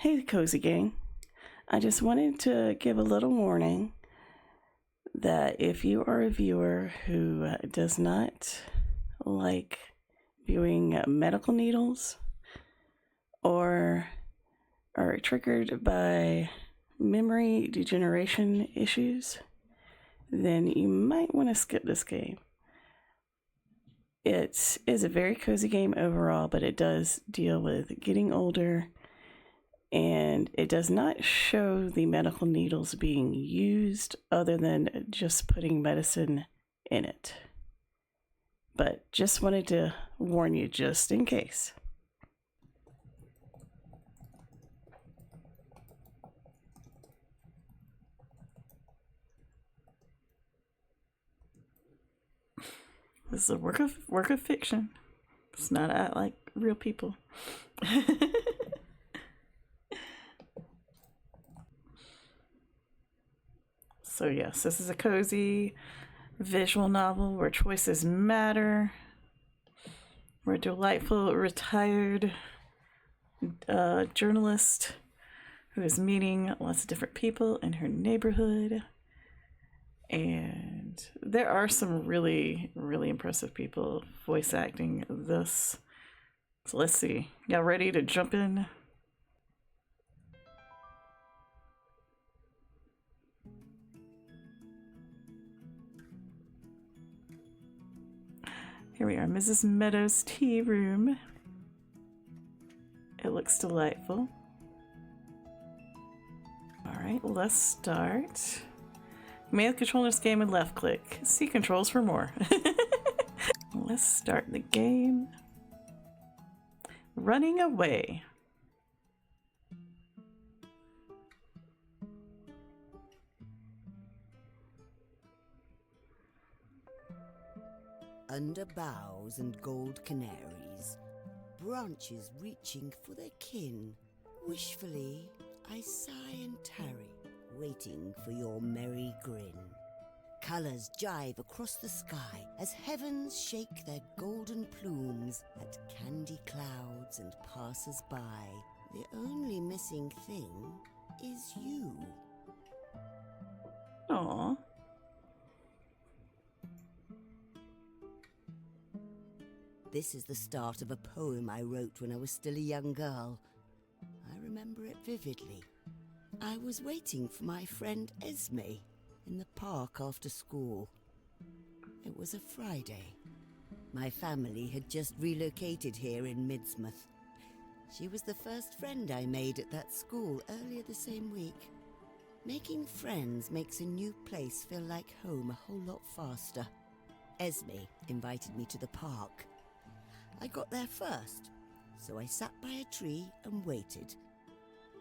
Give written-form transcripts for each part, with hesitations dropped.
Hey, Cozy Gang. I just wanted to give a little warning that if you are a viewer who does not like viewing medical needles or are triggered by memory degeneration issues, then you might want to skip this game. It is a very cozy game overall, but it does deal with getting older, and it does not show the medical needles being used other than just putting medicine in it. But just wanted to warn you just in case. This is a work of fiction. It's not like real people. So yes, this is a cozy visual novel where choices matter. We're a delightful retired journalist who is meeting lots of different people in her neighborhood. And there are some really, really impressive people voice acting this. So let's see. Y'all ready to jump in? Here we are, Mrs. Meadows' tea room. It looks delightful. All right, let's start. You may control this game and left click. See controls for more. Let's start the game. Running away. Under boughs and gold canaries, branches reaching for their kin, wishfully I sigh and tarry, waiting for your merry grin. Colours jive across the sky as heavens shake their golden plumes at candy clouds and passers-by. The only missing thing is you. Aww. This is the start of a poem I wrote when I was still a young girl. I remember it vividly. I was waiting for my friend Esme in the park after school. It was a Friday. My family had just relocated here in Midsmouth. She was the first friend I made at that school earlier the same week. Making friends makes a new place feel like home a whole lot faster. Esme invited me to the park. I got there first, so I sat by a tree and waited.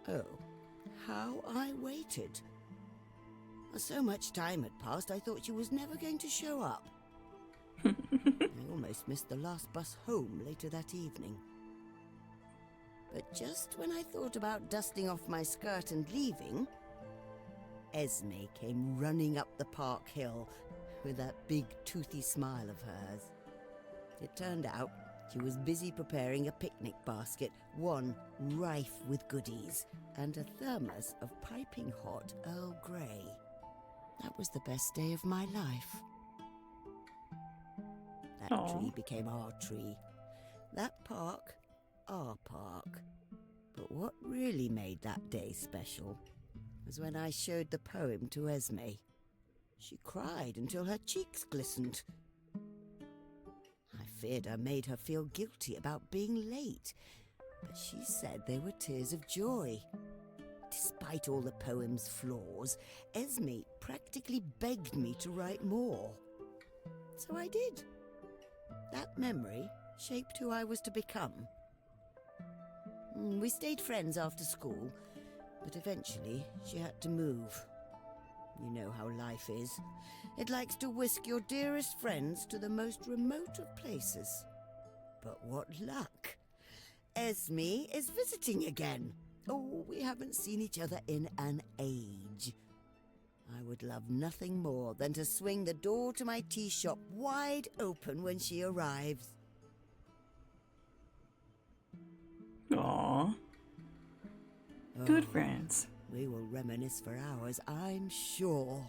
Oh, how I waited. So much time had passed, I thought she was never going to show up. I almost missed the last bus home later that evening. But just when I thought about dusting off my skirt and leaving, Esme came running up the park hill with that big toothy smile of hers. It turned out she was busy preparing a picnic basket, one rife with goodies, and a thermos of piping hot Earl Grey. That was the best day of my life. That Aww. tree became our tree. That park, our park. But what really made that day special was when I showed the poem to Esme. She cried until her cheeks glistened. I feared I made her feel guilty about being late, but she said they were tears of joy. Despite all the poem's flaws, Esme practically begged me to write more. So I did. That memory shaped who I was to become. We stayed friends after school, but eventually she had to move. You know how life is. It likes to whisk your dearest friends to the most remote of places. But what luck! Esme is visiting again. Oh, we haven't seen each other in an age. I would love nothing more than to swing the door to my tea shop wide open when she arrives. Aww. Good friends. We will reminisce for hours, I'm sure.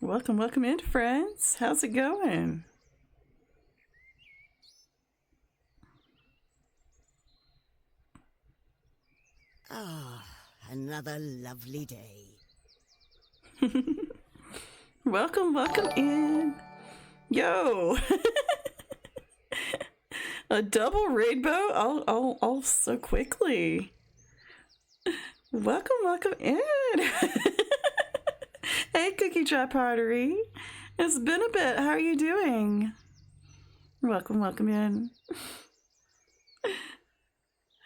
Welcome, welcome in, friends. How's it going? Ah, another lovely day. Welcome, welcome in. Yo! A double rainbow all so quickly. Welcome, welcome in. Hey, Cookie Jar Pottery. It's been a bit. How are you doing? Welcome, welcome in.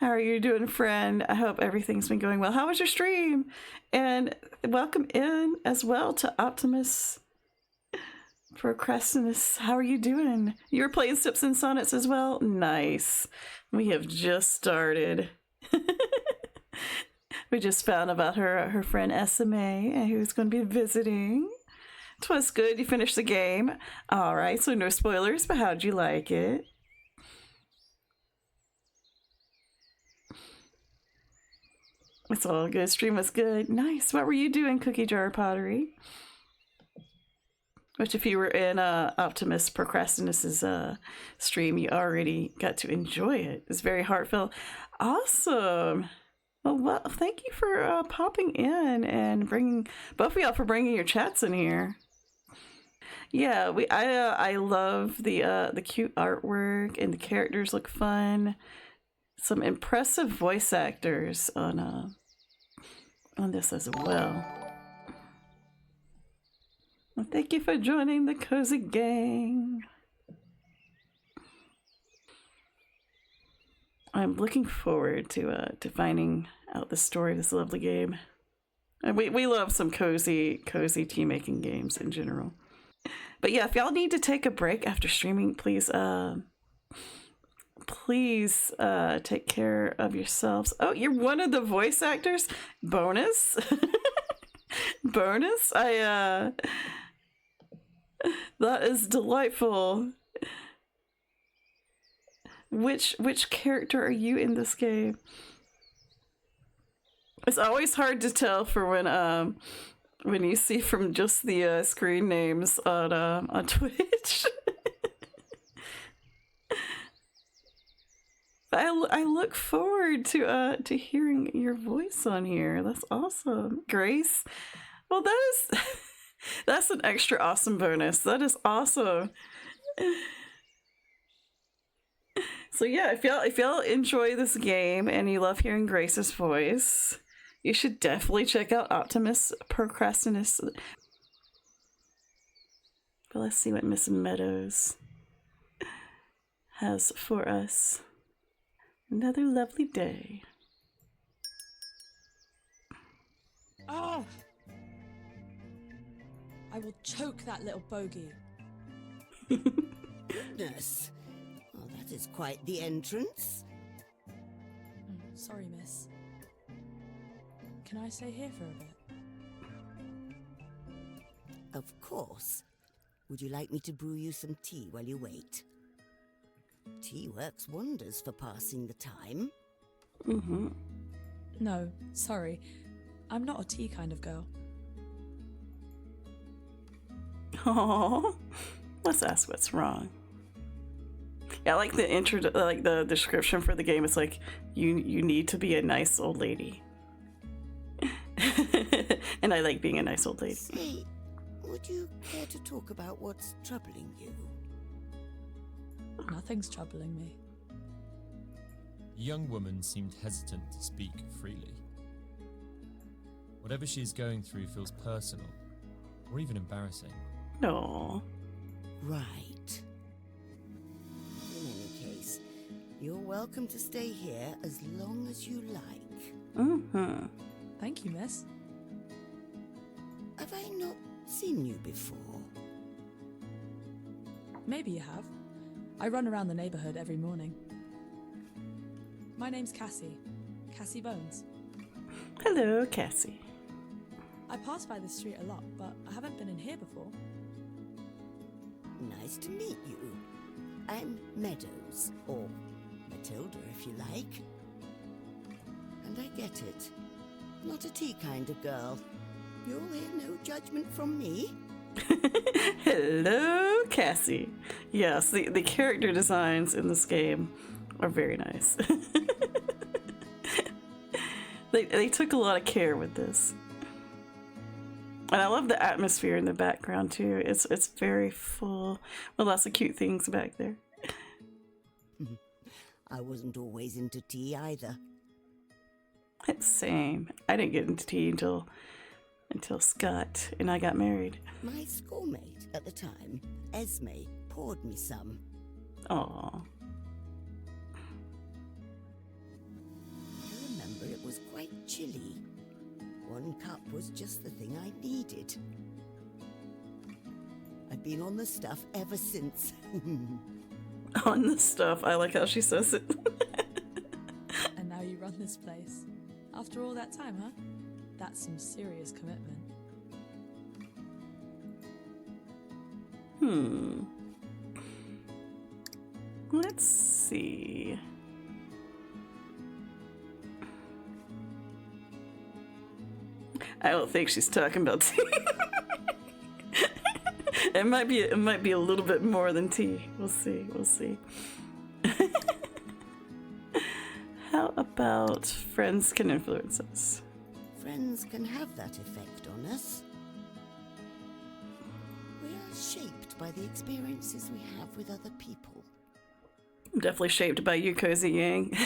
How are you doing, friend? I hope everything's been going well. How was your stream? And welcome in as well to Optimus Procrastinus. How are you doing? You were playing Sips and Sonnets as well? Nice. We have just started. We just found about her friend SMA, who's going to be visiting. 'Twas good. You finished the game. All right, so no spoilers, but how'd you like it? It's all good. Stream was good. Nice. What were you doing, Cookie Jar Pottery? Which, if you were in Optimus Procrastinus's stream, you already got to enjoy it. It's very heartfelt. Awesome. Well, thank you for popping in and bringing both of y'all for bringing your chats in here. Yeah, I love the cute artwork, and the characters look fun. Some impressive voice actors on this as well. Well, thank you for joining the cozy gang. I'm looking forward to finding out the story of this lovely game. And we love some cozy tea making games in general. But yeah, if y'all need to take a break after streaming, please take care of yourselves. Oh, you're one of the voice actors? Bonus? Bonus? That is delightful. Which character are you in this game? It's always hard to tell for when you see from just the screen names on Twitch. I look forward to hearing your voice on here. That's awesome, Grace. Well, that's an extra awesome bonus. That is awesome. So yeah, if y'all enjoy this game and you love hearing Grace's voice, you should definitely check out Optimus Procrastinus. But let's see what Miss Meadows has for us. Another lovely day. Oh! I will choke that little bogey. Goodness. Well, that is quite the entrance. Sorry, miss. Can I stay here for a bit? Of course. Would you like me to brew you some tea while you wait? Tea works wonders for passing the time. Mm-hmm. No, sorry. I'm not a tea kind of girl. Oh, let's ask what's wrong. Yeah, I like the intro, like the description for the game. It's like you need to be a nice old lady, and I like being a nice old lady. Say, would you care to talk about what's troubling you? Nothing's troubling me. The young woman seemed hesitant to speak freely. Whatever she is going through feels personal, or even embarrassing. No. Right. In any case, you're welcome to stay here as long as you like. Mm-hmm. Thank you, miss. Have I not seen you before? Maybe you have. I run around the neighborhood every morning. My name's Cassie. Cassie Bones. Hello, Cassie. I pass by this street a lot, but I haven't been in here before. Nice to meet you. I'm Meadows, or Matilda if you like. And I get it. Not a tea kind of girl. You'll hear no judgment from me. Hello, Cassie. Yes, the character designs in this game are very nice. They took a lot of care with this. And I love the atmosphere in the background too. It's very full with lots of cute things back there. I wasn't always into tea either. Same. I didn't get into tea until Scott and I got married. My schoolmate at the time, Esme, poured me some. Aww. I remember it was quite chilly. One cup was just the thing I needed. I've been on the stuff ever since. On the stuff. I like how she says it. And now you run this place. After all that time, huh? That's some serious commitment. Let's see. I don't think she's talking about tea. It might be a little bit more than tea. We'll see. How about friends can influence us? Friends can have that effect on us. We are shaped by the experiences we have with other people. I'm definitely shaped by you, Cozy Yang.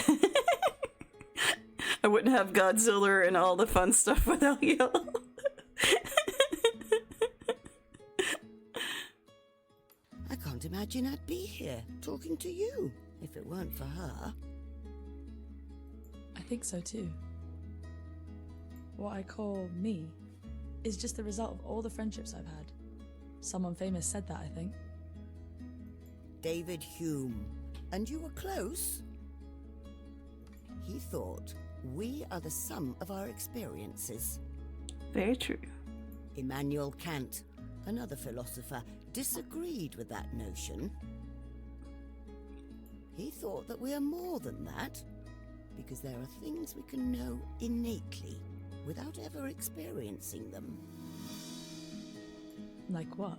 I wouldn't have Godzilla and all the fun stuff without you. I can't imagine I'd be here talking to you if it weren't for her. I think so too. What I call me is just the result of all the friendships I've had. Someone famous said that, I think. David Hume. And you were close. He thought we are the sum of our experiences. Very true. Immanuel Kant, another philosopher, disagreed with that notion. He thought that we are more than that, because there are things we can know innately without ever experiencing them. Like what?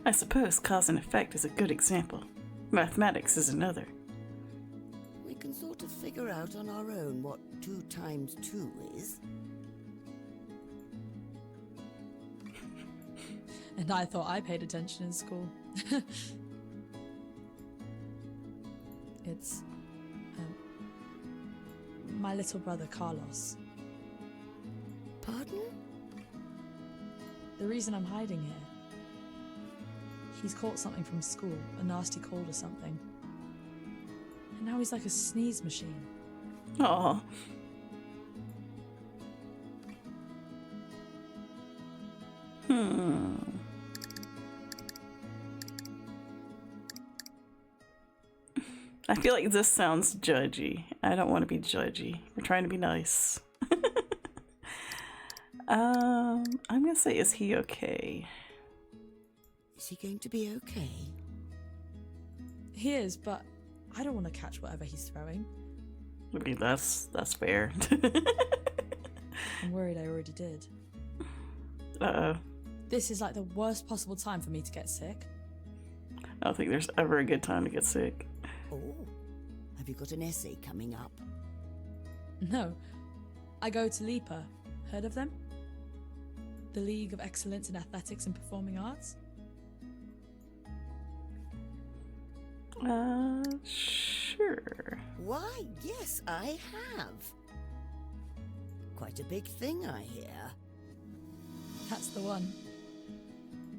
I suppose cause and effect is a good example. Mathematics is another. We can sort of figure out on our own what 2 times 2 is. And I thought I paid attention in school. It's my little brother Carlos. Pardon? The reason I'm hiding here. He's caught something from school, a nasty cold or something. And now he's like a sneeze machine. Aw. I feel like this sounds judgy. I don't want to be judgy. We're trying to be nice. I'm gonna say, is he okay? Is he going to be okay? He is, but I don't want to catch whatever he's throwing. I mean, that's fair. I'm worried I already did. Uh-oh. This is like the worst possible time for me to get sick. I don't think there's ever a good time to get sick. Oh, have you got an essay coming up? No. I go to LEPA. Heard of them? The League of Excellence in Athletics and Performing Arts? Sure. Why, yes, I have. Quite a big thing, I hear. That's the one.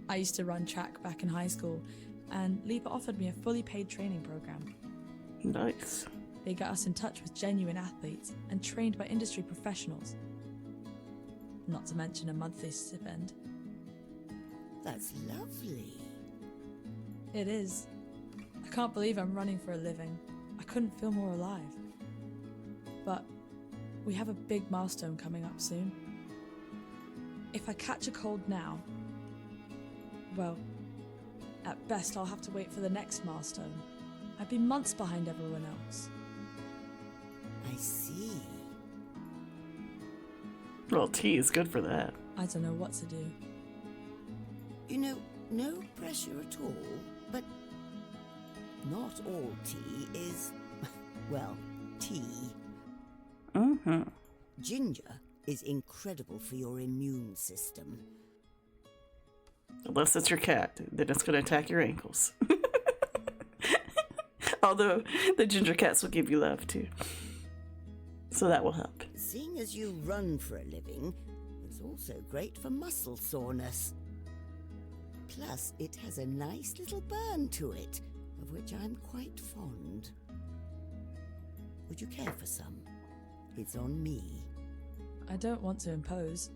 I used to run track back in high school, and LEPA offered me a fully paid training program. Nice. They got us in touch with genuine athletes and trained by industry professionals. Not to mention a monthly stipend. That's lovely. It is. I can't believe I'm running for a living. I couldn't feel more alive. But we have a big milestone coming up soon. If I catch a cold now, well, at best I'll have to wait for the next milestone. I'd be months behind everyone else. I see. Well, tea is good for that. I don't know what to do. You know, no pressure at all, but not all tea is, well, tea. Mm-hmm. Ginger is incredible for your immune system. Unless it's your cat, then it's going to attack your ankles. Although the ginger cats will give you love too. So that will help. Seeing as you run for a living, it's also great for muscle soreness. Plus, it has a nice little burn to it, of which I'm quite fond. Would you care for some? It's on me. I don't want to impose.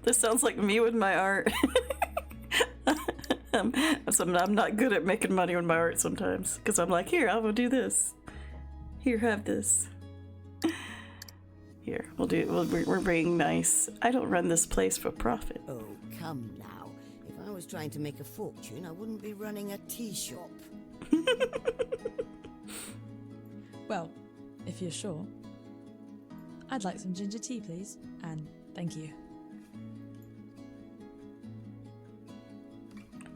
This sounds like me with my art. I'm not good at making money with my art sometimes, because I'm like, here, I will do this. Here, have this. Here, we're being nice. I don't run this place for profit. Oh, come now. If I was trying to make a fortune, I wouldn't be running a tea shop. Well, if you're sure. I'd like some ginger tea, please. And thank you.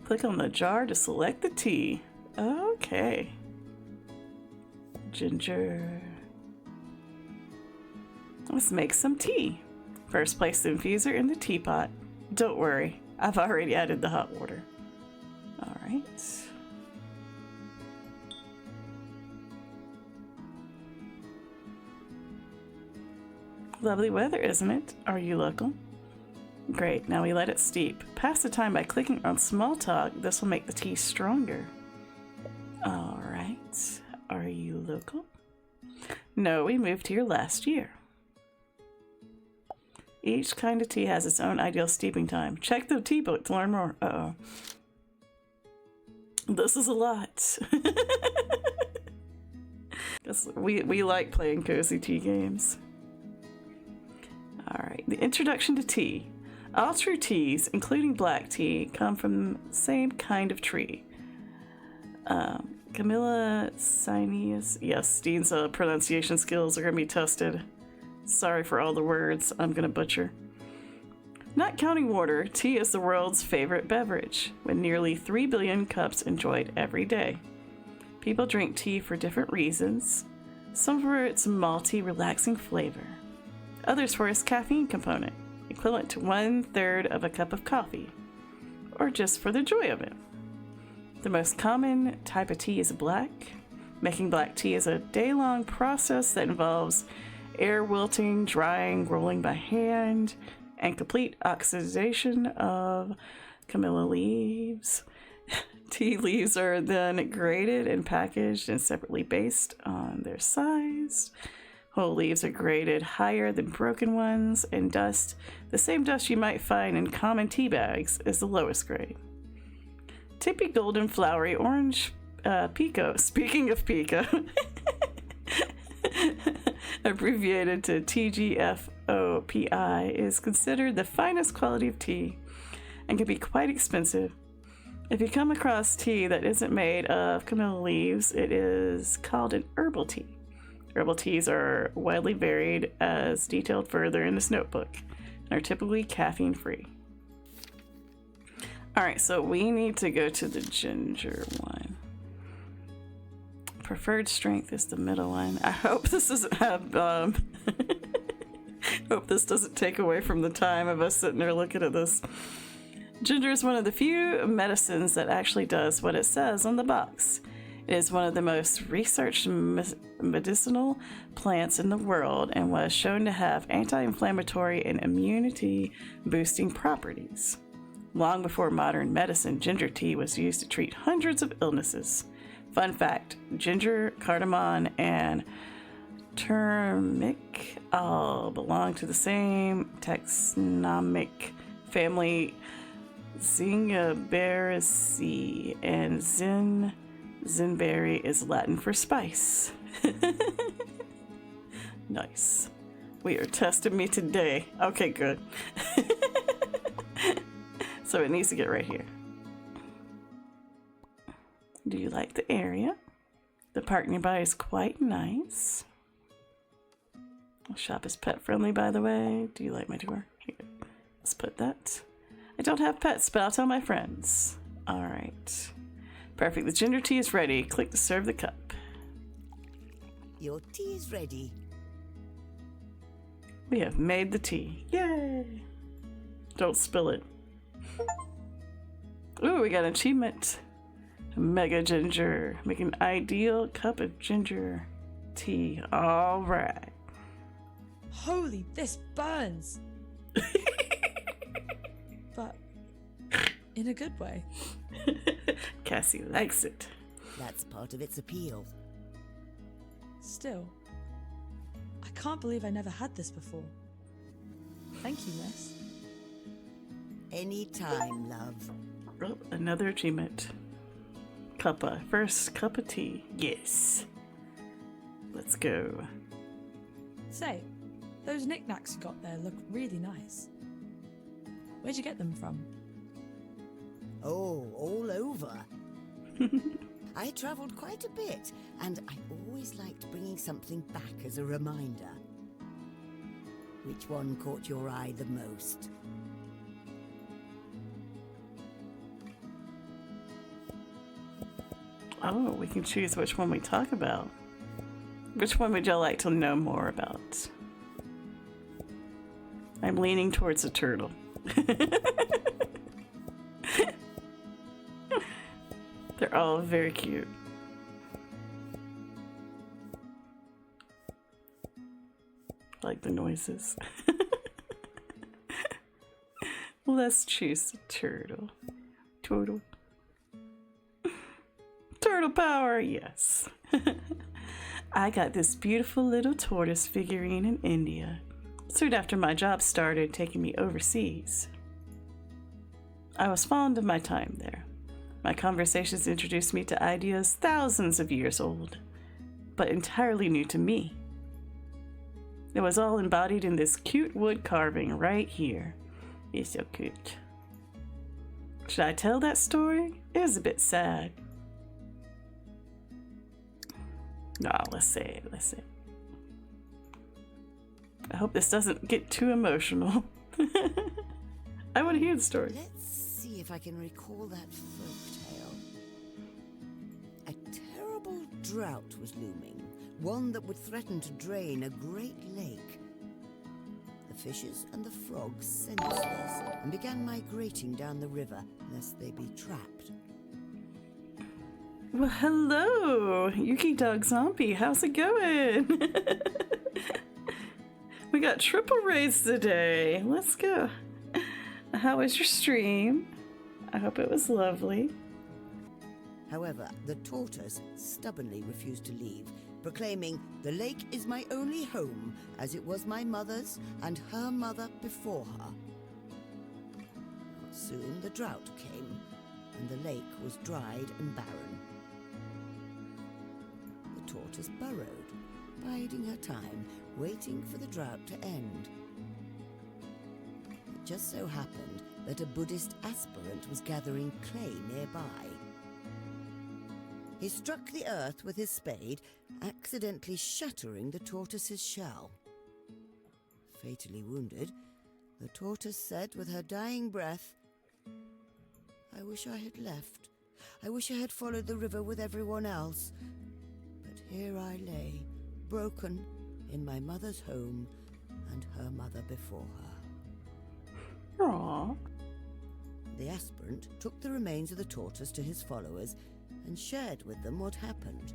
Click on the jar to select the tea. Okay. Ginger. Let's make some tea. First, place the infuser in the teapot. Don't worry, I've already added the hot water. All right. Lovely weather, isn't it? Are you local? Great, now we let it steep. Pass the time by clicking on small talk. This will make the tea stronger. All right. Are you local? No, we moved here last year. Each kind of tea has its own ideal steeping time. Check the tea book to learn more. Uh-oh. This is a lot. we like playing cozy tea games. All right, the introduction to tea. All true teas, including black tea, come from the same kind of tree. Camilla Sineus. Yes, Dean's pronunciation skills are going to be tested. Sorry for all the words I'm going to butcher. Not counting water, tea is the world's favorite beverage, with nearly 3 billion cups enjoyed every day. People drink tea for different reasons. Some for its malty, relaxing flavor. Others for its caffeine component, equivalent to 1/3 of a cup of coffee, or just for the joy of it. The most common type of tea is black. Making black tea is a day-long process that involves air wilting, drying, rolling by hand, and complete oxidation of camellia leaves. Tea leaves are then graded and packaged and separately based on their size. Whole leaves are graded higher than broken ones, and dust, the same dust you might find in common tea bags, is the lowest grade. Tippy golden flowery orange pico, speaking of pico, abbreviated to TGFOPI, is considered the finest quality of tea and can be quite expensive. If you come across tea that isn't made of camellia leaves, it is called an herbal tea. Herbal teas are widely varied, as detailed further in this notebook, and are typically caffeine-free. Alright, so we need to go to the ginger one. Preferred strength is the middle one. I hope this doesn't have, hope this doesn't take away from the time of us sitting there looking at this. Ginger is one of the few medicines that actually does what it says on the box. It is one of the most researched medicinal plants in the world and was shown to have anti-inflammatory and immunity-boosting properties. Long before modern medicine, ginger tea was used to treat hundreds of illnesses. Fun fact, ginger, cardamom, and turmeric all belong to the same taxonomic family, Zingiberaceae, and Zinberry is Latin for spice. Nice. We are testing me today. Okay, good. So it needs to get right here. Do you like the area? The park nearby is quite nice. The shop is pet friendly, by the way. Do you like my tour? Here, let's put that. I don't have pets, but I'll tell my friends. All right. Perfect. The ginger tea is ready. Click to serve the cup. Your tea is ready. We have made the tea. Yay! Don't spill it. Ooh, we got an achievement. Mega ginger. Make an ideal cup of ginger tea. All right. Holy, this burns! But in a good way. Cassie likes it. That's part of its appeal. Still, I can't believe I never had this before. Thank you, miss. Anytime, love. Oh, another achievement. Cuppa. First cup of tea. Yes. Let's go. Say, those knickknacks you got there look really nice. Where'd you get them from? Oh, all over. I travelled quite a bit, and I always liked bringing something back as a reminder. Which one caught your eye the most? Oh, we can choose which one we talk about. Which one would y'all like to know more about? I'm leaning towards a turtle. They're all very cute. I like the noises. Let's choose the turtle. Turtle. Turtle power, yes. I got this beautiful little tortoise figurine in India, soon after my job started taking me overseas. I was fond of my time there. My conversations introduced me to ideas thousands of years old, but entirely new to me. It was all embodied in this cute wood carving right here. It's so cute. Should I tell that story? It was a bit sad. No, let's say it. I hope this doesn't get too emotional. I want to hear the story. Let's see if I can recall that folktale. A terrible drought was looming, one that would threaten to drain a great lake. The fishes and the frogs sensed this and began migrating down the river, lest they be trapped. Well, hello, Yuki Dog Zombie. How's it going? We got triple raids today. Let's go. How was your stream? I hope it was lovely. However, the tortoise stubbornly refused to leave, proclaiming, "The lake is my only home, as it was my mother's and her mother before her." Soon the drought came, and the lake was dried and barren. The tortoise burrowed, biding her time, waiting for the drought to end. It just so happened that a Buddhist aspirant was gathering clay nearby. He struck the earth with his spade, accidentally shattering the tortoise's shell. Fatally wounded, the tortoise said with her dying breath, "I wish I had left. I wish I had followed the river with everyone else. But here I lay, broken, in my mother's home and her mother before her." Aww. The aspirant took the remains of the tortoise to his followers and shared with them what happened.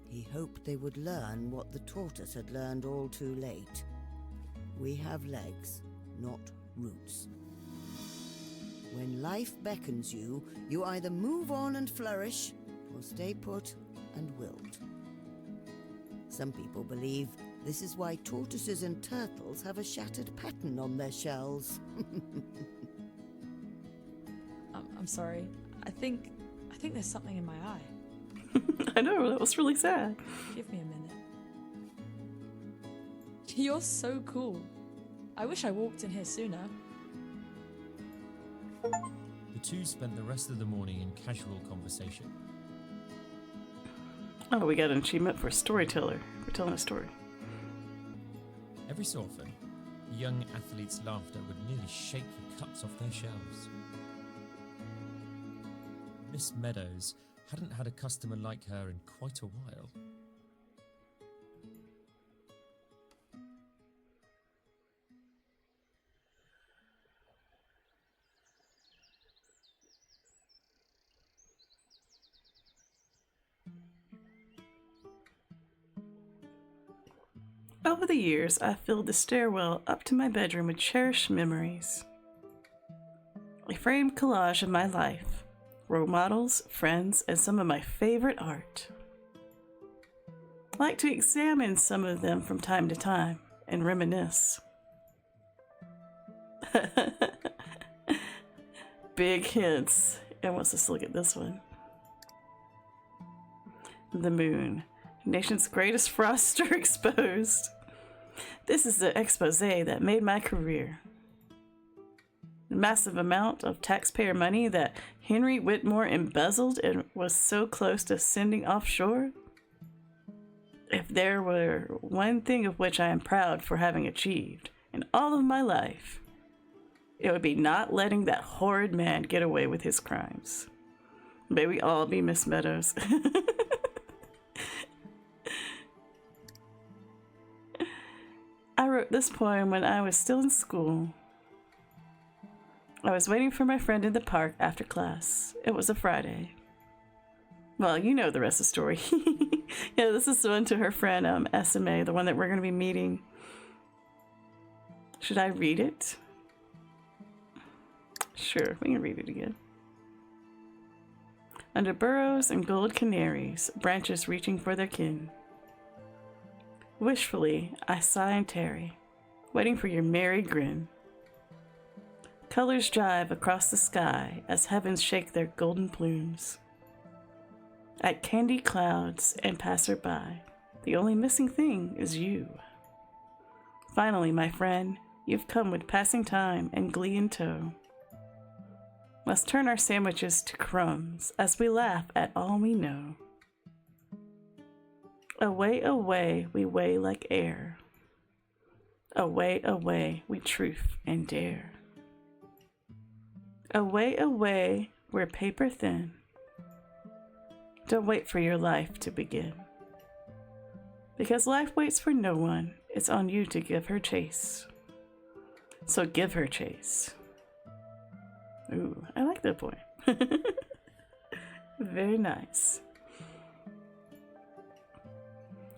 He hoped they would learn what the tortoise had learned all too late. We have legs, not roots. When life beckons you, you either move on and flourish, or stay put and wilt. Some people believe this is why tortoises and turtles have a shattered pattern on their shells. I'm sorry. I think think there's something in my eye. I know, that was really sad. Give me a minute. You're so cool. I wish I walked in here sooner. The two spent the rest of the morning in casual conversation. Oh, we got an achievement for storyteller. We're telling a story. Every so often, the young athlete's laughter would nearly shake the cups off their shelves. Miss Meadows hadn't had a customer like her in quite a while. Over the years, I filled the stairwell up to my bedroom with cherished memories. A framed collage of my life, role models, friends, and some of my favorite art. I like to examine some of them from time to time and reminisce. Big hints. And wants us to look at this one. The moon. Nation's greatest froster exposed. This is the expose that made my career. The massive amount of taxpayer money that Henry Whitmore embezzled and was so close to sending offshore. If there were one thing of which I am proud for having achieved in all of my life, it would be not letting that horrid man get away with his crimes. May we all be Miss Meadows. I wrote this poem when I was still in school. I was waiting for my friend in the park after class. It was a Friday. Well, you know the rest of the story. Yeah, this is the one to her friend, SMA, the one that we're going to be meeting. Should I read it? Sure, we can read it again. Under burrows and gold canaries, branches reaching for their kin. Wishfully, I sigh and tarry, waiting for your merry grin. Colors jive across the sky as heavens shake their golden plumes. At candy clouds and passerby, the only missing thing is you. Finally, my friend, you've come with passing time and glee in tow. Let's turn our sandwiches to crumbs as we laugh at all we know. Away, away, we weigh like air. Away, away, we truth and dare. Away, away, we're paper thin. Don't wait for your life to begin. Because life waits for no one, it's on you to give her chase. So give her chase. Ooh, I like that poem. Very nice.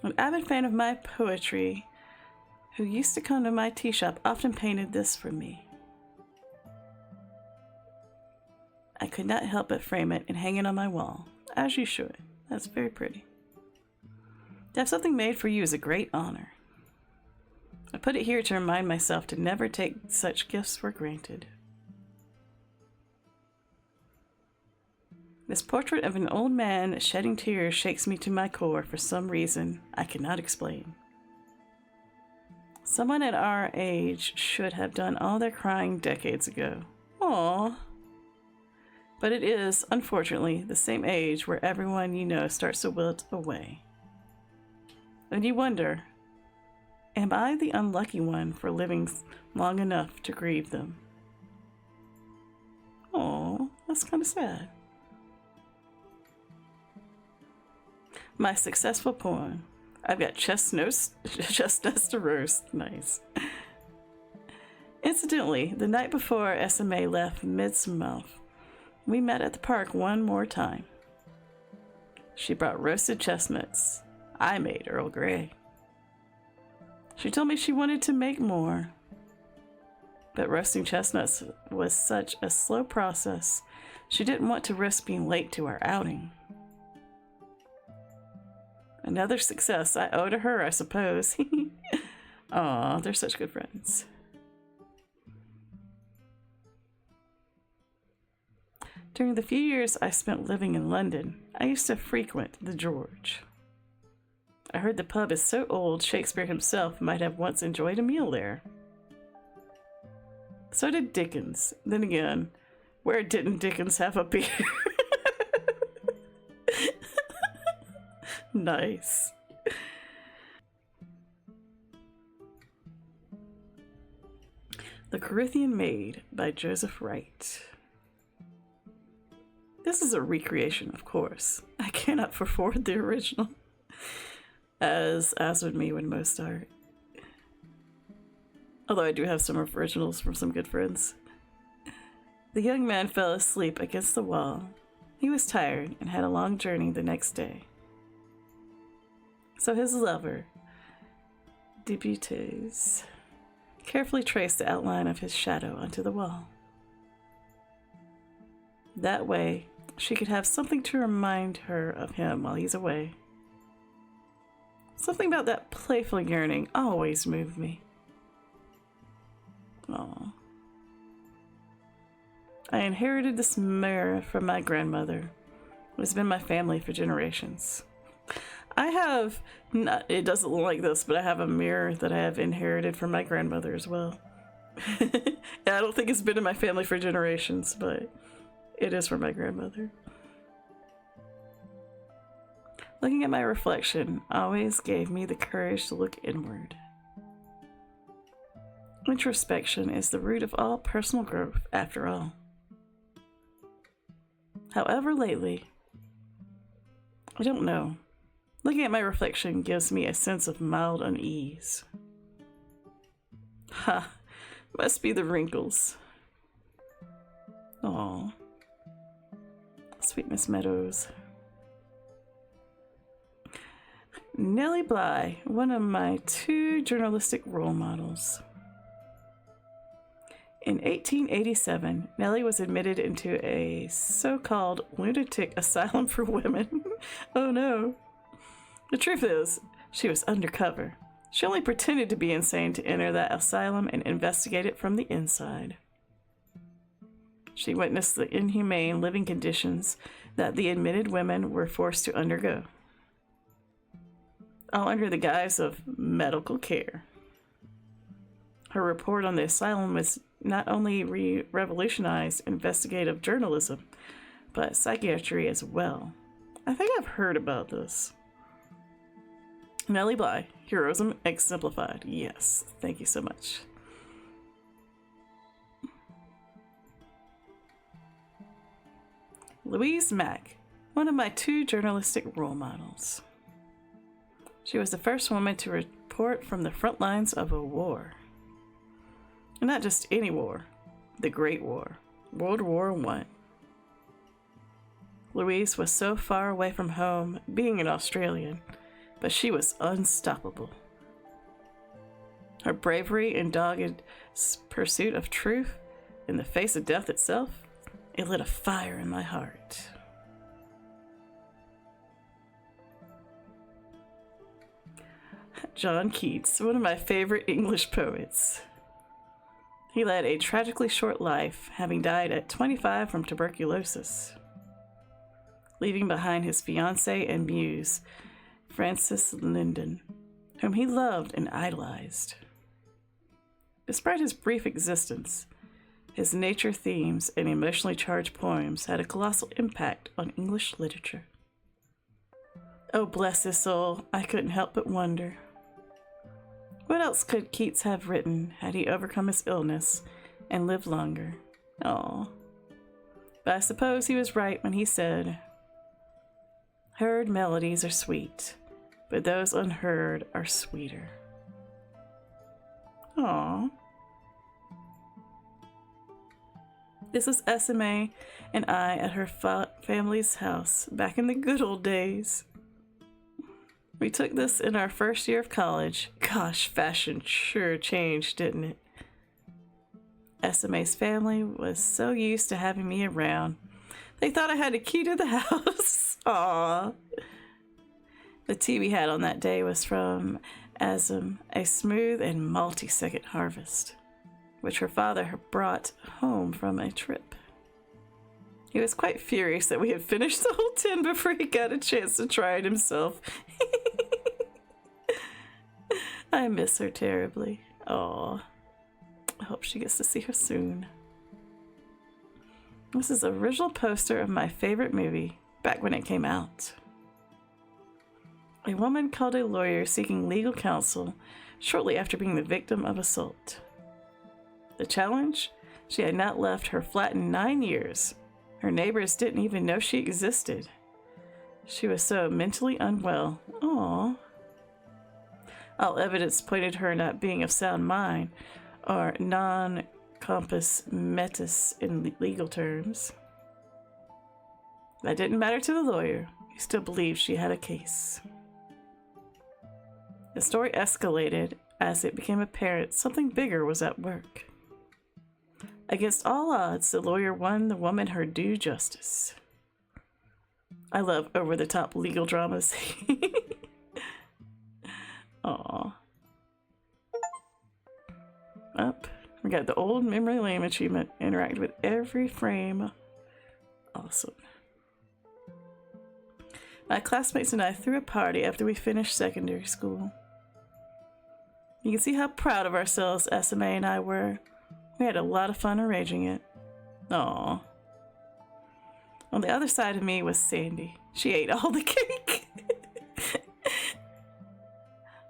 An avid fan of my poetry, who used to come to my tea shop, often painted this for me. I could not help but frame it and hang it on my wall, as you should. That's very pretty. To have something made for you is a great honor. I put it here to remind myself to never take such gifts for granted. This portrait of an old man shedding tears shakes me to my core for some reason I cannot explain. Someone at our age should have done all their crying decades ago. Aww. But it is, unfortunately, the same age where everyone you know starts to wilt away. And you wonder, am I the unlucky one for living long enough to grieve them? Aww, that's kind of sad. My successful poem. I've got chestnuts to roast. Nice. Incidentally, the night before SMA left Midsmouth, we met at the park one more time. She brought roasted chestnuts. I made Earl Grey. She told me she wanted to make more, but roasting chestnuts was such a slow process, she didn't want to risk being late to our outing. Another success I owe to her, I suppose. Aw, they're such good friends. During the few years I spent living in London, I used to frequent the George. I heard the pub is so old Shakespeare himself might have once enjoyed a meal there. So did Dickens. Then again, where didn't Dickens have a beer? Nice. The Corinthian Maid by Joseph Wright. This is a recreation, of course. I cannot afford the original, as would me when most art. Although I do have some originals from some good friends. The young man fell asleep against the wall. He was tired and had a long journey the next day. So his lover, Debutees, carefully traced the outline of his shadow onto the wall. That way, she could have something to remind her of him while he's away. Something about that playful yearning always moved me. Aww. I inherited this mirror from my grandmother, who has been my family for generations. I have, not, it doesn't look like this, but I have a mirror that I have inherited from my grandmother as well. I don't think it's been in my family for generations, but it is from my grandmother. Looking at my reflection always gave me the courage to look inward. Introspection is the root of all personal growth, after all. However, lately, I don't know. Looking at my reflection gives me a sense of mild unease. Ha! Must be the wrinkles. Aw. Sweet Miss Meadows. Nellie Bly, one of my two journalistic role models. In 1887, Nellie was admitted into a so-called lunatic asylum for women. Oh no. The truth is, she was undercover. She only pretended to be insane to enter that asylum and investigate it from the inside. She witnessed the inhumane living conditions that the admitted women were forced to undergo, all under the guise of medical care. Her report on the asylum was not only revolutionized investigative journalism, but psychiatry as well. I think I've heard about this. Nellie Bly, heroism exemplified. Yes, thank you so much. Louise Mack, one of my two journalistic role models. She was the first woman to report from the front lines of a war. And not just any war, the Great War, World War I. Louise was so far away from home, being an Australian, but she was unstoppable. Her bravery and dogged pursuit of truth in the face of death itself, it lit a fire in my heart. John Keats, one of my favorite English poets. He led a tragically short life, having died at 25 from tuberculosis, leaving behind his fiancée and muse, Frances Linden, whom he loved and idolized. Despite his brief existence, his nature themes and emotionally charged poems had a colossal impact on English literature. Oh, bless his soul, I couldn't help but wonder. What else could Keats have written had he overcome his illness and lived longer? Aw. But I suppose he was right when he said, "Heard melodies are sweet, but those unheard are sweeter." Aw. This was SMA and I at her family's house back in the good old days. We took this in our first year of college. Gosh, fashion sure changed, didn't it? SMA's family was so used to having me around, they thought I had a key to the house. Aww. The tea we had on that day was from Azam, a smooth and malty second harvest, which her father had brought home from a trip. He was quite furious that we had finished the whole tin before he got a chance to try it himself. I miss her terribly. Aw. I hope she gets to see her soon. This is an original poster of my favorite movie, back when it came out. A woman called a lawyer seeking legal counsel shortly after being the victim of assault. The challenge? She had not left her flat in 9 years. Her neighbors didn't even know she existed. She was so mentally unwell. Aww. All evidence pointed her not being of sound mind, or non-compos mentis in legal terms. That didn't matter to the lawyer. He still believed she had a case. The story escalated as it became apparent something bigger was at work. Against all odds, the lawyer won the woman her due justice. I love over-the-top legal dramas. Aww. Up. We got the old memory lane achievement. Interact with every frame. Awesome. My classmates and I threw a party after we finished secondary school. You can see how proud of ourselves SMA and I were. We had a lot of fun arranging it. Aww. On the other side of me was Sandy. She ate all the cake.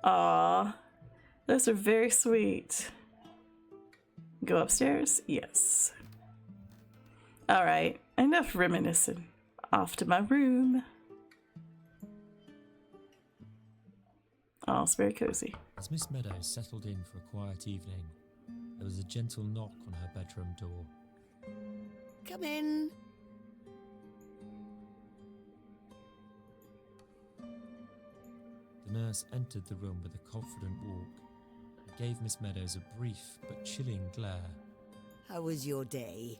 Aww. Those are very sweet. Go upstairs? Yes. Alright, enough reminiscing. Off to my room. Oh, it's very cozy. As Miss Meadows settled in for a quiet evening, there was a gentle knock on her bedroom door. Come in. The nurse entered the room with a confident walk and gave Miss Meadows a brief but chilling glare. How was your day?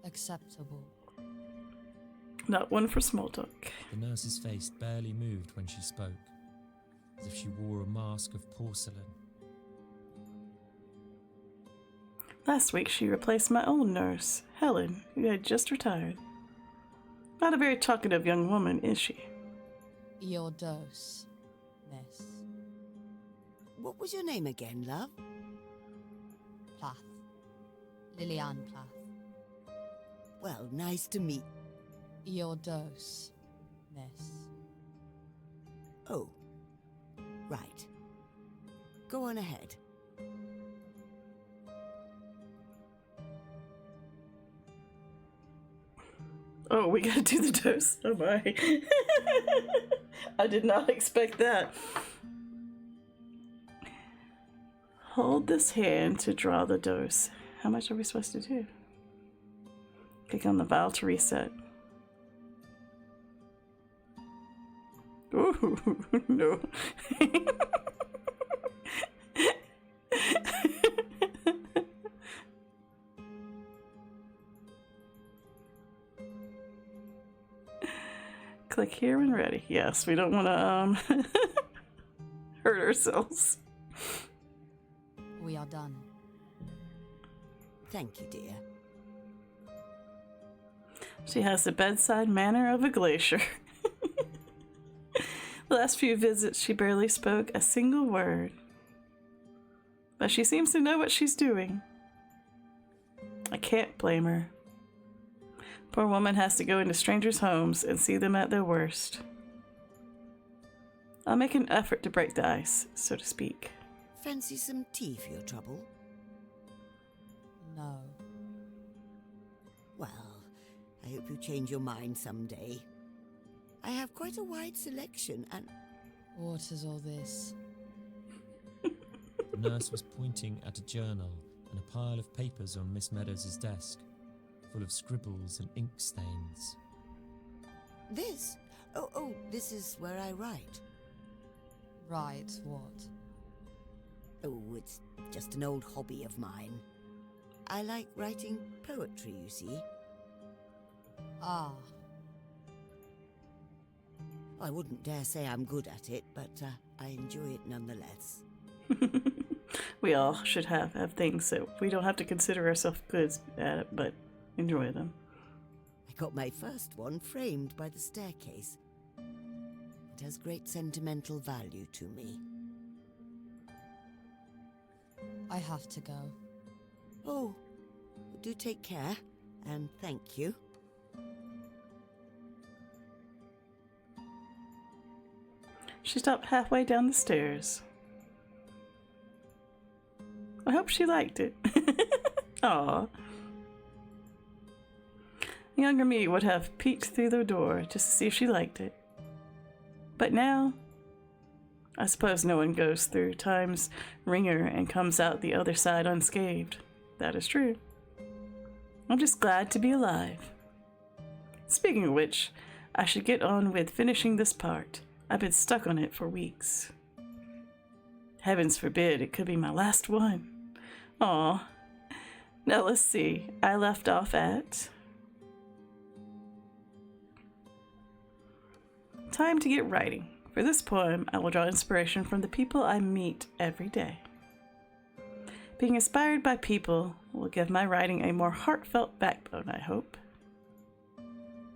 Acceptable. Not one for small talk. The nurse's face barely moved when she spoke, as if she wore a mask of porcelain. Last week she replaced my old nurse, Helen, who had just retired. Not a very talkative young woman, is she? Your dose, miss. What was your name again, love? Plath. Liliane Plath. Well, nice to meet. Your dose, miss. Oh, right. Go on ahead. Oh, we gotta do the dose. Oh my. I did not expect that. Hold this hand to draw the dose. How much are we supposed to do? Click on the vial to reset. Ooh, no. Click here when ready. Yes, we don't want to hurt ourselves. We are done. Thank you, dear. She has the bedside manner of a glacier. The last few visits, she barely spoke a single word. But she seems to know what she's doing. I can't blame her. Poor woman has to go into strangers' homes and see them at their worst. I'll make an effort to break the ice, so to speak. Fancy some tea for your trouble? No. Well, I hope you change your mind someday. I have quite a wide selection and... What is all this? The nurse was pointing at a journal and a pile of papers on Miss Meadows' desk, full of scribbles and ink stains. This? Oh, this is where I write. Right, what? Oh, it's just an old hobby of mine. I like writing poetry, you see. Ah. I wouldn't dare say I'm good at it, but I enjoy it nonetheless. We all should have things that we don't have to consider ourselves good at it, but enjoy them. I got my first one framed by the staircase. It has great sentimental value to me. I have to go. Oh, do take care, and thank you. She stopped halfway down the stairs. I hope she liked it. Aw. Younger me would have peeked through the door just to see if she liked it. But now, I suppose no one goes through time's ringer and comes out the other side unscathed. That is true. I'm just glad to be alive. Speaking of which, I should get on with finishing this part. I've been stuck on it for weeks. Heavens forbid it could be my last one. Aw. Now let's see. I left off at... Time to get writing. For this poem, I will draw inspiration from the people I meet every day. Being inspired by people will give my writing a more heartfelt backbone, I hope.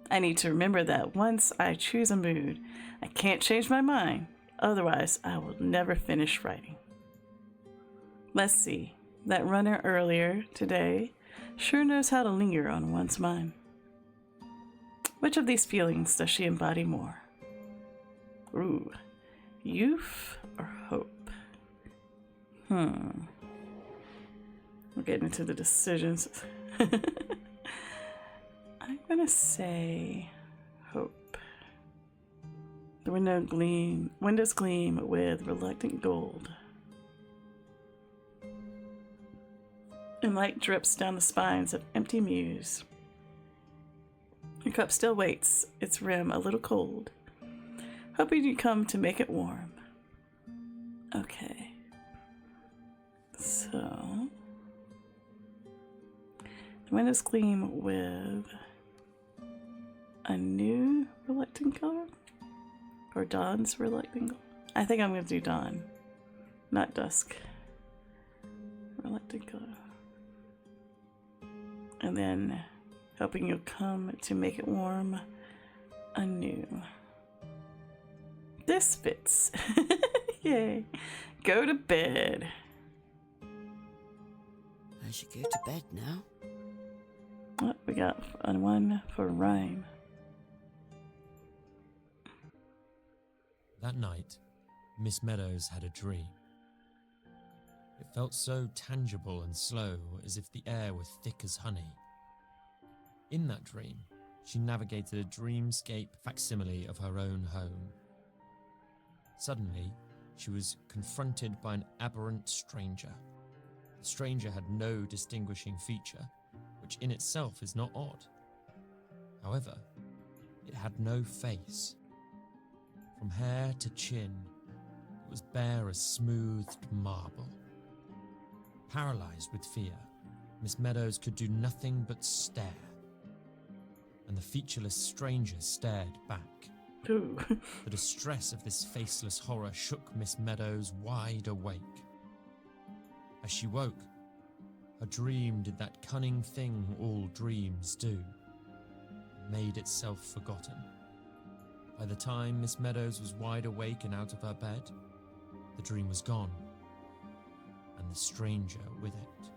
I need to remember that once I choose a mood, I can't change my mind. Otherwise, I will never finish writing. Let's see. That runner earlier today sure knows how to linger on one's mind. Which of these feelings does she embody more? Ooh, youth or hope? We're getting into the decisions. I'm gonna say hope. The windows gleam with reluctant gold. And light drips down the spines of empty mews. Your cup still waits, its rim a little cold, hoping you come to make it warm. Okay. So... the windows gleam with a new reluctant color? Or dawn's reluctant color? I think I'm going to do dawn, not dusk. Reluctant color. And then hoping you'll come to make it warm anew. This fits. Yay. Go to bed. I should go to bed now. Oh, we got one for rhyme. That night, Miss Meadows had a dream. It felt so tangible and slow, as if the air were thick as honey. In that dream, she navigated a dreamscape facsimile of her own home. Suddenly, she was confronted by an aberrant stranger. The stranger had no distinguishing feature, which in itself is not odd. However, it had no face. From hair to chin, it was bare as smoothed marble. Paralyzed with fear, Miss Meadows could do nothing but stare. And the featureless stranger stared back. Ooh. The distress of this faceless horror shook Miss Meadows wide awake. As she woke, her dream did that cunning thing all dreams do, made itself forgotten. By the time Miss Meadows was wide awake and out of her bed, the dream was gone, and the stranger with it.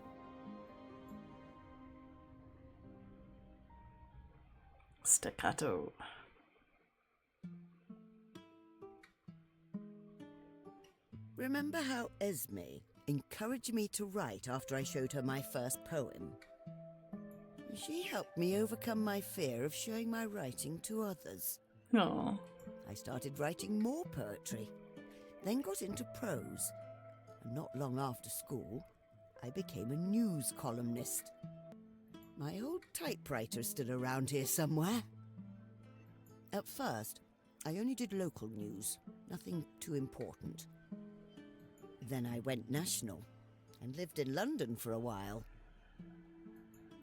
Staccato. Remember how Esme encouraged me to write after I showed her my first poem? She helped me overcome my fear of showing my writing to others. Oh. I started writing more poetry, then got into prose, and not long after school, I became a news columnist. My old typewriter's still around here somewhere. At first, I only did local news, nothing too important. Then I went national and lived in London for a while.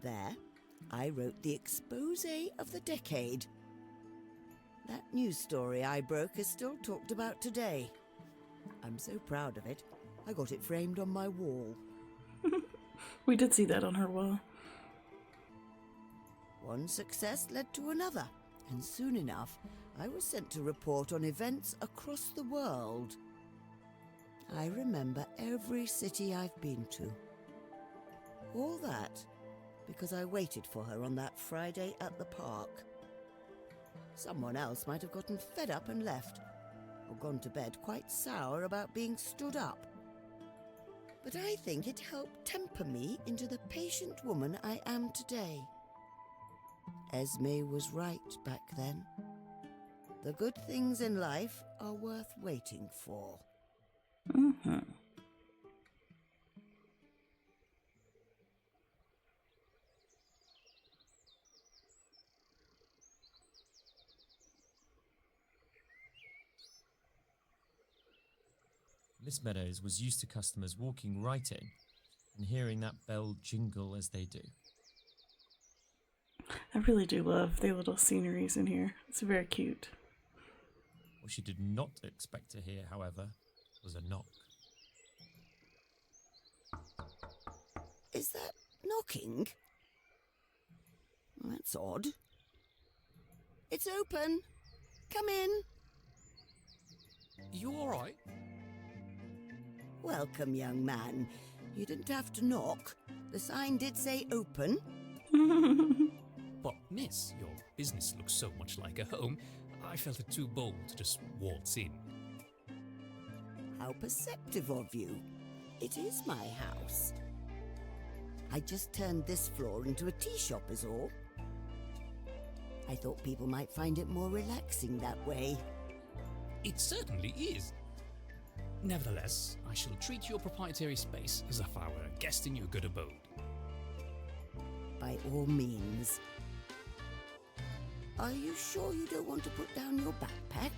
There, I wrote the exposé of the decade. That news story I broke is still talked about today. I'm so proud of it, I got it framed on my wall. We did see that on her wall. One success led to another, and soon enough, I was sent to report on events across the world. I remember every city I've been to. All that because I waited for her on that Friday at the park. Someone else might have gotten fed up and left, or gone to bed quite sour about being stood up. But I think it helped temper me into the patient woman I am today. Esme was right back then. The good things in life are worth waiting for. Mm-hmm. Miss Meadows was used to customers walking right in and hearing that bell jingle as they do. I really do love the little sceneries in here. It's very cute. What she did not expect to hear, however, was a knock. Is that knocking? That's odd. It's open. Come in. You all right? Welcome, young man. You didn't have to knock. The sign did say open. But, miss, your business looks so much like a home, I felt it too bold to just waltz in. How perceptive of you. It is my house. I just turned this floor into a tea shop is all. I thought people might find it more relaxing that way. It certainly is. Nevertheless, I shall treat your proprietary space as if I were a guest in your good abode. By all means. Are you sure you don't want to put down your backpack?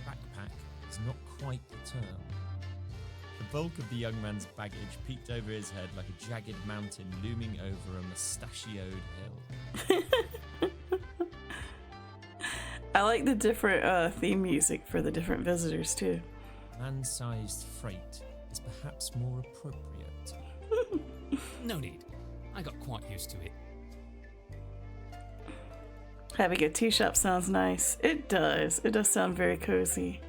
Backpack is not quite the term. The bulk of the young man's baggage peeked over his head like a jagged mountain looming over a mustachioed hill. I like the different theme music for the different visitors too. Man-sized freight is perhaps more appropriate. No need. I got quite used to it. Having a tea shop sounds nice. It does. It does sound very cozy.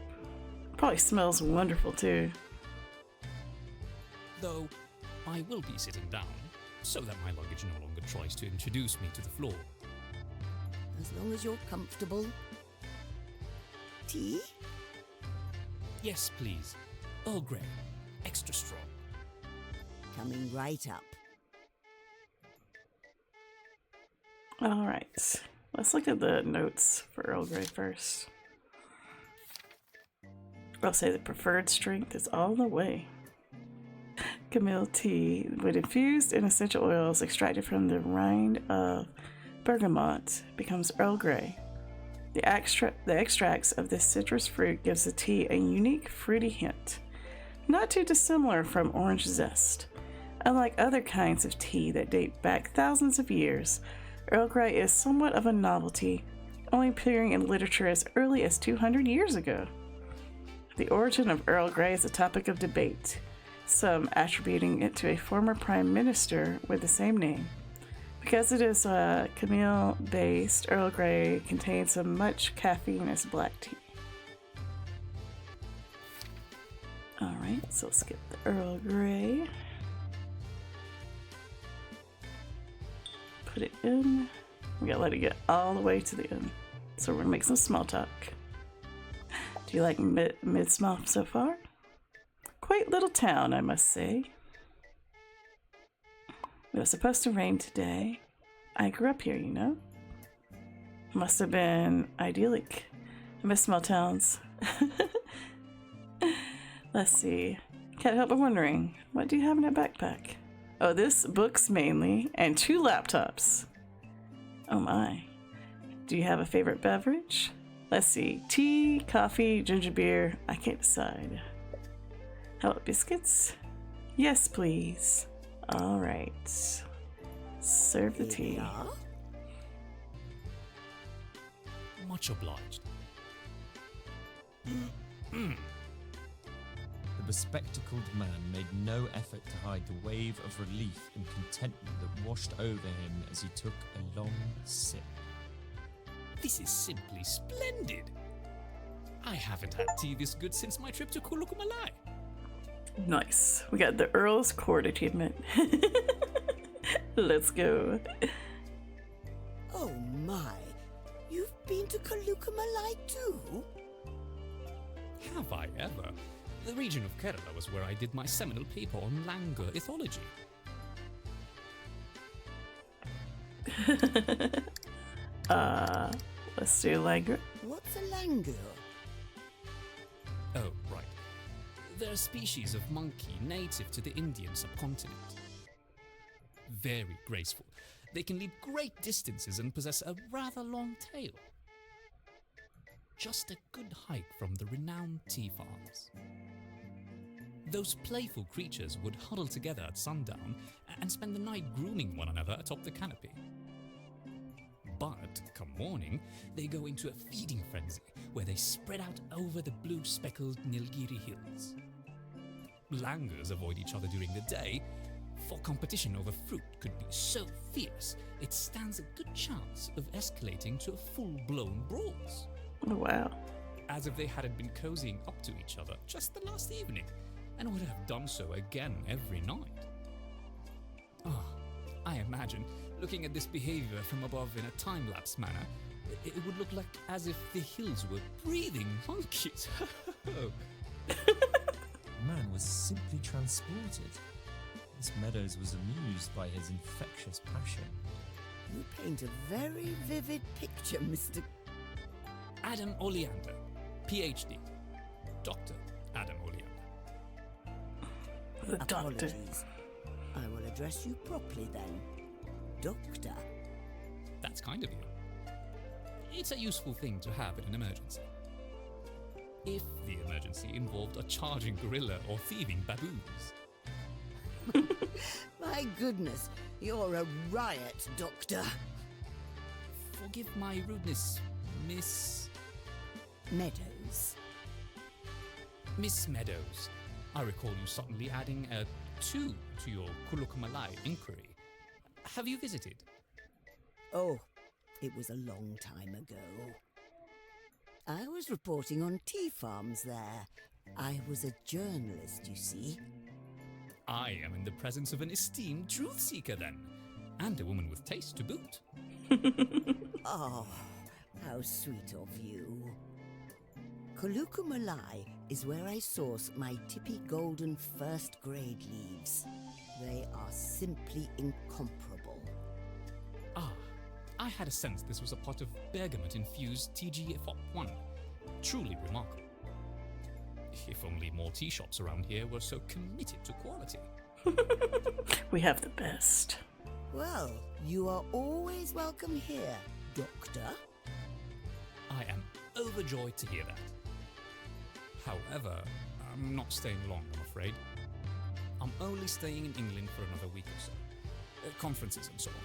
Probably smells wonderful too. Though, I will be sitting down, so that my luggage no longer tries to introduce me to the floor. As long as you're comfortable. Tea? Yes, please. Earl Grey. Extra strong. Coming right up. All right. Let's look at the notes for Earl Grey first. I'll say the preferred strength is all the way. Chamomile tea, when infused in essential oils extracted from the rind of bergamot, becomes Earl Grey. The extracts of this citrus fruit gives the tea a unique fruity hint, not too dissimilar from orange zest. Unlike other kinds of tea that date back thousands of years, Earl Grey is somewhat of a novelty, only appearing in literature as early as 200 years ago. The origin of Earl Grey is a topic of debate, some attributing it to a former prime minister with the same name. Because it is chamomile-based, Earl Grey contains as much caffeine as black tea. Alright, so let's get the Earl Grey. Put it in. We gotta let it get all the way to the end. So we're gonna make some small talk. Do you like mid-small so far? Quite little town, I must say. It was supposed to rain today. I grew up here, you know. Must have been idyllic. I miss small towns. Let's see. Can't help but wondering, what do you have in that backpack? Oh, this books mainly, and 2 laptops. Oh my. Do you have a favorite beverage? Let's see. Tea, coffee, ginger beer. I can't decide. How about biscuits? Yes, please. All right. Serve the tea. Yeah? Much obliged. The the spectacled man made no effort to hide the wave of relief and contentment that washed over him as he took a long sip. This is simply splendid. I haven't had tea this good since my trip to Kulukumalai. Nice. We got the Earl's Court Achievement. Let's go. Oh my, you've been to Kulukumalai too? Have I ever? The region of Kerala was where I did my seminal paper on langur ethology. Let's do langur. What's a langur? Oh, right. They're a species of monkey native to the Indian subcontinent. Very graceful. They can leap great distances and possess a rather long tail. Just a good hike from the renowned tea farms. Those playful creatures would huddle together at sundown and spend the night grooming one another atop the canopy. But, come morning, they go into a feeding frenzy where they spread out over the blue-speckled Nilgiri hills. Langurs avoid each other during the day, for competition over fruit could be so fierce it stands a good chance of escalating to a full-blown brawls. Oh, wow. As if they hadn't been cozying up to each other just the last evening, and would have done so again every night. Ah, I imagine, looking at this behavior from above in a time-lapse manner, it would look like as if the hills were breathing monkeys. The man was simply transported. Miss Meadows was amused by his infectious passion. You paint a very vivid picture, Mr. Adam Oleander, PhD. Dr. Adam Oleander. The doctor. Apologies. I will address you properly then. Doctor. That's kind of you. It's a useful thing to have in an emergency. If the emergency involved a charging gorilla or thieving baboons. My goodness, you're a riot, Doctor. Forgive my rudeness, Miss Meadows. Miss Meadows. I recall you suddenly adding a 2 to your Kulukumalai inquiry. Have you visited? Oh, it was a long time ago. I was reporting on tea farms there. I was a journalist, you see. I am in the presence of an esteemed truth seeker then, and a woman with taste to boot. Oh, how sweet of you. Kulukumalai is where I source my tippy golden first grade leaves. They are simply incomparable. Ah, I had a sense this was a pot of bergamot-infused TGFOP1. Truly remarkable. If only more tea shops around here were so committed to quality. We have the best. Well, you are always welcome here, Doctor. I am overjoyed to hear that. However, I'm not staying long, I'm afraid. I'm only staying in England for another week or so. Conferences and so on.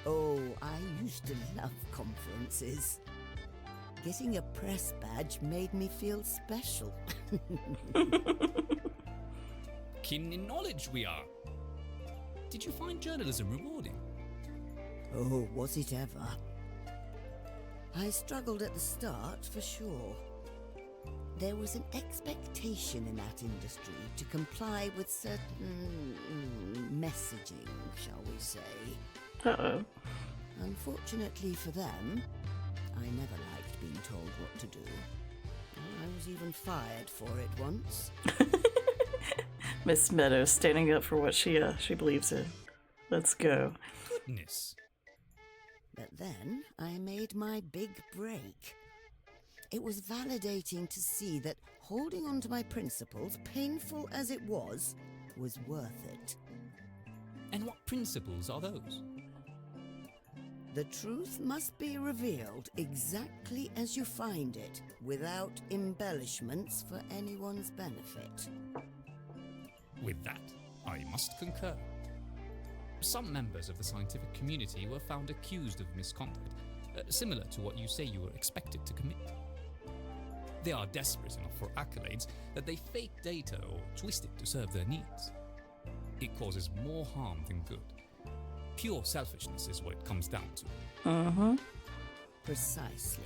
Oh, I used to love conferences. Getting a press badge made me feel special. Keen in knowledge we are. Did you find journalism rewarding? Oh, was it ever? I struggled at the start, for sure. There was an expectation in that industry to comply with certain messaging, shall we say. Uh-oh. Unfortunately for them, I never liked being told what to do. I was even fired for it once. Miss Meadows standing up for what she believes in. Let's go. Goodness. But then I made my big break. It was validating to see that holding on to my principles, painful as it was worth it. And what principles are those? The truth must be revealed exactly as you find it, without embellishments for anyone's benefit. With that, I must concur. Some members of the scientific community were found accused of misconduct, similar to what you say you were expected to commit. They are desperate enough for accolades that they fake data or twist it to serve their needs. It causes more harm than good. Pure selfishness is what it comes down to. Precisely.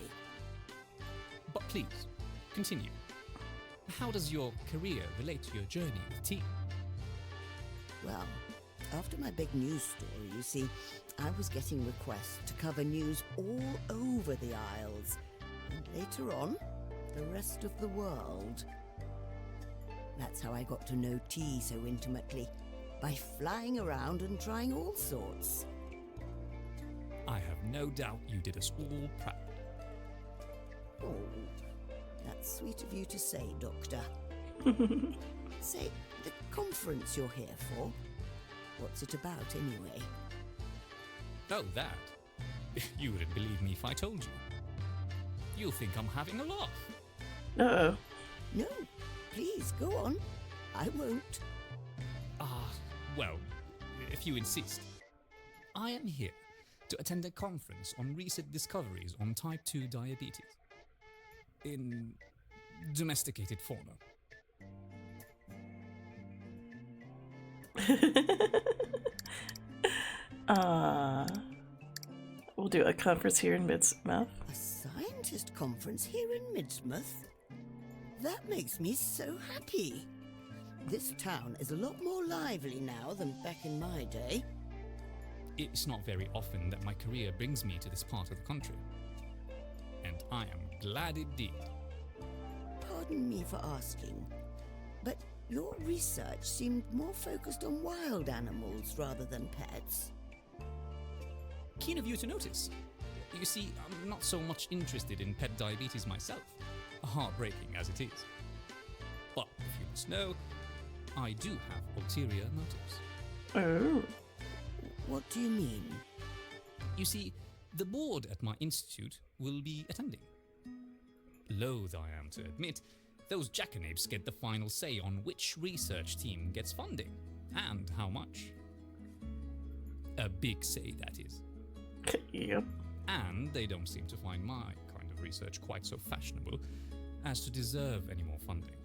But please, continue. How does your career relate to your journey with tea? Well, after my big news story, you see, I was getting requests to cover news all over the Isles, and later on, the rest of the world. That's how I got to know tea so intimately, by flying around and trying all sorts. I have no doubt you did us all proud. Oh, that's sweet of you to say, Doctor. Say, the conference you're here for, what's it about anyway? Oh, that? You wouldn't believe me if I told you. You'll think I'm having a laugh. Uh-oh. No, please, go on. I won't. Well, if you insist. I am here to attend a conference on recent discoveries on type 2 diabetes in domesticated fauna. We'll do a conference here in Midsmouth. A scientist conference here in Midsmouth? That makes me so happy. This town is a lot more lively now than back in my day. It's not very often that my career brings me to this part of the country. And I am glad it did. Pardon me for asking, but your research seemed more focused on wild animals rather than pets. Keen of you to notice. You see, I'm not so much interested in pet diabetes myself, heartbreaking as it is. But if you must know, I do have ulterior motives. Oh. What do you mean? You see, the board at my institute will be attending. Loath I am to admit, those jackanapes get the final say on which research team gets funding, and how much. A big say, that is. Yep. And they don't seem to find my kind of research quite so fashionable as to deserve any more funding.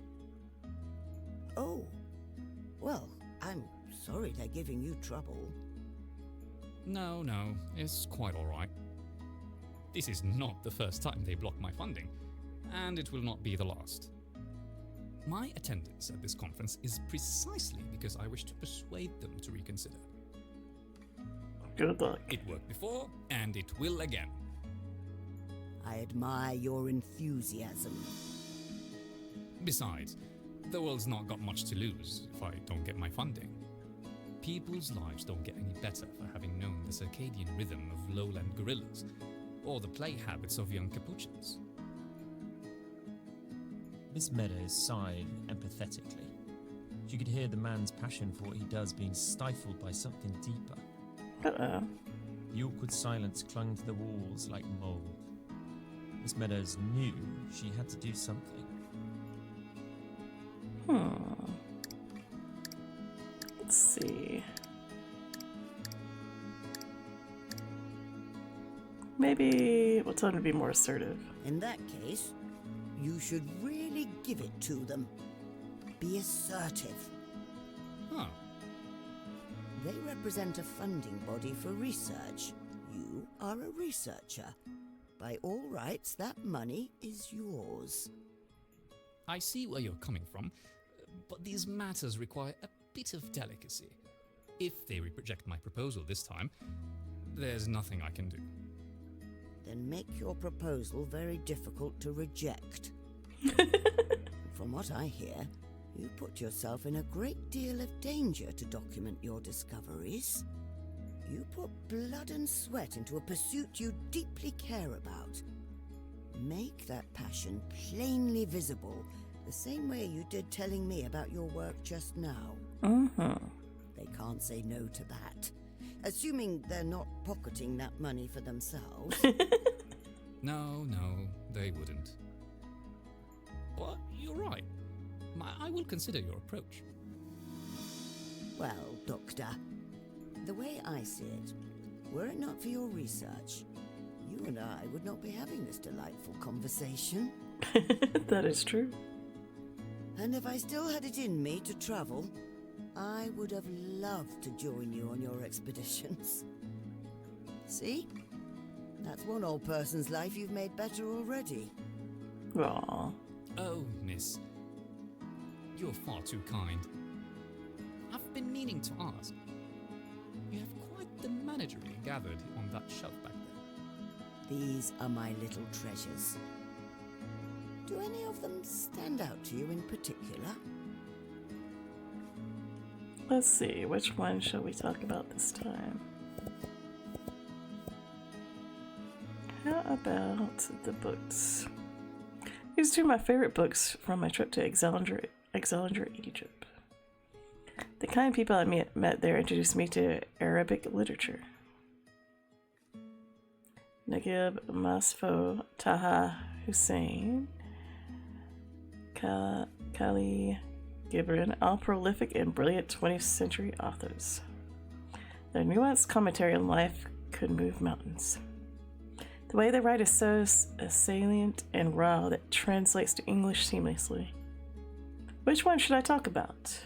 Oh, well, I'm sorry they're giving you trouble. No, it's quite alright. This is not the first time they block my funding, and it will not be the last. My attendance at this conference is precisely because I wish to persuade them to reconsider. Good luck. It worked before, and it will again. I admire your enthusiasm. Besides, the world's not got much to lose if I don't get my funding. People's lives don't get any better for having known the circadian rhythm of lowland gorillas, or the play habits of young capuchins. Miss Meadows sighed empathetically. She could hear the man's passion for what he does being stifled by something deeper. Uh-oh. The awkward silence clung to the walls like mould. Miss Meadows knew she had to do something. Let's see. Maybe we'll tell him to be more assertive. In that case, you should really give it to them. Be assertive. Huh. They represent a funding body for research. You are a researcher. By all rights, that money is yours. I see where you're coming from, but these matters require a bit of delicacy. If they reject my proposal this time, there's nothing I can do. Then make your proposal very difficult to reject. From what I hear, you put yourself in a great deal of danger to document your discoveries. You put blood and sweat into a pursuit you deeply care about. Make that passion plainly visible, the same way you did telling me about your work just now. They can't say no to that, assuming they're not pocketing that money for themselves. No, they wouldn't. But you're right. I will consider your approach. Well, Doctor, the way I see it, were it not for your research, you and I would not be having this delightful conversation. That is true. And if I still had it in me to travel, I would have loved to join you on your expeditions. See? That's one old person's life you've made better already. Aw. Oh, miss. You're far too kind. I've been meaning to ask. You have quite the menagerie gathered on that shelf back there. These are my little treasures. Do any of them stand out to you in particular? Let's see, which one shall we talk about this time? How about the books? These are two of my favorite books from my trip to Alexandria, Egypt. The kind people I met there introduced me to Arabic literature. Naguib Masfo Taha Hussein, Kali Gibran, all prolific and brilliant 20th century authors. Their nuanced commentary on life could move mountains. The way they write is so salient and raw that translates to English seamlessly. Which one should I talk about?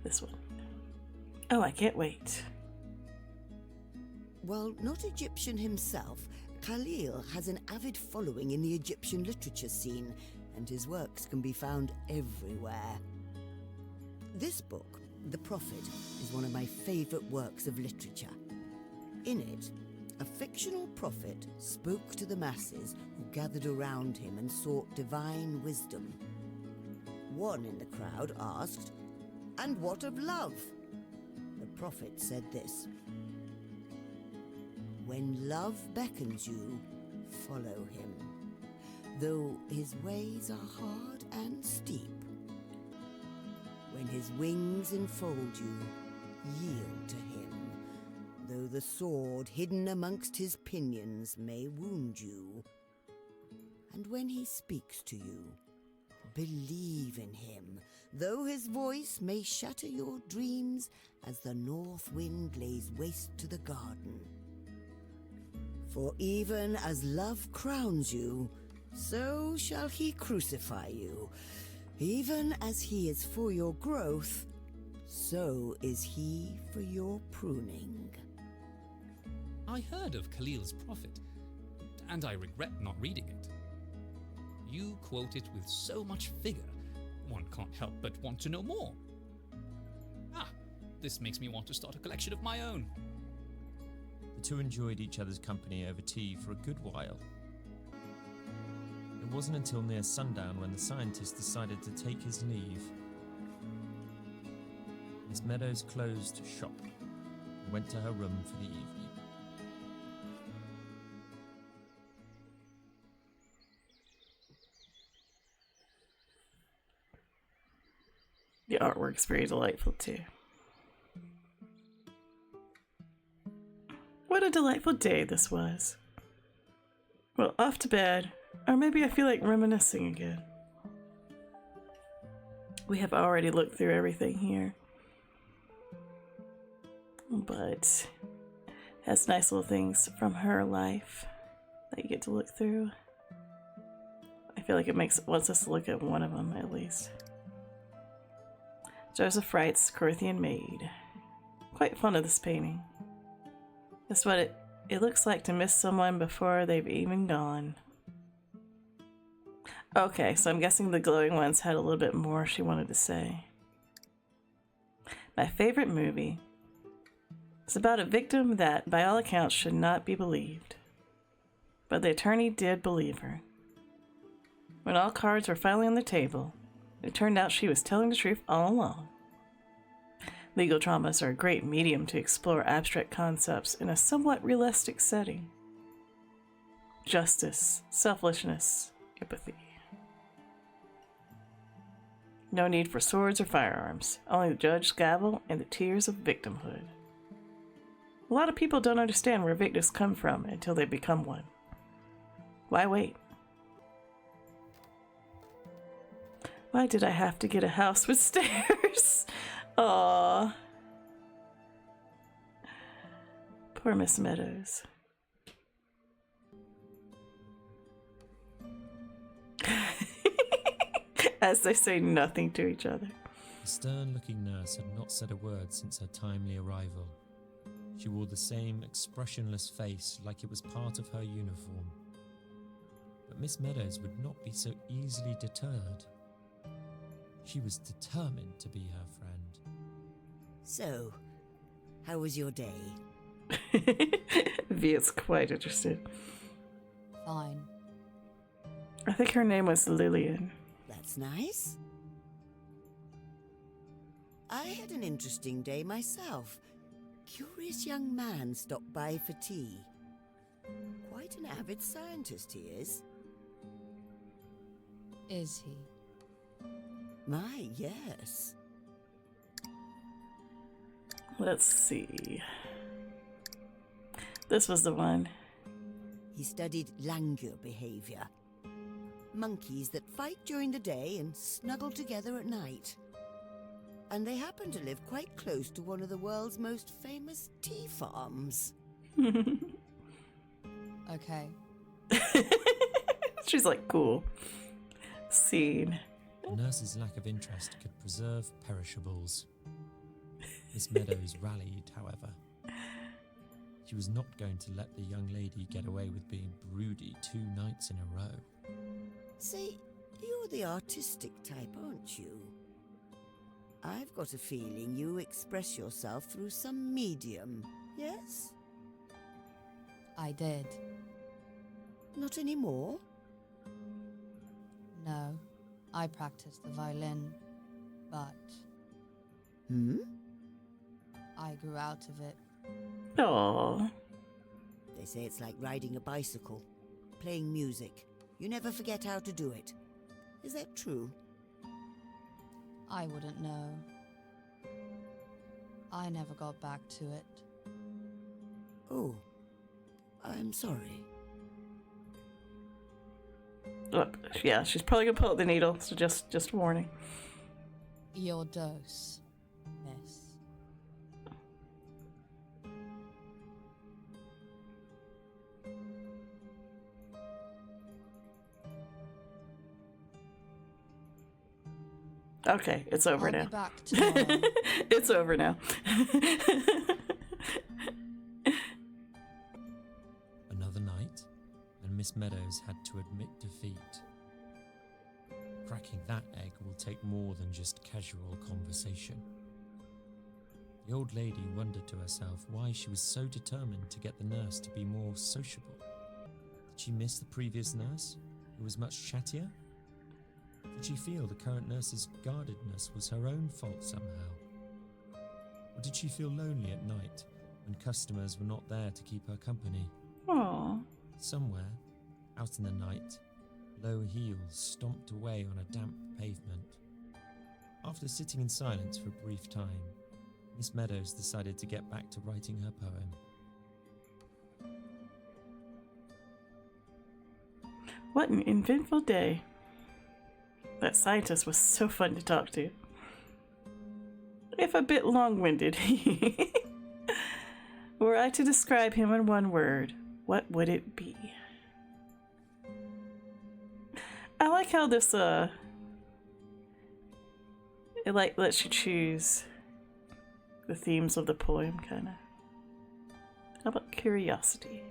This one. Oh, I can't wait. While not Egyptian himself, Khalil has an avid following in the Egyptian literature scene, and his works can be found everywhere. This book, The Prophet, is one of my favorite works of literature. In it, a fictional prophet spoke to the masses who gathered around him and sought divine wisdom. One in the crowd asked, "And what of love?" The prophet said this: "When love beckons you, follow him, though his ways are hard and steep. When his wings enfold you, yield to him, though the sword hidden amongst his pinions may wound you. And when he speaks to you, believe in him, though his voice may shatter your dreams as the north wind lays waste to the garden. For even as love crowns you, so shall he crucify you. Even as he is for your growth, so is he for your pruning." I heard of Khalil's Prophet, and I regret not reading it. You quote it with so much vigor, one can't help but want to know more. This makes me want to start a collection of my own. The two enjoyed each other's company over tea for a good while. It wasn't until near sundown when the scientist decided to take his leave. Miss Meadows closed shop and went to her room for the evening. The artwork's very delightful too. What a delightful day this was. Well, off to bed, or maybe I feel like reminiscing again. We have already looked through everything here, but has nice little things from her life that you get to look through. I feel like it wants us to look at one of them at least. Joseph Wright's Corinthian Maid. Quite fond of this painting. That's what it looks like to miss someone before they've even gone. Okay, so I'm guessing the glowing ones had a little bit more she wanted to say. My favorite movie. It's about a victim that, by all accounts, should not be believed. But the attorney did believe her. When all cards were finally on the table, it turned out she was telling the truth all along. Legal dramas are a great medium to explore abstract concepts in a somewhat realistic setting. Justice, selflessness, empathy. No need for swords or firearms, only the judge's gavel and the tears of victimhood. A lot of people don't understand where victims come from until they become one. Why wait? Why did I have to get a house with stairs? Aww. Poor Miss Meadows. As they say nothing to each other. The stern-looking nurse had not said a word since her timely arrival. She wore the same expressionless face like it was part of her uniform. But Miss Meadows would not be so easily deterred. She was determined to be her friend. So, how was your day? Via's quite interested. Fine. I think her name was Lillian. That's nice. I had an interesting day myself. Curious young man stopped by for tea. Quite an avid scientist he is. Is he? My, yes. Let's see. This was the one. He studied langur behavior. Monkeys that fight during the day and snuggle together at night. And they happen to live quite close to one of the world's most famous tea farms. Okay. She's like, cool. Scene. The nurse's lack of interest could preserve perishables. Miss Meadows rallied, however. She was not going to let the young lady get away with being broody 2 nights in a row. Say, you're the artistic type, aren't you? I've got a feeling you express yourself through some medium, yes? I did. Not anymore? No. I practiced the violin, but I grew out of it. Aww. They say it's like riding a bicycle, playing music. You never forget how to do it. Is that true? I wouldn't know. I never got back to it. Oh, I'm sorry. Look, yeah, she's probably gonna pull out the needle, so just warning. Your dose, miss. Okay, it's over I'll now. be back tomorrow. It's over now. Another night, and Miss Meadows had to admit defeat. Cracking that egg will take more than just casual conversation. The old lady wondered to herself why she was so determined to get the nurse to be more sociable. Did she miss the previous nurse, who was much chattier? Did she feel the current nurse's guardedness was her own fault somehow? Or did she feel lonely at night when customers were not there to keep her company? Aww. Somewhere, out in the night, low heels stomped away on a damp pavement. After sitting in silence for a brief time, Miss Meadows decided to get back to writing her poem. What an eventful day. That scientist was so fun to talk to. If a bit long-winded. Were I to describe him in one word, what would it be? I like how this, it like lets you choose the themes of the poem, kinda. How about curiosity?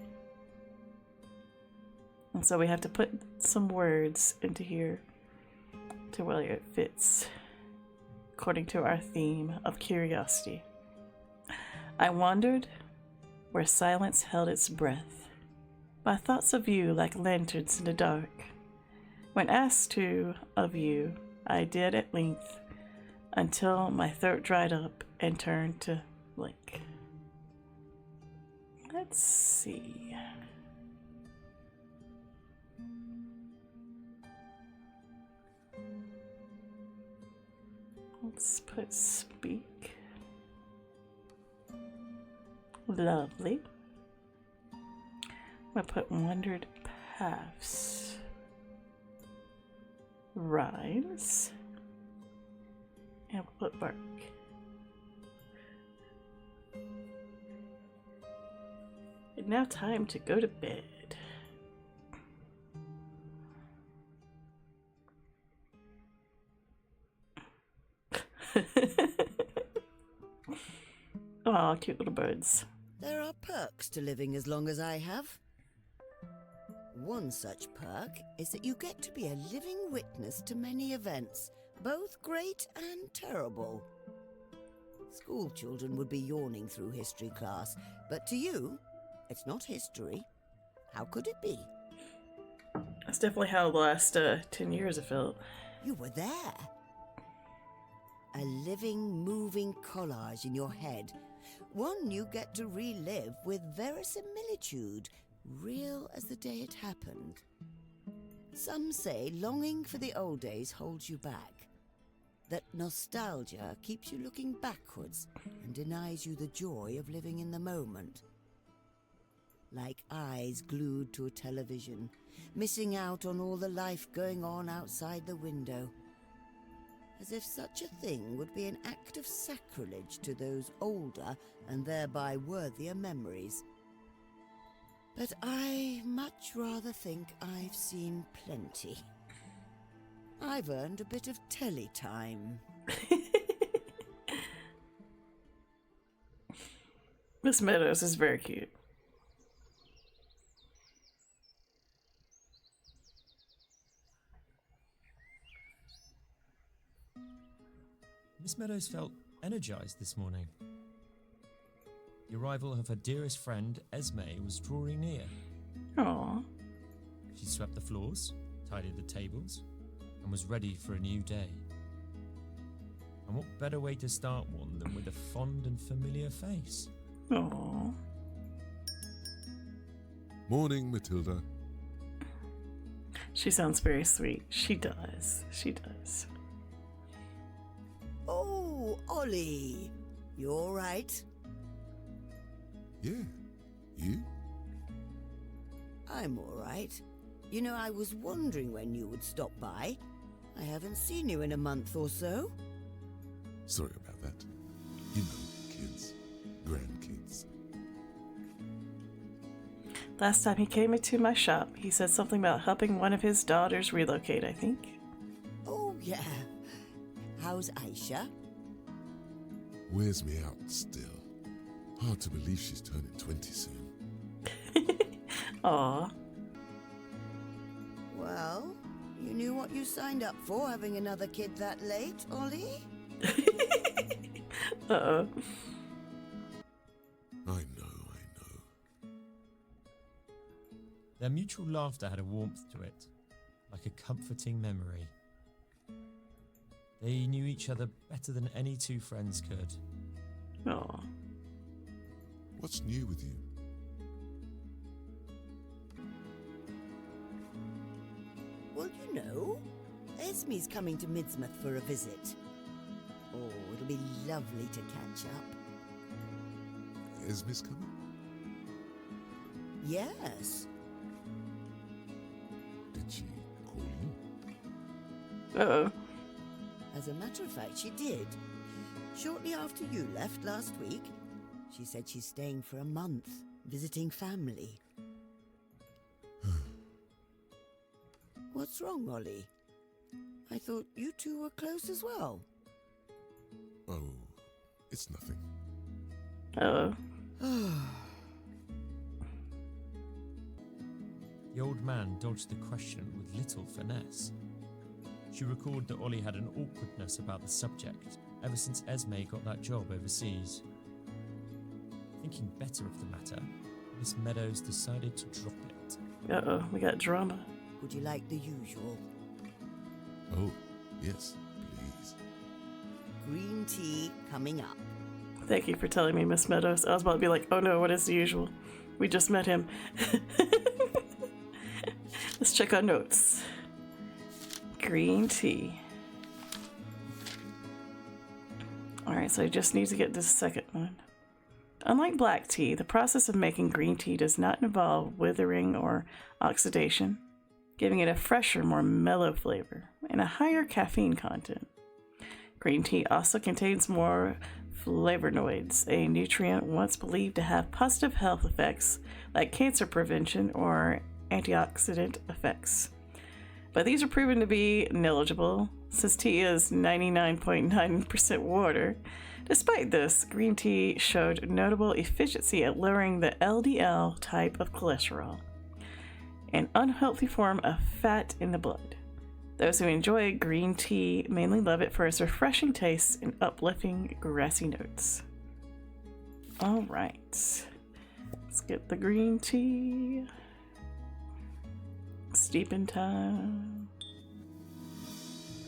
And so we have to put some words into here to where it fits according to our theme of curiosity. I wandered where silence held its breath, my thoughts of you like lanterns in the dark. When asked to of you, I did at length, until my throat dried up and turned to blank. Let's see. Let's put speak. Lovely. I'm gonna put wandered paths. Rhymes. And we'll put work. And now time to go to bed. Oh, cute little birds. There are perks to living as long as I have. One such perk is that you get to be a living witness to many events, both great and terrible. School children would be yawning through history class, but to you, it's not history. How could it be? That's definitely how the last 10 years have felt. You were there. A living, moving collage in your head. One you get to relive with verisimilitude, real as the day it happened. Some say longing for the old days holds you back. That nostalgia keeps you looking backwards and denies you the joy of living in the moment. Like eyes glued to a television, missing out on all the life going on outside the window. As if such a thing would be an act of sacrilege to those older and thereby worthier memories. But I much rather think I've seen plenty. I've earned a bit of telly time. Miss Meadows is very cute. Miss Meadows felt energized this morning. The arrival of her dearest friend, Esme, was drawing near. Aww. She swept the floors, tidied the tables, and was ready for a new day. And what better way to start one than with a fond and familiar face? Aww. Morning, Matilda. She sounds very sweet. She does. She does. Oh, Ollie. You all right? Yeah. You? I'm all right. You know, I was wondering when you would stop by. I haven't seen you in a month or so. Sorry about that. You know, kids. Grandkids. Last time he came into my shop, he said something about helping one of his daughters relocate, I think. Oh, yeah. How's Aisha? Wears me out still. Hard to believe she's turning 20 soon. Aw. Well, you knew what you signed up for, having another kid that late, Ollie? Uh-oh. I know. Their mutual laughter had a warmth to it, like a comforting memory. They knew each other better than any two friends could. Aw. What's new with you? Well, you know, Esme's coming to Midsmouth for a visit. Oh, it'll be lovely to catch up. Esme's coming? Yes. Did she call you? Uh-oh. As a matter of fact, she did. Shortly after you left last week, she said she's staying for a month, visiting family. What's wrong, Ollie? I thought you two were close as well. Oh, it's nothing. Uh-oh. The old man dodged the question with little finesse. She recalled that Ollie had an awkwardness about the subject ever since Esme got that job overseas. Thinking better of the matter, Miss Meadows decided to drop it. Uh-oh, we got drama. Would you like the usual? Oh, yes, please. Green tea coming up. Thank you for telling me, Miss Meadows. I was about to be like, oh no, what is the usual? We just met him. Let's check our notes. Green tea. Alright, so I just need to get this second one. Unlike black tea, the process of making green tea does not involve withering or oxidation, giving it a fresher, more mellow flavor and a higher caffeine content. Green tea also contains more flavonoids, a nutrient once believed to have positive health effects like cancer prevention or antioxidant effects. But these are proven to be negligible since tea is 99.9% water. Despite this, green tea showed notable efficiency at lowering the LDL type of cholesterol, an unhealthy form of fat in the blood. Those who enjoy green tea mainly love it for its refreshing taste and uplifting grassy notes. All right, let's get the green tea. Steeping time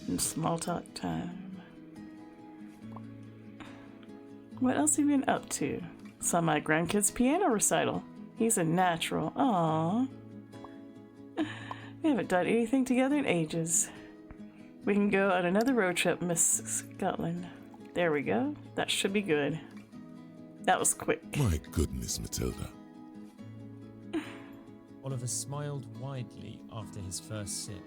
and small talk time. What else have you been up to? Saw my grandkid's piano recital. He's a natural. Aww. We haven't done anything together in ages. We can go on another road trip, Miss Scotland. There we go. That should be good. That was quick. My goodness, Matilda. Oliver smiled widely after his first sip.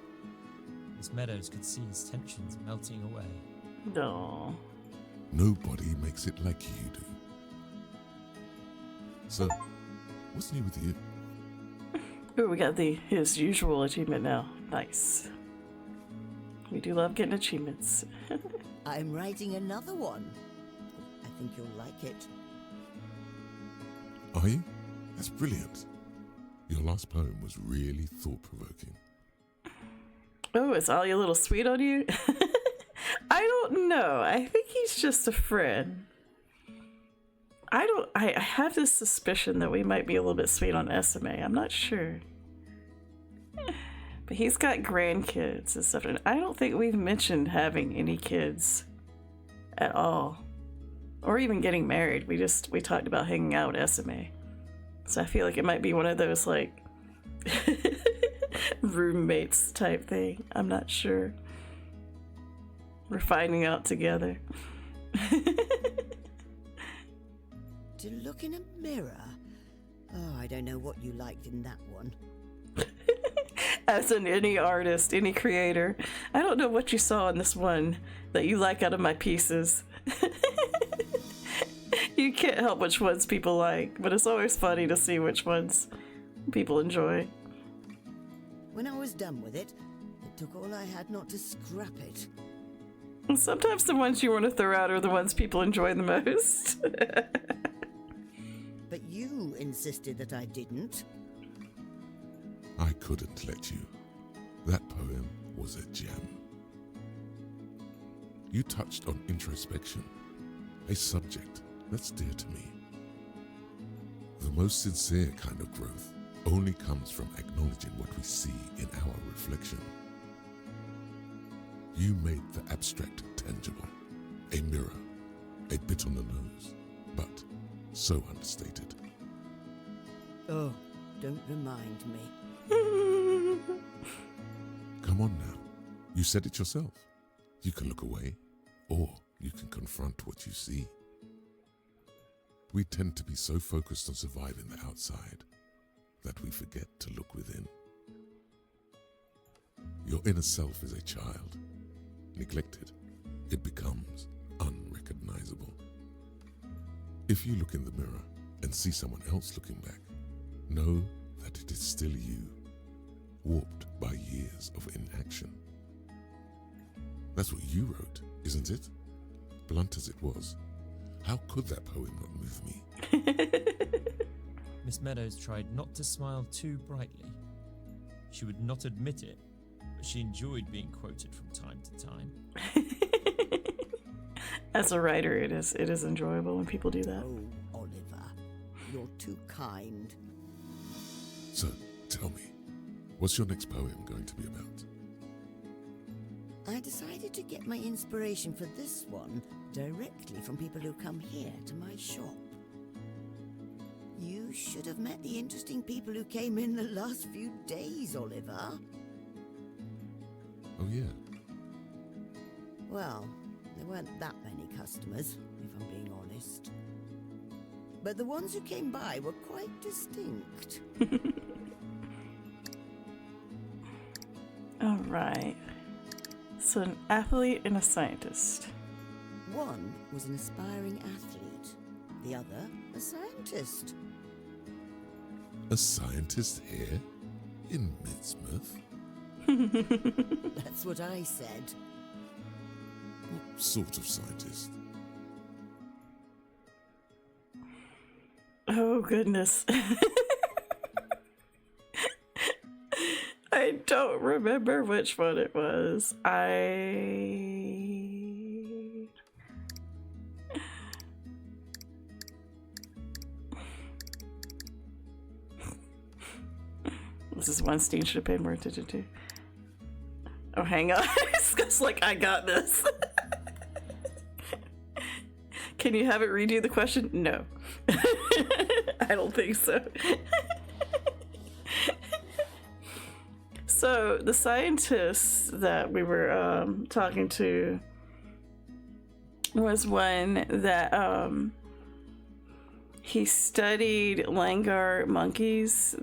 Miss Meadows could see his tensions melting away. Aw. Nobody makes it like you do. So, what's new with you? Ooh, we got his usual achievement now. Nice. We do love getting achievements. I'm writing another one. I think you'll like it. Are you? That's brilliant. Your last poem was really thought-provoking. Oh, is Ollie a little sweet on you? I don't know. I think he's just a friend. I have this suspicion that we might be a little bit sweet on SMA. I'm not sure. But he's got grandkids and stuff, and I don't think we've mentioned having any kids at all. Or even getting married. We talked about hanging out with SMA. So I feel like it might be one of those, like, roommates type thing. I'm not sure. We're finding out together. To look in a mirror? Oh, I don't know what you liked in that one. As in any artist, any creator, I don't know what you saw in this one that you like out of my pieces. You can't help which ones people like, but it's always funny to see which ones people enjoy. When I was done with it, it took all I had not to scrap it. And sometimes the ones you want to throw out are the ones people enjoy the most. But you insisted that I didn't. I couldn't let you. That poem was a gem. You touched on introspection, a subject that's dear to me. The most sincere kind of growth only comes from acknowledging what we see in our reflection. You made the abstract tangible, a mirror, a bit on the nose, but so understated. Oh, don't remind me. Come on now, you said it yourself. You can look away, or you can confront what you see. We tend to be so focused on surviving the outside that we forget to look within. Your inner self is a child. Neglected, it becomes unrecognizable. If you look in the mirror and see someone else looking back, know that it is still you, warped by years of inaction. That's what you wrote, isn't it? Blunt as it was, how could that poem not move me? Miss Meadows tried not to smile too brightly. She would not admit it, but she enjoyed being quoted from time to time. As a writer, it is enjoyable when people do that. Oh, Oliver, you're too kind. So, tell me, what's your next poem going to be about? I decided to get my inspiration for this one directly from people who come here to my shop. You should have met the interesting people who came in the last few days, Oliver. Oh yeah, Well, there weren't that many customers, if I'm being honest. But the ones who came by were quite distinct. All right. So an athlete and a scientist. One was an aspiring athlete, the other a scientist. a scientist here in Midsmouth? That's what I said. sort of scientist. Oh, goodness. I don't remember which one it was. This is one Steen should have paid more attention to. Oh, hang on. It's like, I got this. Can you have it redo the question? No. I don't think so. So, the scientist that we were talking to was one that he studied langur monkeys.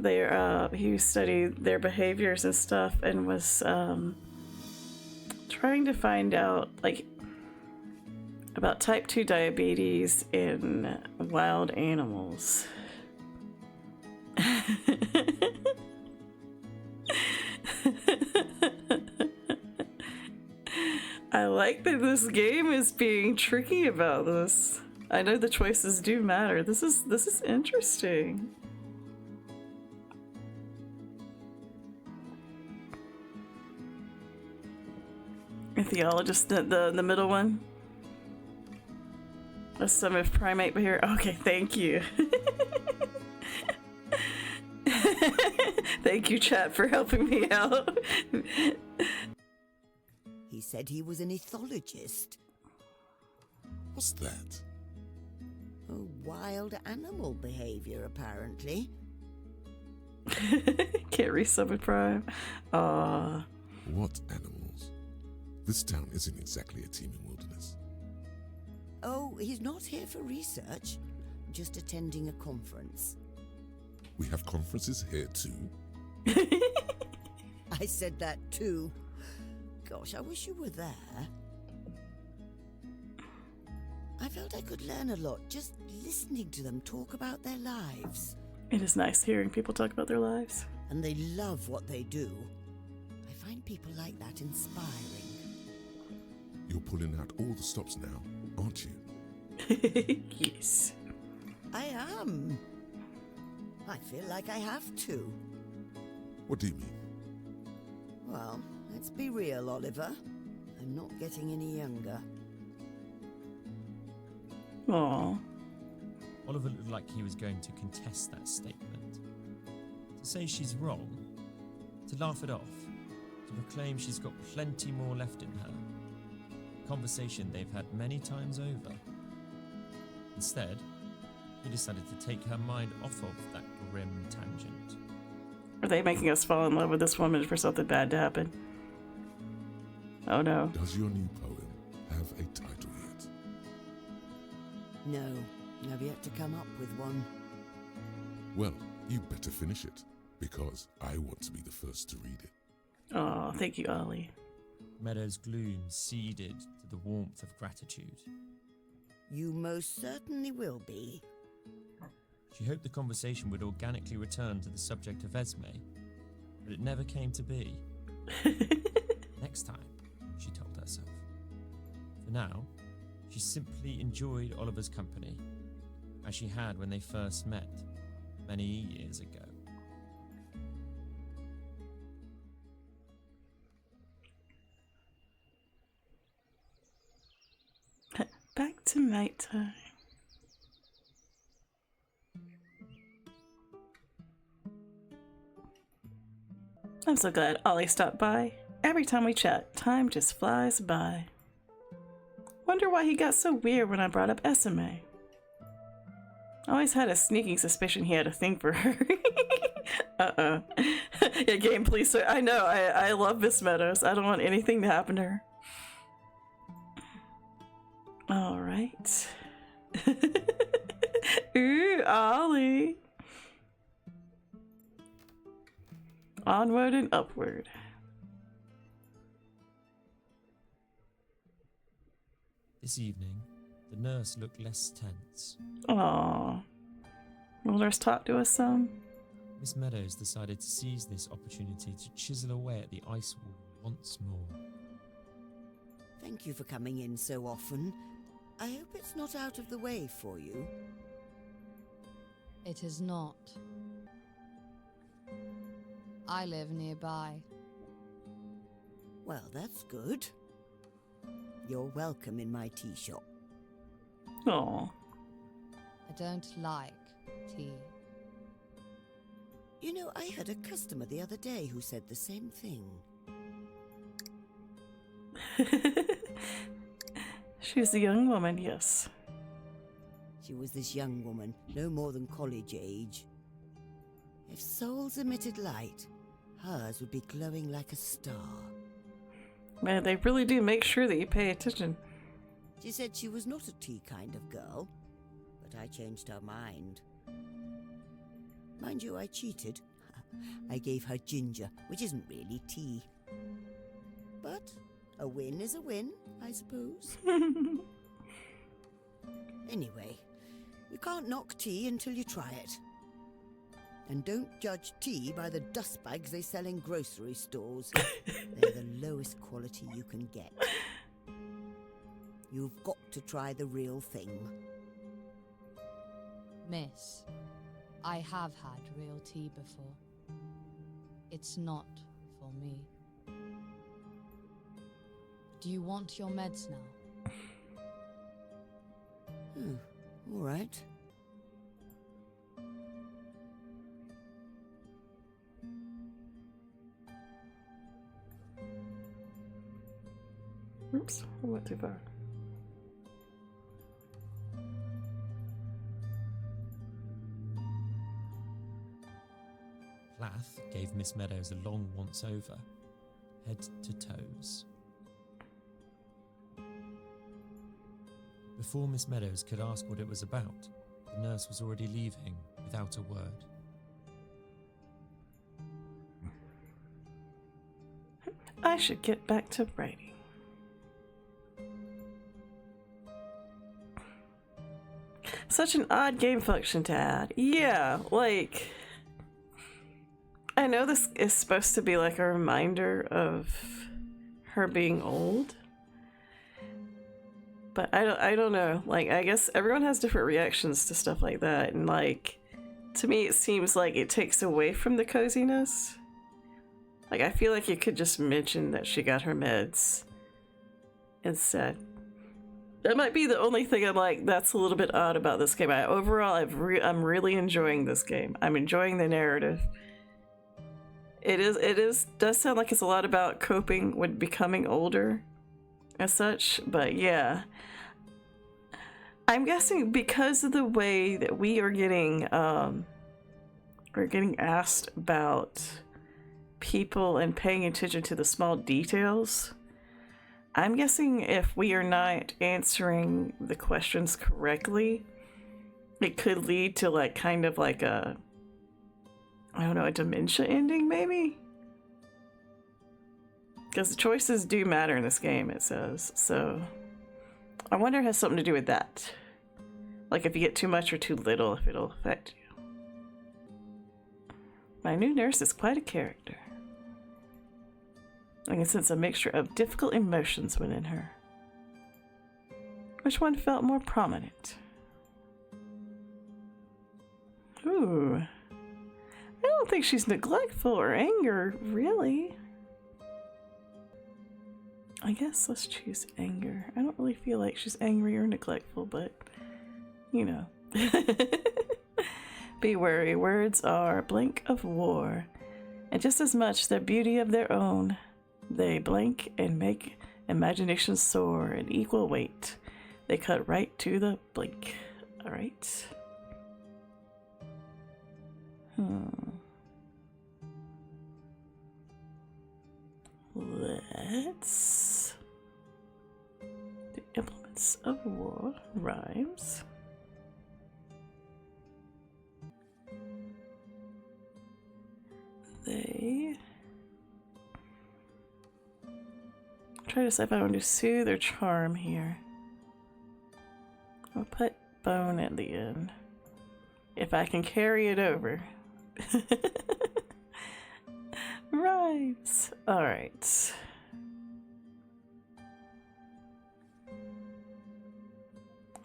He studied their behaviors and stuff and was trying to find out like about type 2 diabetes in wild animals. I like that this game is being tricky about this. I know the choices do matter. This is interesting. A theologist, the middle one. A sum of primate behavior. Okay, thank you. Thank you, chat, for helping me out. He said he was an ethologist. What's that? Oh, wild animal behavior, apparently. Can't resummon prime. Aww. What animals? This town isn't exactly a teeming wilderness. Oh, he's not here for research, just attending a conference. We have conferences here too. I said that too. Gosh, I wish you were there. I felt I could learn a lot just listening to them talk about their lives. It is nice hearing people talk about their lives. And they love what they do. I find people like that inspiring. You're pulling out all the stops now, aren't you? Yes. I am. I feel like I have to. What do you mean? Well, let's be real, Oliver. I'm not getting any younger. Aww. Oliver looked like he was going to contest that statement. To say she's wrong, to laugh it off, to proclaim she's got plenty more left in her. A conversation they've had many times over. Instead, he decided to take her mind off of that grim tangent. Are they making us fall in love with this woman for something bad to happen? Oh no. Does your new poem have a title yet? No, I've yet to come up with one. Well, you better finish it, because I want to be the first to read it. Oh, thank you, Ollie. Meadows' gloom ceded to the warmth of gratitude. You most certainly will be. She hoped the conversation would organically return to the subject of Esme, but it never came to be. Next time, she told herself. For now, she simply enjoyed Oliver's company, as she had when they first met, many years ago. Back to nighttime. I'm so glad Ollie stopped by. Every time we chat, time just flies by. Wonder why he got so weird when I brought up Esme. Always had a sneaking suspicion he had a thing for her. Yeah, game, please, sir. I know, I love Miss Meadows. I don't want anything to happen to her. Alright. Ooh, Ollie. Onward and upward. This evening, the nurse looked less tense. Aww. Will nurse talk to us some? Miss Meadows decided to seize this opportunity to chisel away at the ice wall once more. Thank you for coming in so often. I hope it's not out of the way for you. It is not. I live nearby. Well, that's good. You're welcome in my tea shop. Oh. I don't like tea. You know, I had a customer the other day who said the same thing. She's a young woman, yes. She was this young woman, no more than college age. If souls emitted light, hers would be glowing like a star. Man, they really do make sure that you pay attention. She said she was not a tea kind of girl, but I changed her mind. Mind you, I cheated. I gave her ginger, which isn't really tea. But a win is a win, I suppose. Anyway, you can't knock tea until you try it. And don't judge tea by the dust bags they sell in grocery stores. They're the lowest quality you can get. You've got to try the real thing. Miss, I have had real tea before. It's not for me. Do you want your meds now? All right. Oops, I went too far. Plath gave Miss Meadows a long once-over, head to toes. Before Miss Meadows could ask what it was about, the nurse was already leaving without a word. I should get back to writing. Such an odd game function to add. Yeah, like... I know this is supposed to be like a reminder of her being old. But I don't know. Like, I guess everyone has different reactions to stuff like that. And, like, to me it seems like it takes away from the coziness. Like, I feel like you could just mention that she got her meds instead. That might be the only thing I'm like, that's a little bit odd about this game. Overall, I'm really enjoying this game. I'm enjoying the narrative. It does sound like it's a lot about coping with becoming older as such, but yeah. I'm guessing because of the way that we're getting asked about people and paying attention to the small details. I'm guessing if we are not answering the questions correctly, it could lead to like kind of like a, I don't know, a dementia ending maybe? Because the choices do matter in this game, it says. So I wonder if it has something to do with that. Like if you get too much or too little, if it'll affect you. My new nurse is quite a character. I can sense a mixture of difficult emotions within her. Which one felt more prominent? Ooh. I don't think she's neglectful or anger, really. I guess let's choose anger. I don't really feel like she's angry or neglectful, but, you know. Be wary, words are a blink of war, and just as much their beauty of their own. They blink and make imagination soar in equal weight. They cut right to the blink. Alright. Let's... The implements of war rhymes. They... Try to decide if I want to soothe or charm here. I'll put bone at the end. If I can carry it over. Rhymes. Alright.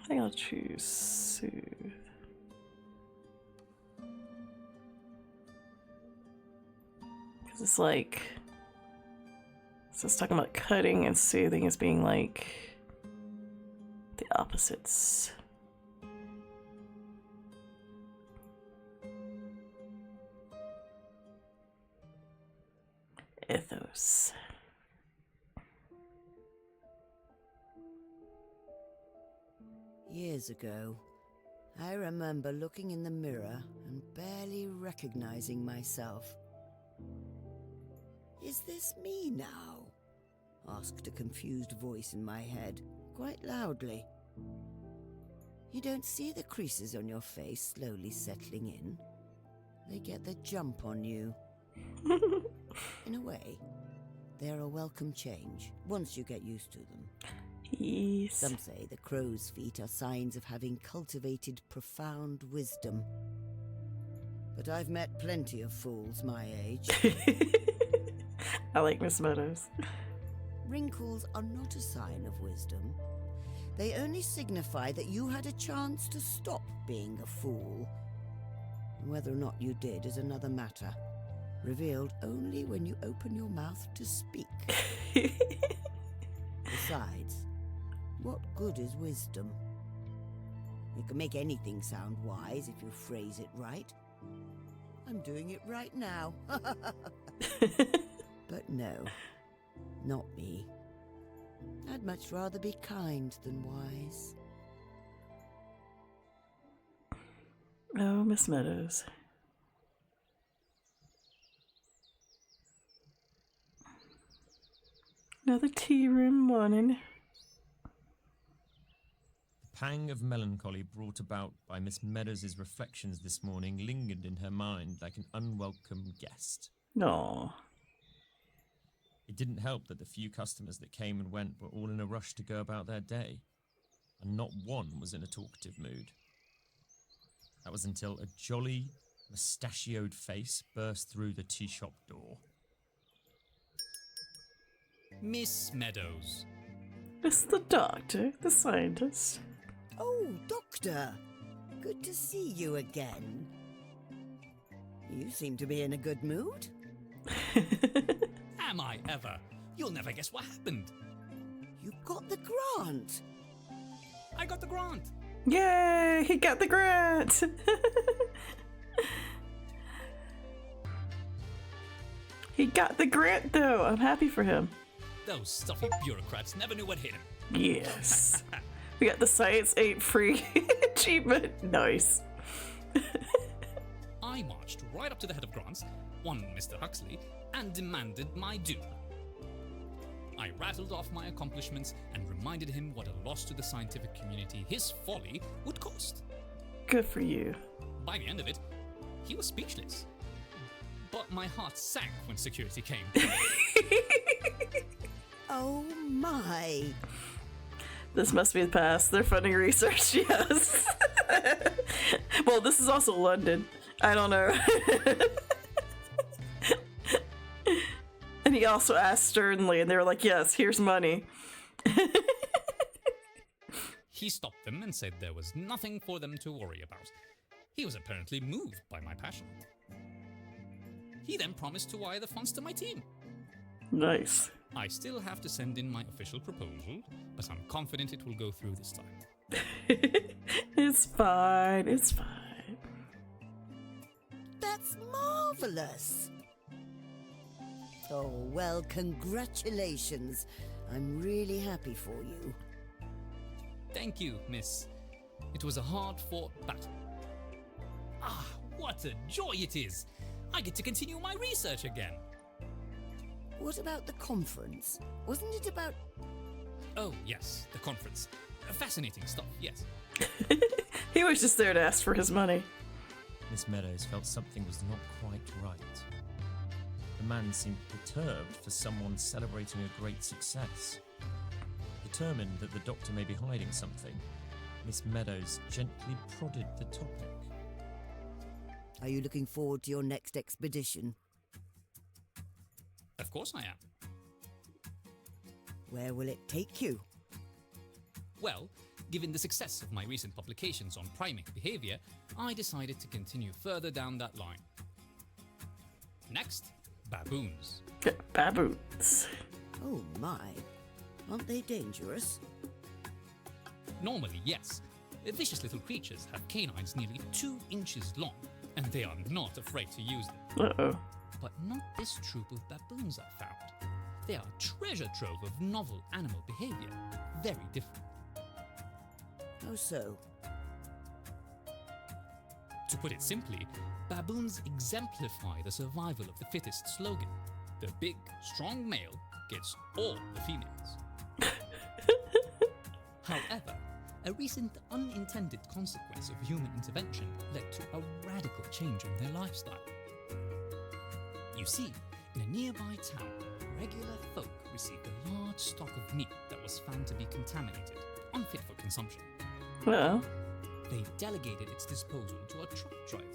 I think I'll choose soothe. Because it's like, so it's talking about cutting and soothing as being like the opposites. Ethos. Years ago, I remember looking in the mirror and barely recognizing myself. "Is this me now?" asked a confused voice in my head, quite loudly. You don't see the creases on your face slowly settling in. They get the jump on you. In a way, they're a welcome change once you get used to them. Yes. Some say the crow's feet are signs of having cultivated profound wisdom. But I've met plenty of fools my age. I like Miss Meadows. Wrinkles are not a sign of wisdom. They only signify that you had a chance to stop being a fool. Whether or not you did is another matter, revealed only when you open your mouth to speak. Besides, what good is wisdom? You can make anything sound wise if you phrase it right. I'm doing it right now. But no, not me. I'd much rather be kind than wise. Oh, Miss Meadows. Another tea room morning. The pang of melancholy brought about by Miss Meadows's reflections this morning lingered in her mind like an unwelcome guest. Aw. It didn't help that the few customers that came and went were all in a rush to go about their day, and not one was in a talkative mood. That was until a jolly, mustachioed face burst through the tea shop door. Miss Meadows. It's the doctor, the scientist. Oh, Doctor! Good to see you again. You seem to be in a good mood. Am I ever? You'll never guess what happened. You got the grant! I got the grant. Yay! He got the grant! He got the grant, though. I'm happy for him. Those stuffy bureaucrats never knew what hit him. Yes. We got the Science 8 free achievement. Nice. I marched right up to the head of grants, one Mr. Huxley, and demanded my due. I rattled off my accomplishments and reminded him what a loss to the scientific community his folly would cost. Good for you. By the end of it, he was speechless. But my heart sank when security came. Oh my! This must be the past. They're funding research, yes. Well, this is also London. I don't know. And he also asked sternly, and they were like, yes, here's money. He stopped them and said there was nothing for them to worry about. He was apparently moved by my passion. He then promised to wire the funds to my team. Nice. I still have to send in my official proposal, but I'm confident it will go through this time. It's fine. It's fine. That's marvelous! Oh, well, congratulations. I'm really happy for you. Thank you, miss. It was a hard-fought battle. Ah, what a joy it is! I get to continue my research again. What about the conference? Wasn't it about... Oh, yes, the conference. Fascinating stuff, yes. He was just there to ask for his money. Miss Meadows felt something was not quite right. The man seemed perturbed for someone celebrating a great success. Determined that the doctor may be hiding something, Miss Meadows gently prodded the topic. Are you looking forward to your next expedition? Of course I am. Where will it take you? Well, given the success of my recent publications on primate behavior, I decided to continue further down that line. Next, baboons. Baboons. Oh my. Aren't they dangerous? Normally, yes. Vicious little creatures have canines nearly 2 inches long, and they are not afraid to use them. Uh-oh. But not this troop of baboons I found. They are a treasure trove of novel animal behavior, very different. How so? To put it simply, baboons exemplify the survival of the fittest slogan. The big, strong male gets all the females. However, a recent unintended consequence of human intervention led to a radical change in their lifestyle. You see, in a nearby town, regular folk received a large stock of meat that was found to be contaminated, unfit for consumption. Well, They delegated its disposal to a truck driver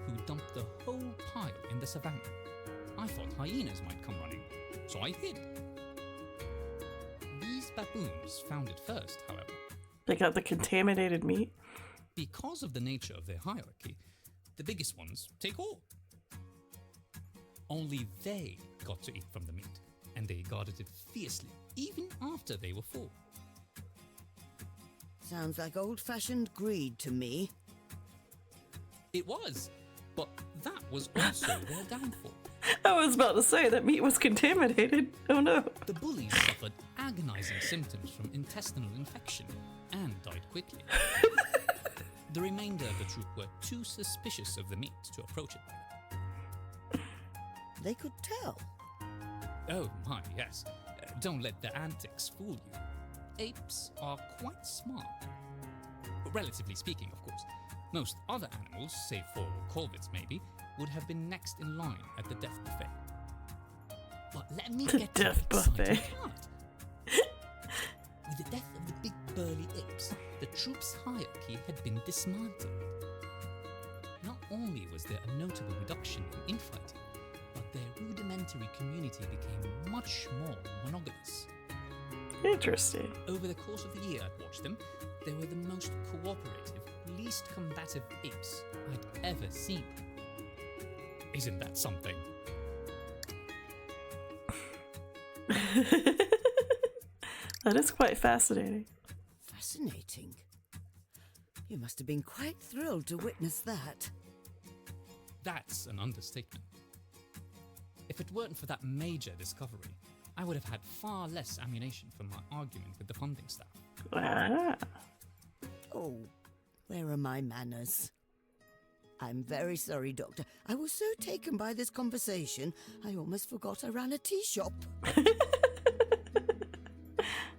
who dumped the whole pile in the savannah. I thought hyenas might come running, so I hid. These baboons found it first, however. they got the contaminated meat. Because of the nature of their hierarchy, the biggest ones take all. Only they got to eat from the meat, and they guarded it fiercely, even after they were full. Sounds like old-fashioned greed to me. It was, but that was also their downfall. I was about to say that meat was contaminated. Oh no. The bullies suffered agonizing symptoms from intestinal infection and died quickly. The remainder of the troop were too suspicious of the meat to approach it by them. They could tell. Oh my, yes. Don't let their antics fool you. Apes are quite smart. Relatively speaking, of course. Most other animals, save for corvids maybe, would have been next in line at the death buffet. But let me The get to death the exciting buffet. part. With the death of the big burly apes, the troop's hierarchy had been dismantled. Not only was there a notable reduction in infighting, but their rudimentary community became much more monogamous. Interesting. Over the course of the year I'd watched them, they were the most cooperative, least combative apes I'd ever seen. Isn't that something? That is quite fascinating. Fascinating. You must have been quite thrilled to witness that. That's an understatement. If it weren't for that major discovery, I would have had far less ammunition for my argument with the funding staff. Ah. Oh, where are my manners? I'm very sorry, Doctor. I was so taken by this conversation, I almost forgot I ran a tea shop.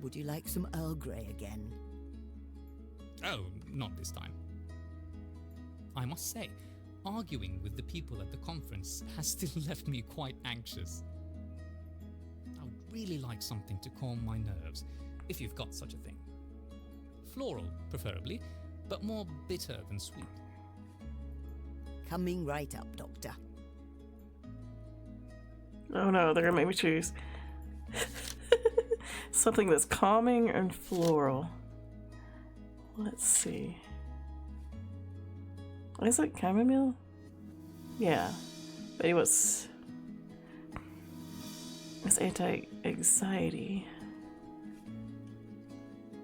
Would you like some Earl Grey again? Oh, not this time. I must say, arguing with the people at the conference has still left me quite anxious. I would really like something to calm my nerves, if you've got such a thing. Floral, preferably, but more bitter than sweet. Coming right up, Doctor. Oh no, they're gonna make me choose. Something that's calming and floral. Let's see. Is it chamomile? Yeah. But it was... It's anti-anxiety.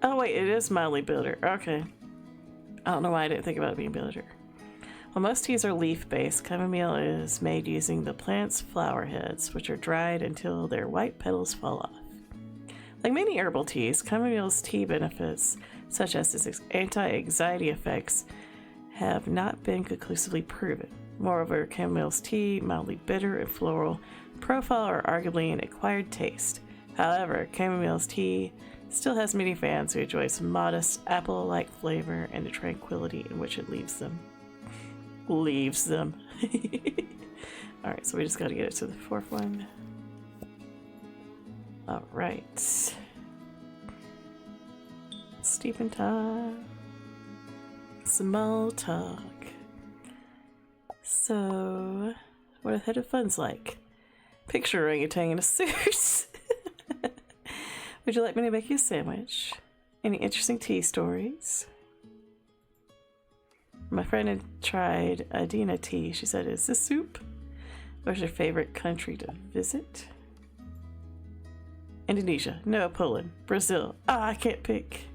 Oh wait, it is mildly bitter. Okay. I don't know why I didn't think about it being bitter. While most teas are leaf-based, chamomile is made using the plant's flower heads, which are dried until their white petals fall off. Like many herbal teas, chamomile's tea benefits, such as its anti-anxiety effects, have not been conclusively proven. Moreover, chamomile's tea, mildly bitter and floral profile, are arguably an acquired taste. However, chamomile's tea still has many fans who enjoy its modest apple-like flavor and the tranquility in which it leaves them. Alright, so we just gotta get it to the fourth one. Alright. Steeping time. Small talk. So, what are the head of fun's like? Picture orangutan in a suit. Would you like me to make you a sandwich? Any interesting tea stories? My friend had tried Adina tea. She said, is this soup? What's your favorite country to visit? Indonesia. No, Poland. Brazil. I can't pick.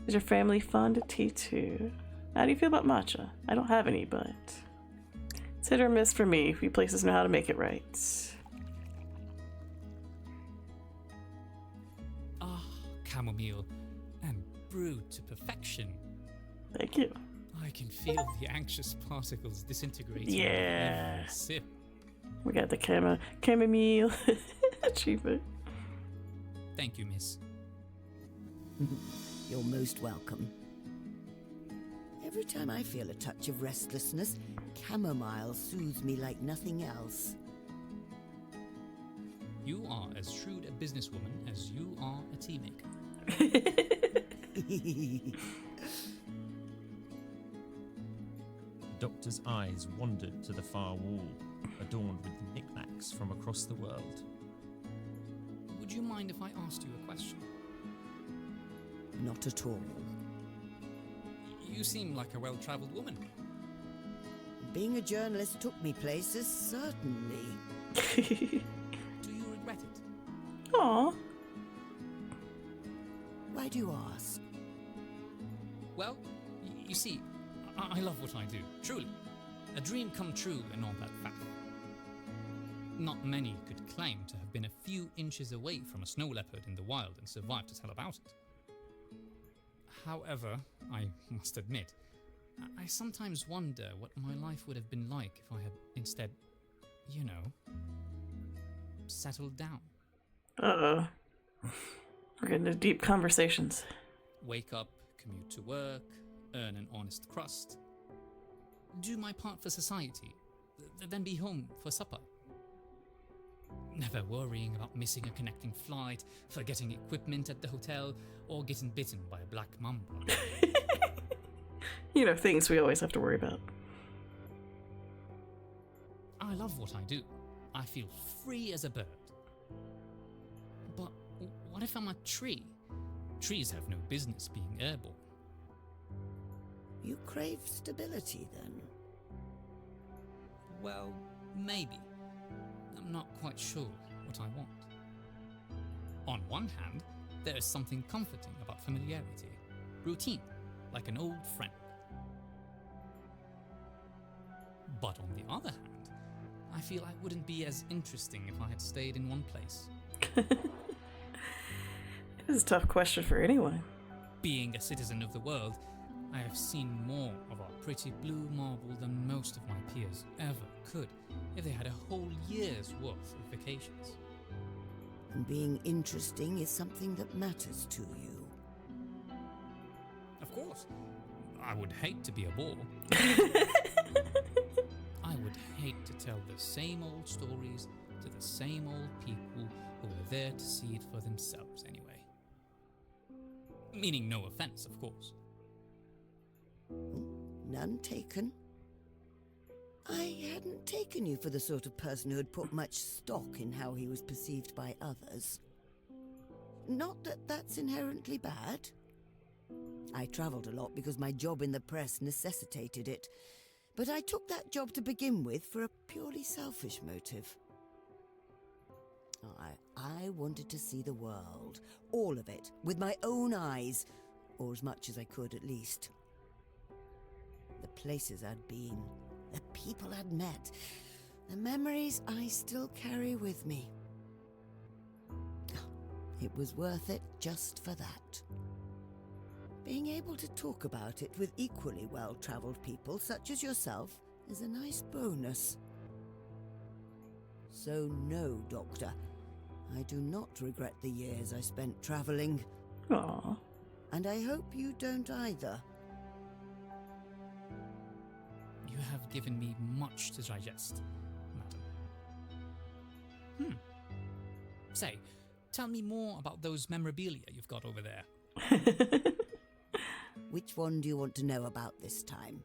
Is your family fond of tea too? How do you feel about matcha? I don't have any, but it's hit or miss for me. Few places know how to make it right. Chamomile and brewed to perfection. Thank you. I can feel the anxious particles disintegrating. Yeah. With every sip. We got the Chamomeel Achievement. Thank you, miss. You're most welcome. Every time I feel a touch of restlessness, chamomile soothes me like nothing else. You are as shrewd a businesswoman as you are a tea maker. The doctor's eyes wandered to the far wall, adorned with knickknacks from across the world. Would you mind if I asked you a question? Not at all. You seem like a well-traveled woman. Being a journalist took me places, certainly. Do you regret it? Aw. Why do you ask? Well, you see, I love what I do, truly. A dream come true and all that fact. Not many could claim to have been a few inches away from a snow leopard in the wild and survive to tell about it. However, I must admit, I sometimes wonder what my life would have been like if I had instead, you know, settled down. Uh-oh. We're getting into deep conversations. Wake up, commute to work, earn an honest crust, do my part for society, then be home for supper. Never worrying about missing a connecting flight, forgetting equipment at the hotel, or getting bitten by a black mamba. You know, things we always have to worry about. I love what I do. I feel free as a bird. But what if I'm a tree? Trees have no business being airborne. You crave stability, then? Well, maybe. I'm not quite sure what I want. On one hand, there is something comforting about familiarity, routine, like an old friend. But on the other hand, I feel I wouldn't be as interesting if I had stayed in one place. This is a tough question for anyone. Being a citizen of the world, I have seen more of our pretty blue marble than most of my peers ever could if they had a whole year's worth of vacations. And being interesting is something that matters to you. Of course, I would hate to be a bore. I would hate to tell the same old stories to the same old people who were there to see it for themselves anyway. Meaning no offense, of course. None taken. I hadn't taken you for the sort of person who had put much stock in how he was perceived by others. Not that that's inherently bad. I travelled a lot because my job in the press necessitated it, but I took that job to begin with for a purely selfish motive. I wanted to see the world, all of it, with my own eyes, or as much as I could at least. The places I'd been, the people I'd met, the memories I still carry with me. It was worth it just for that. Being able to talk about it with equally well-travelled people such as yourself is a nice bonus. So no, Doctor, I do not regret the years I spent travelling. Aww. And I hope you don't either. You have given me much to digest, madam. Say, tell me more about those memorabilia you've got over there. Which one do you want to know about this time?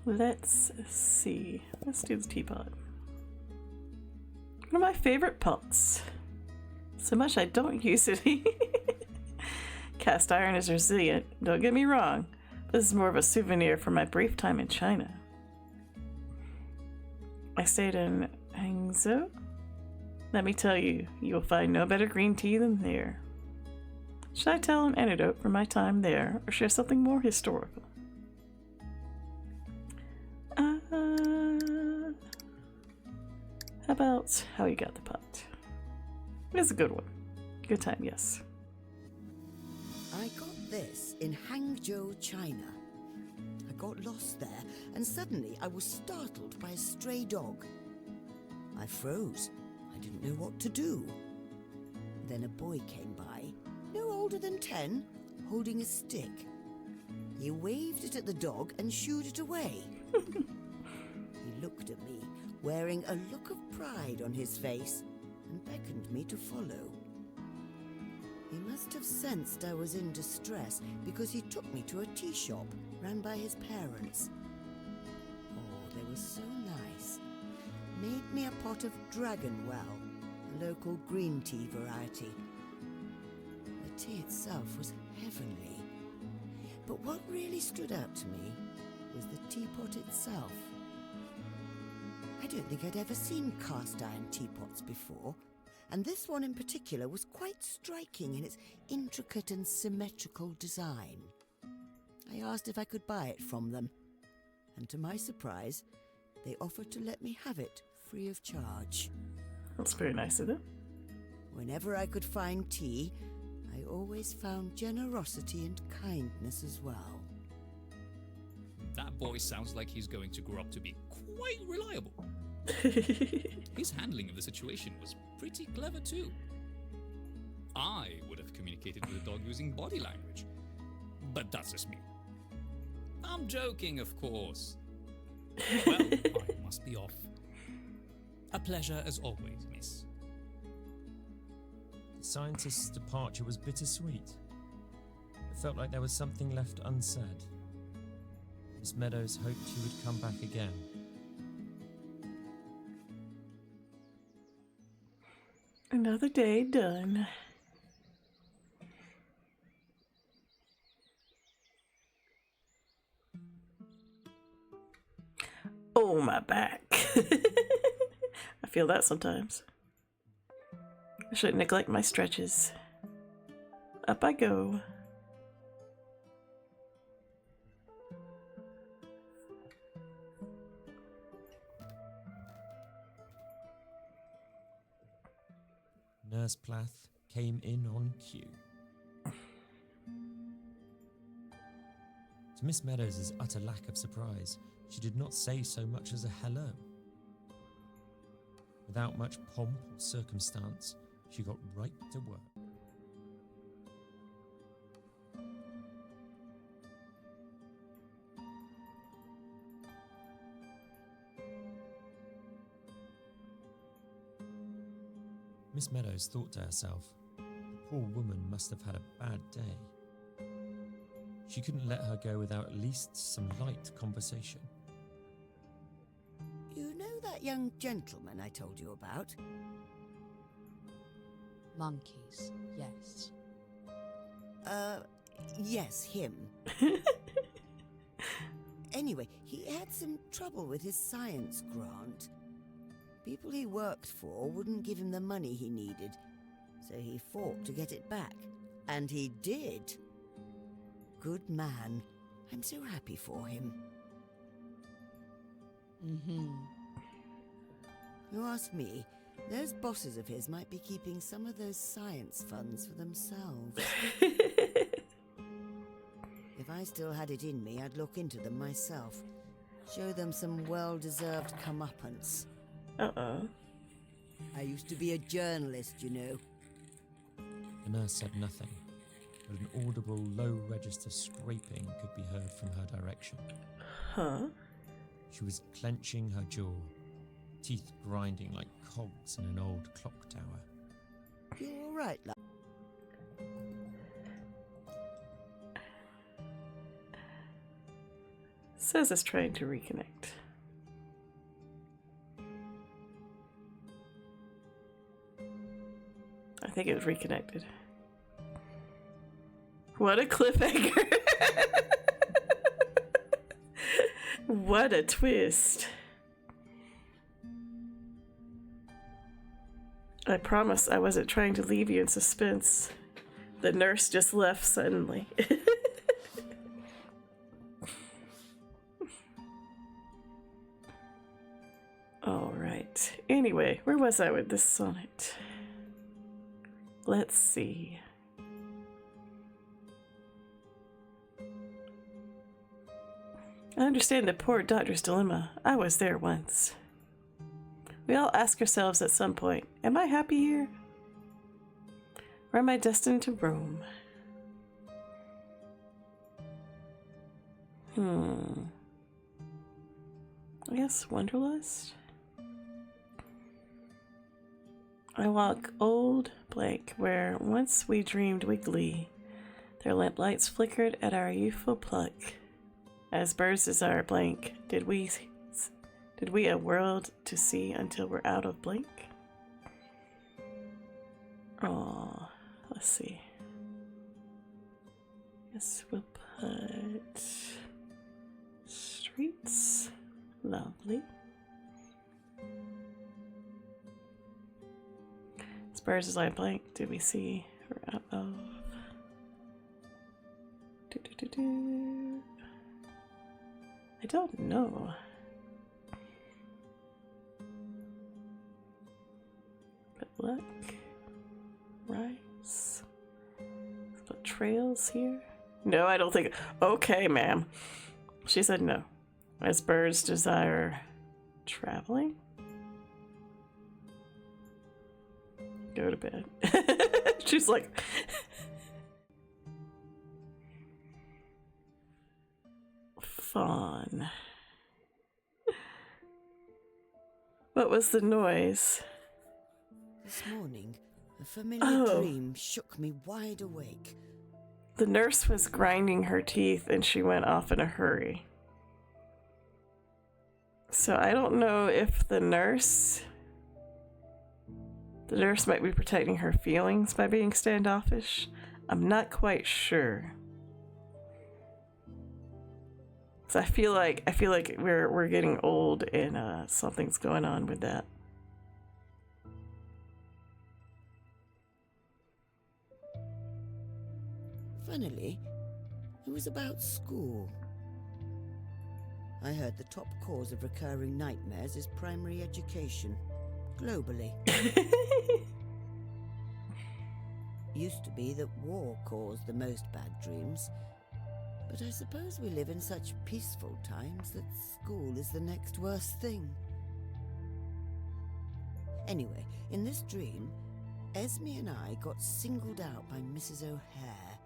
Let's see. Let's do the teapot. One of my favorite pots. So much I don't use it. Cast iron is resilient, don't get me wrong. This is more of a souvenir from my brief time in China. I stayed in Hangzhou. Let me tell you, you will find no better green tea than there. Should I tell an anecdote from my time there, or share something more historical? How about how you got the pot? It's a good one. Good time, yes. I got this in Hangzhou, China. I got lost there, and suddenly I was startled by a stray dog. I froze. I didn't know what to do. Then a boy came by, no older than 10, holding a stick. He waved it at the dog and shooed it away. He looked at me, wearing a look of pride on his face, and beckoned me to follow. He must have sensed I was in distress, because he took me to a tea shop run by his parents. Oh, they were so nice. Made me a pot of Dragonwell, a local green tea variety. The tea itself was heavenly. But what really stood out to me was the teapot itself. I don't think I'd ever seen cast iron teapots before, and this one in particular was quite striking in its intricate and symmetrical design. I asked if I could buy it from them, and to my surprise, they offered to let me have it free of charge. That's very nice of them. Whenever I could find tea, I always found generosity and kindness as well. That boy sounds like he's going to grow up to be quite reliable. His handling of the situation was pretty clever too. I would have communicated with the dog using body language, but that's just me. I'm joking, of course. Well, I must be off. A pleasure as always, miss. The scientist's departure was bittersweet. It felt like there was something left unsaid. Miss Meadows hoped he would come back again. Another day done. Oh, my back. I feel that sometimes. I shouldn't neglect my stretches. Up I go. Nurse Plath came in on cue. To Miss Meadows' utter lack of surprise, she did not say so much as a hello. Without much pomp or circumstance, she got right to work. Miss Meadows thought to herself, the poor woman must have had a bad day. She couldn't let her go without at least some light conversation. You know that young gentleman I told you about? Monkeys, yes. Yes, him. Anyway, he had some trouble with his science grant. People he worked for wouldn't give him the money he needed, so he fought to get it back. And he did. Good man. I'm so happy for him. You ask me, those bosses of his might be keeping some of those science funds for themselves. If I still had it in me, I'd look into them myself. Show them some well-deserved comeuppance. Uh-oh. I used to be a journalist, you know. The nurse said nothing, but an audible, low-register scraping could be heard from her direction. Huh? She was clenching her jaw, teeth grinding like cogs in an old clock tower. You all right, love? Says it's trying to reconnect. I think it was reconnected. What a cliffhanger. What a twist. I promise I wasn't trying to leave you in suspense. The nurse just left suddenly. All right. Anyway, where was I with this sonnet? Let's see. I understand the poor doctor's dilemma. I was there once. We all ask ourselves at some point, am I happy here? Or am I destined to roam? I guess Wanderlust? I walk old blank where once we dreamed weakly. Their lamplights flickered at our youthful pluck. As birds desire blank, did we a world to see until we're out of blank? Oh, let's see. Guess we'll put streets. Lovely. Spurs is like blank. Did we see we're out of? I don't know. Good luck. Rice. Let's put trails here. No, I don't think. Okay, ma'am. She said no. As birds desire traveling. Go to bed. She's like. Fawn. What was the noise? This morning, a familiar dream shook me wide awake. The nurse was grinding her teeth and she went off in a hurry. So I don't know if the nurse might be protecting her feelings by being standoffish. I'm not quite sure. So I feel like we're getting old and something's going on with that. Funnily, it was about school. I heard the top cause of recurring nightmares is primary education, globally. Used to be that war caused the most bad dreams, but I suppose we live in such peaceful times that school is the next worst thing. Anyway, in this dream, Esme and I got singled out by Mrs. O'Hare.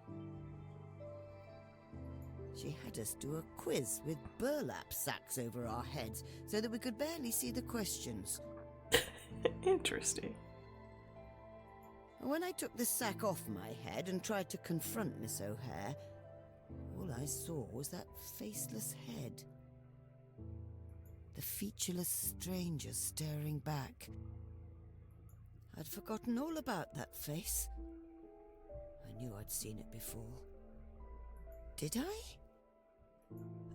She had us do a quiz with burlap sacks over our heads so that we could barely see the questions. Interesting. When I took the sack off my head and tried to confront Miss O'Hare, all I saw was that faceless head. The featureless stranger staring back. I'd forgotten all about that face. I knew I'd seen it before. Did I?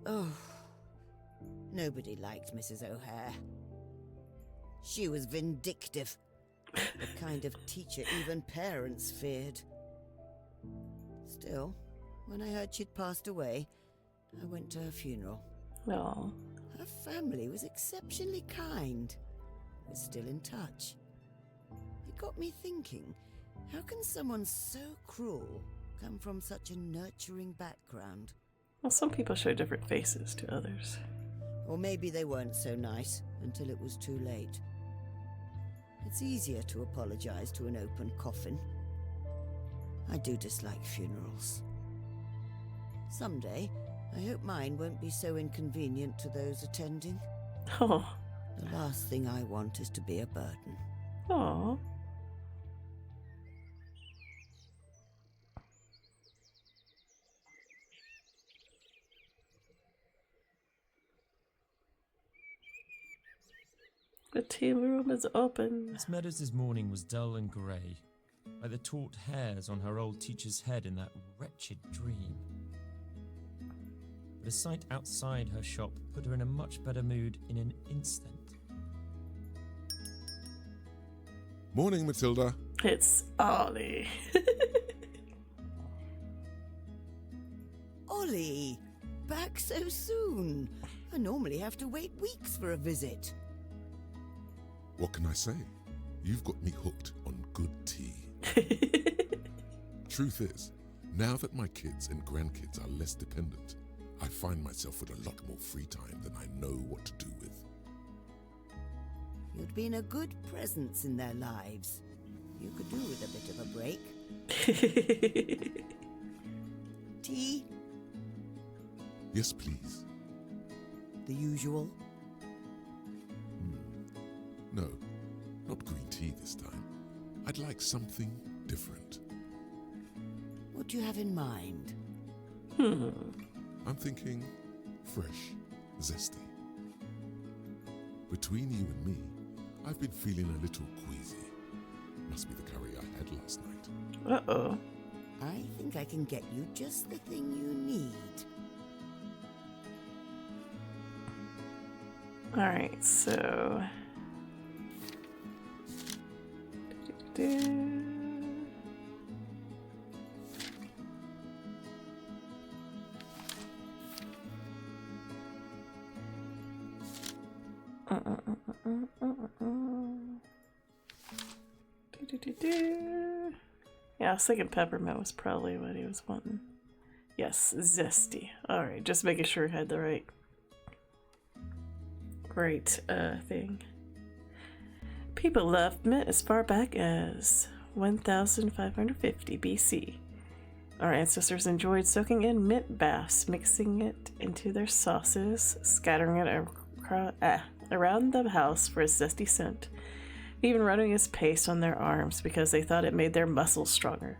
Oh, nobody liked Mrs. O'Hare. She was vindictive, the kind of teacher even parents feared. Still, when I heard she'd passed away, I went to her funeral. No. Her family was exceptionally kind. We're still in touch. It got me thinking, how can someone so cruel come from such a nurturing background? Well, some people show different faces to others. Or maybe they weren't so nice until it was too late. It's easier to apologize to an open coffin. I do dislike funerals. Someday, I hope mine won't be so inconvenient to those attending. Oh. The last thing I want is to be a burden. Oh. The tea room is open. Miss Meadows' morning was dull and grey. like the taut hairs on her old teacher's head in that wretched dream. But a sight outside her shop put her in a much better mood in an instant. Morning, Matilda. It's Ollie. Ollie, back so soon. I normally have to wait weeks for a visit. What can I say? You've got me hooked on good tea. Truth is, now that my kids and grandkids are less dependent, I find myself with a lot more free time than I know what to do with. You'd been a good presence in their lives. You could do with a bit of a break. Tea? Yes, please. The usual? No, not green tea this time. I'd like something different. What do you have in mind? I'm thinking fresh, zesty. Between you and me, I've been feeling a little queasy. Must be the curry I had last night. Uh-oh. I think I can get you just the thing you need. Alright, so... Yeah, I was thinking peppermint was probably what he was wanting. Yes, zesty. Alright, just making sure I had the right thing. People loved mint as far back as 1550 BC. Our ancestors enjoyed soaking in mint baths, mixing it into their sauces, scattering it around the house for a zesty scent, even running as paste on their arms because they thought it made their muscles stronger.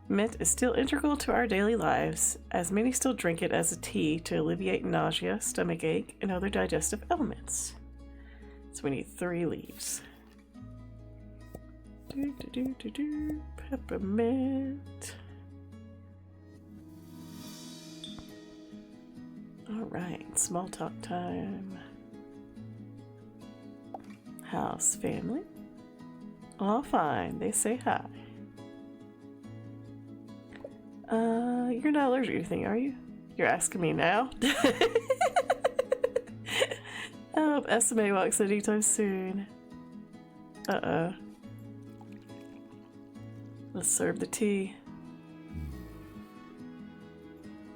Mint is still integral to our daily lives, as many still drink it as a tea to alleviate nausea, stomach ache, and other digestive ailments. So we need 3 leaves. Peppermint. Alright, small talk time. House, family. All fine, they say hi. You're not allergic to anything, are you? You're asking me now? I hope SMA walks anytime soon. Uh-oh. Let's serve the tea.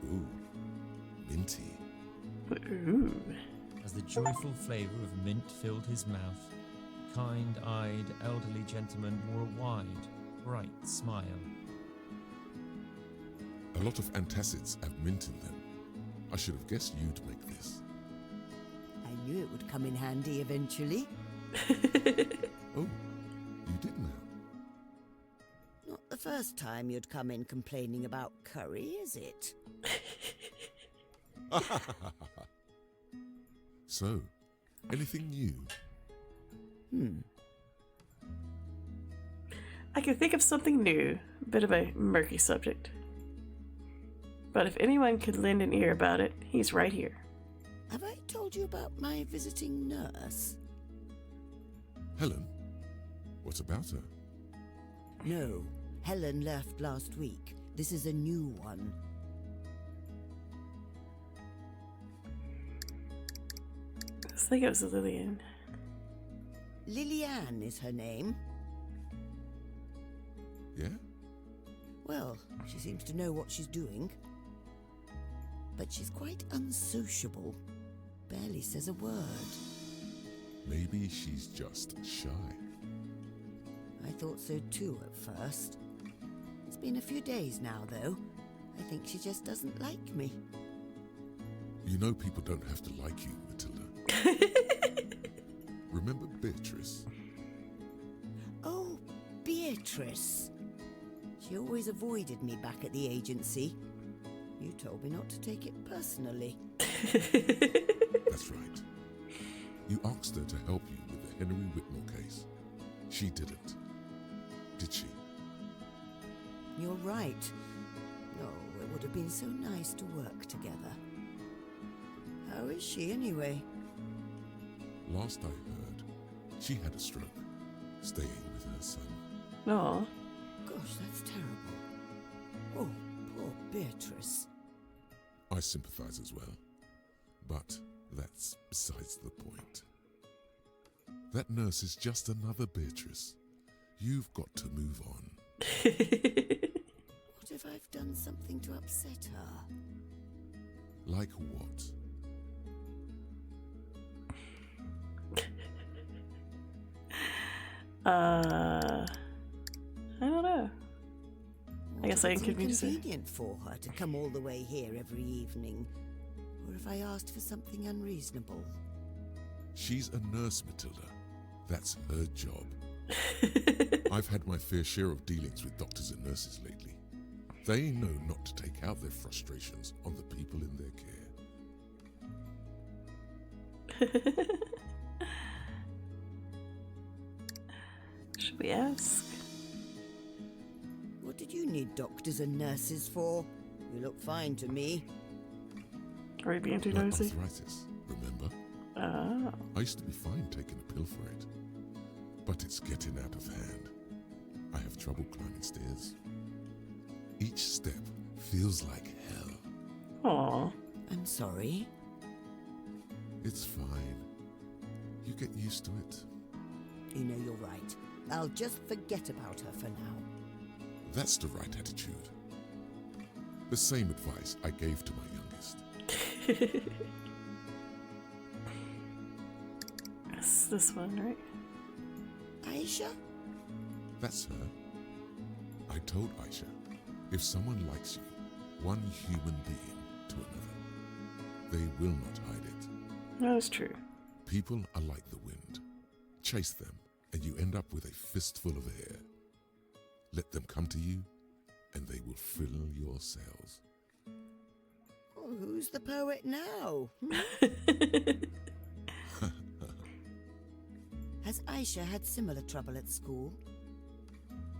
Ooh, minty. Ooh. As the joyful flavour of mint filled his mouth, the kind-eyed elderly gentleman wore a wide, bright smile. A lot of antacids have mint in them. I should have guessed you'd make this. I knew it would come in handy eventually. Oh, you did now. Not the first time you'd come in complaining about curry, is it? So, anything new? I can think of something new, a bit of a murky subject. But if anyone could lend an ear about it, he's right here. Have I told you about my visiting nurse? Helen? What about her? No, Helen left last week. This is a new one. I think it was Lillian. Lillian is her name. Yeah? Well, she seems to know what she's doing. But she's quite unsociable. Barely says a word. Maybe she's just shy. I thought so too at first. It's been a few days now, though. I think she just doesn't like me. You know people don't have to like you, Matilda. Remember Beatrice? Oh, Beatrice. She always avoided me back at the agency. You told me not to take it personally. That's right. You asked her to help you with the Henry Whitmore case. She didn't. Did she? you're right. Oh, it would have been so nice to work together. How is she anyway? Last I heard, she had a stroke, staying with her son. No. Gosh, that's terrible. Oh, poor Beatrice. I sympathize as well, but that's besides the point. That nurse is just another Beatrice. You've got to move on. What if I've done something to upset her? Like what? I don't know. I guess I It's inconvenience her. inconvenient for her to come all the way here every evening. Or if I asked for something unreasonable. She's a nurse, Matilda. That's her job. I've had my fair share of dealings with doctors and nurses lately. They know not to take out their frustrations on the people in their care. Should we ask? What did you need doctors and nurses for? You look fine to me. Are we being too Like nosy? arthritis, remember? Oh. I used to be fine taking a pill for it. But it's getting out of hand. I have trouble climbing stairs. Each step feels like hell. Aw. I'm sorry. It's fine. You get used to it. You know you're right. I'll just forget about her for now. That's the right attitude. The same advice I gave to my youngest. It's this one, right? Aisha? That's her. I told Aisha, if someone likes you, one human being to another, they will not hide it. That is true. People are like the wind. Chase them, and you end up with a fistful of air. Let them come to you, and they will fill your sails. Oh, who's the poet now? Has Aisha had similar trouble at school?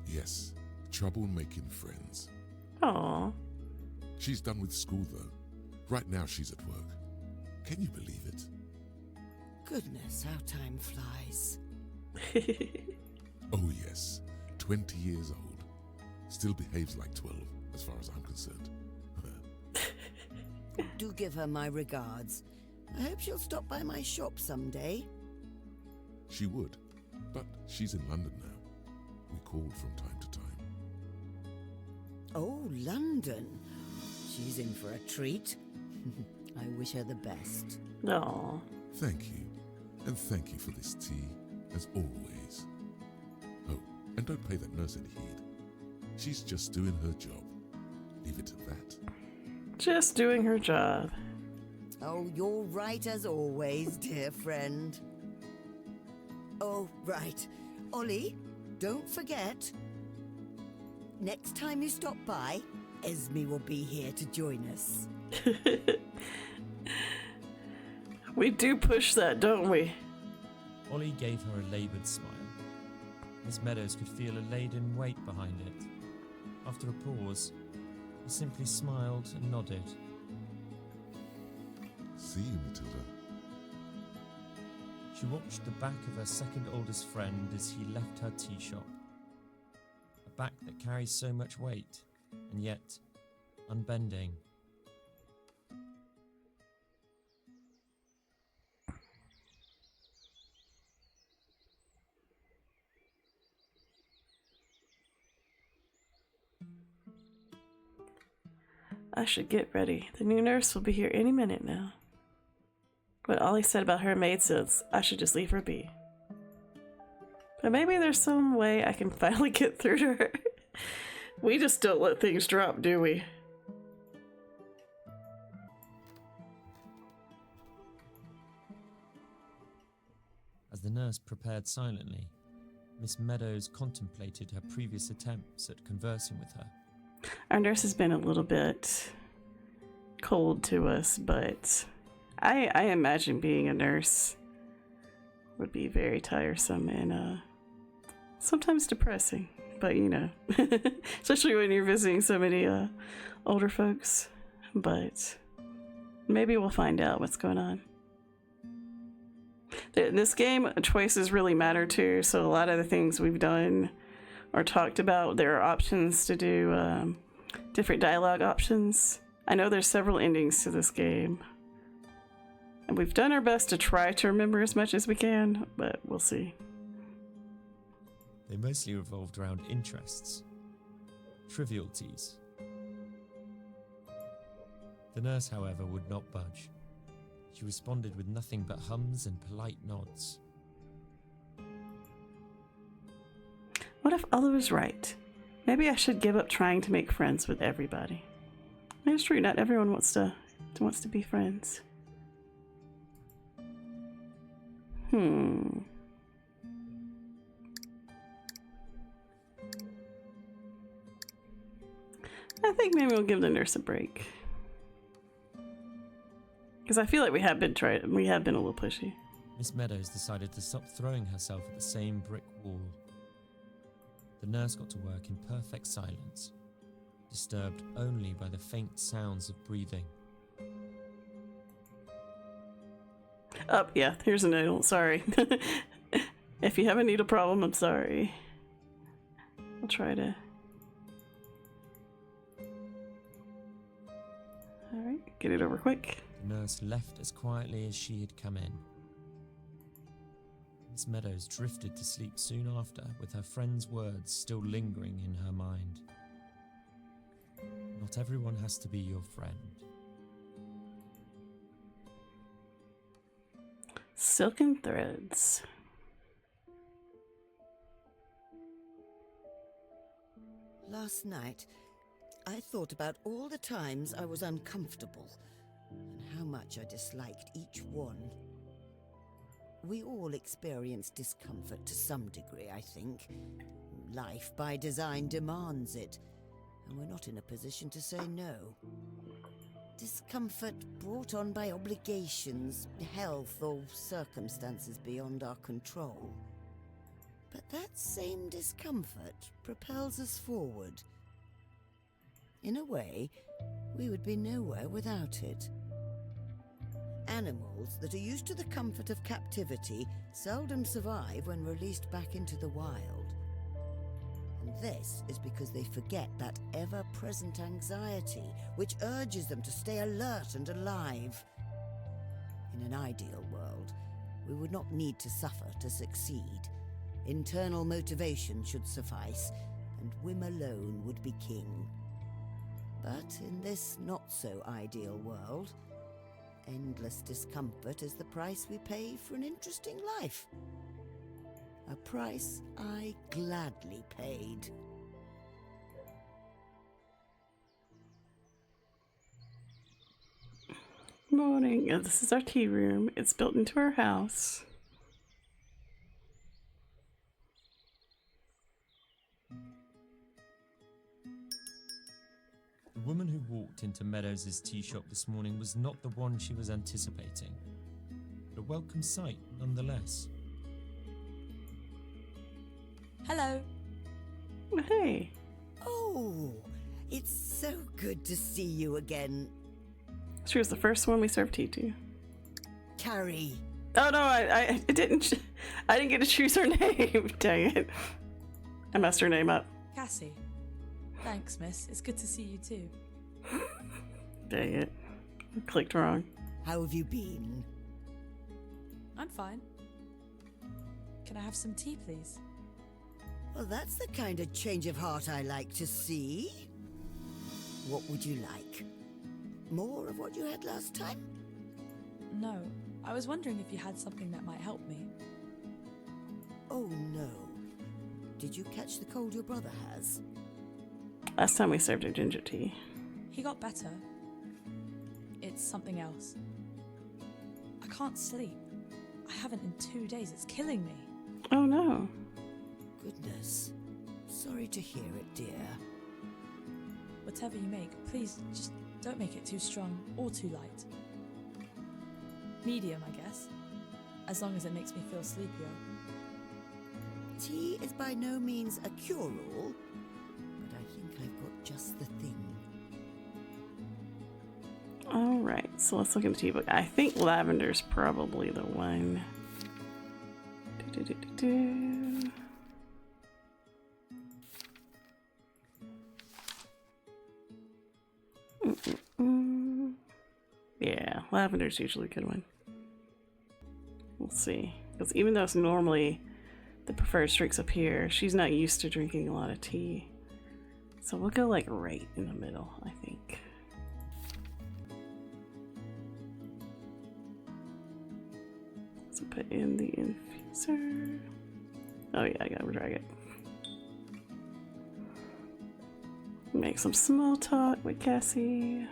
Yes, trouble making friends. Aw. She's done with school, though. Right now she's at work. Can you believe it? Goodness, how time flies. Oh yes, 20 years old. Still behaves like 12, as far as I'm concerned. Do give her my regards. I hope she'll stop by my shop someday. She would, but she's in London now. We called from time to time. Oh, London. She's in for a treat. I wish her the best. Aw. Thank you, and thank you for this tea, as always. Oh, and don't pay that nurse any heed. She's just doing her job. Leave it at that. Just doing her job. Oh, you're right as always, dear friend. Oh, right. Ollie, don't forget. Next time you stop by, Esme will be here to join us. We do push that, don't we? Ollie gave her a laboured smile. Miss Meadows could feel a laden weight behind it. After a pause, he simply smiled and nodded. See you, Matilda. She watched the back of her second oldest friend as he left her tea shop. A back that carries so much weight, and yet unbending. I should get ready. The new nurse will be here any minute now. What Ollie said about her maid says I should just leave her be. But maybe there's some way I can finally get through to her. We just don't let things drop, do we? As the nurse prepared silently, Miss Meadows contemplated her previous attempts at conversing with her. Our nurse has been a little bit cold to us, but I imagine being a nurse would be very tiresome and sometimes depressing. but you know, especially when you're visiting so many older folks. But maybe we'll find out what's going on. In this game, choices really matter too, so a lot of the things we've done or talked about, there are options to do different dialogue options. I know there's several endings to this game, and we've done our best to try to remember as much as we can, but we'll see. They mostly revolved around interests, trivialities. The nurse, however, would not budge. She responded with nothing but hums and polite nods. What if Oliver was right? Maybe I should give up trying to make friends with everybody. It's true, not everyone wants to be friends. I think maybe we'll give the nurse a break. Because I feel like we have been a little pushy. Miss Meadows decided to stop throwing herself at the same brick wall. The nurse got to work in perfect silence, disturbed only by the faint sounds of breathing. Oh, yeah, here's a needle. Sorry. If you have a needle problem, I'm sorry. I'll try to... Alright, get it over quick. The nurse left as quietly as she had come in. Miss Meadows drifted to sleep soon after, with her friend's words still lingering in her mind. Not everyone has to be your friend. Silken threads. Last night, I thought about all the times I was uncomfortable and how much I disliked each one. We all experience discomfort to some degree, I think. Life by design demands it, and we're not in a position to say no. Discomfort brought on by obligations, health, or circumstances beyond our control. But that same discomfort propels us forward. In a way, we would be nowhere without it. Animals that are used to the comfort of captivity seldom survive when released back into the wild. And this is because they forget that ever-present anxiety, which urges them to stay alert and alive. In an ideal world, we would not need to suffer to succeed. Internal motivation should suffice, and whim alone would be king. But in this not-so-ideal world, endless discomfort is the price we pay for an interesting life. A price I gladly paid. Morning. This is our tea room. It's built into our house. The woman who walked into Meadows' tea shop this morning was not the one she was anticipating, but a welcome sight nonetheless. Hello. Hey. Oh, it's so good to see you again, She was the first one we served tea to. Carrie. Oh no, I didn't get to choose her name. Dang it. I messed her name up. Cassie. Thanks, miss. It's good to see you too. Dang it. I clicked wrong. How have you been? I'm fine. Can I have some tea, please? Well, that's the kind of change of heart I like to see. What would you like? More of what you had last time? No. I was wondering if you had something that might help me. Oh no. Did you catch the cold your brother has? Last time we served her ginger tea. He got better. It's something else. I can't sleep. I haven't in 2 days. It's killing me. Oh no. Goodness. Sorry to hear it, dear. Whatever you make, please just don't make it too strong or too light. Medium, I guess. As long as it makes me feel sleepier. tea is by no means a cure-all, but I think I've got just the thing. All right, so let's look in the tea book. I think lavender's probably the one. Do-do-do-do-do. Yeah, lavender's usually a good one. We'll see. Because even though it's normally the preferred drinks up here, she's not used to drinking a lot of tea. So we'll go like right in the middle, I think. So put in the infuser. Oh yeah, I gotta drag it. Make some small talk with Cassie.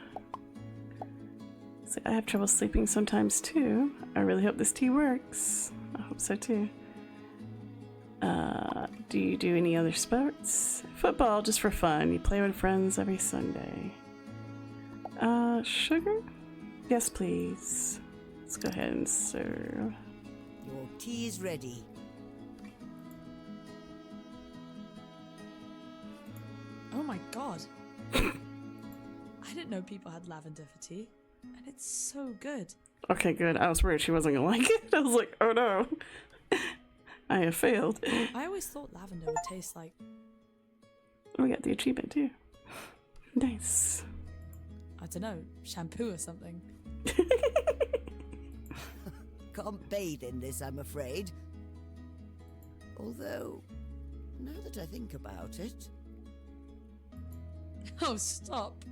So I have trouble sleeping sometimes too. I really hope this tea works. I hope so too. Do you do any other sports? Football, just for fun. You play with friends every Sunday. Sugar? Yes, please. Let's go ahead and serve. Your tea is ready. Oh my god. I didn't know people had lavender for tea. And it's so good. Okay, good. I was worried she wasn't gonna like it. I was like, oh no. I have failed. I always thought lavender would taste like... We got the achievement too. Nice. I don't know, shampoo or something. Can't bathe in this, I'm afraid. Although, now that I think about it... Oh, stop.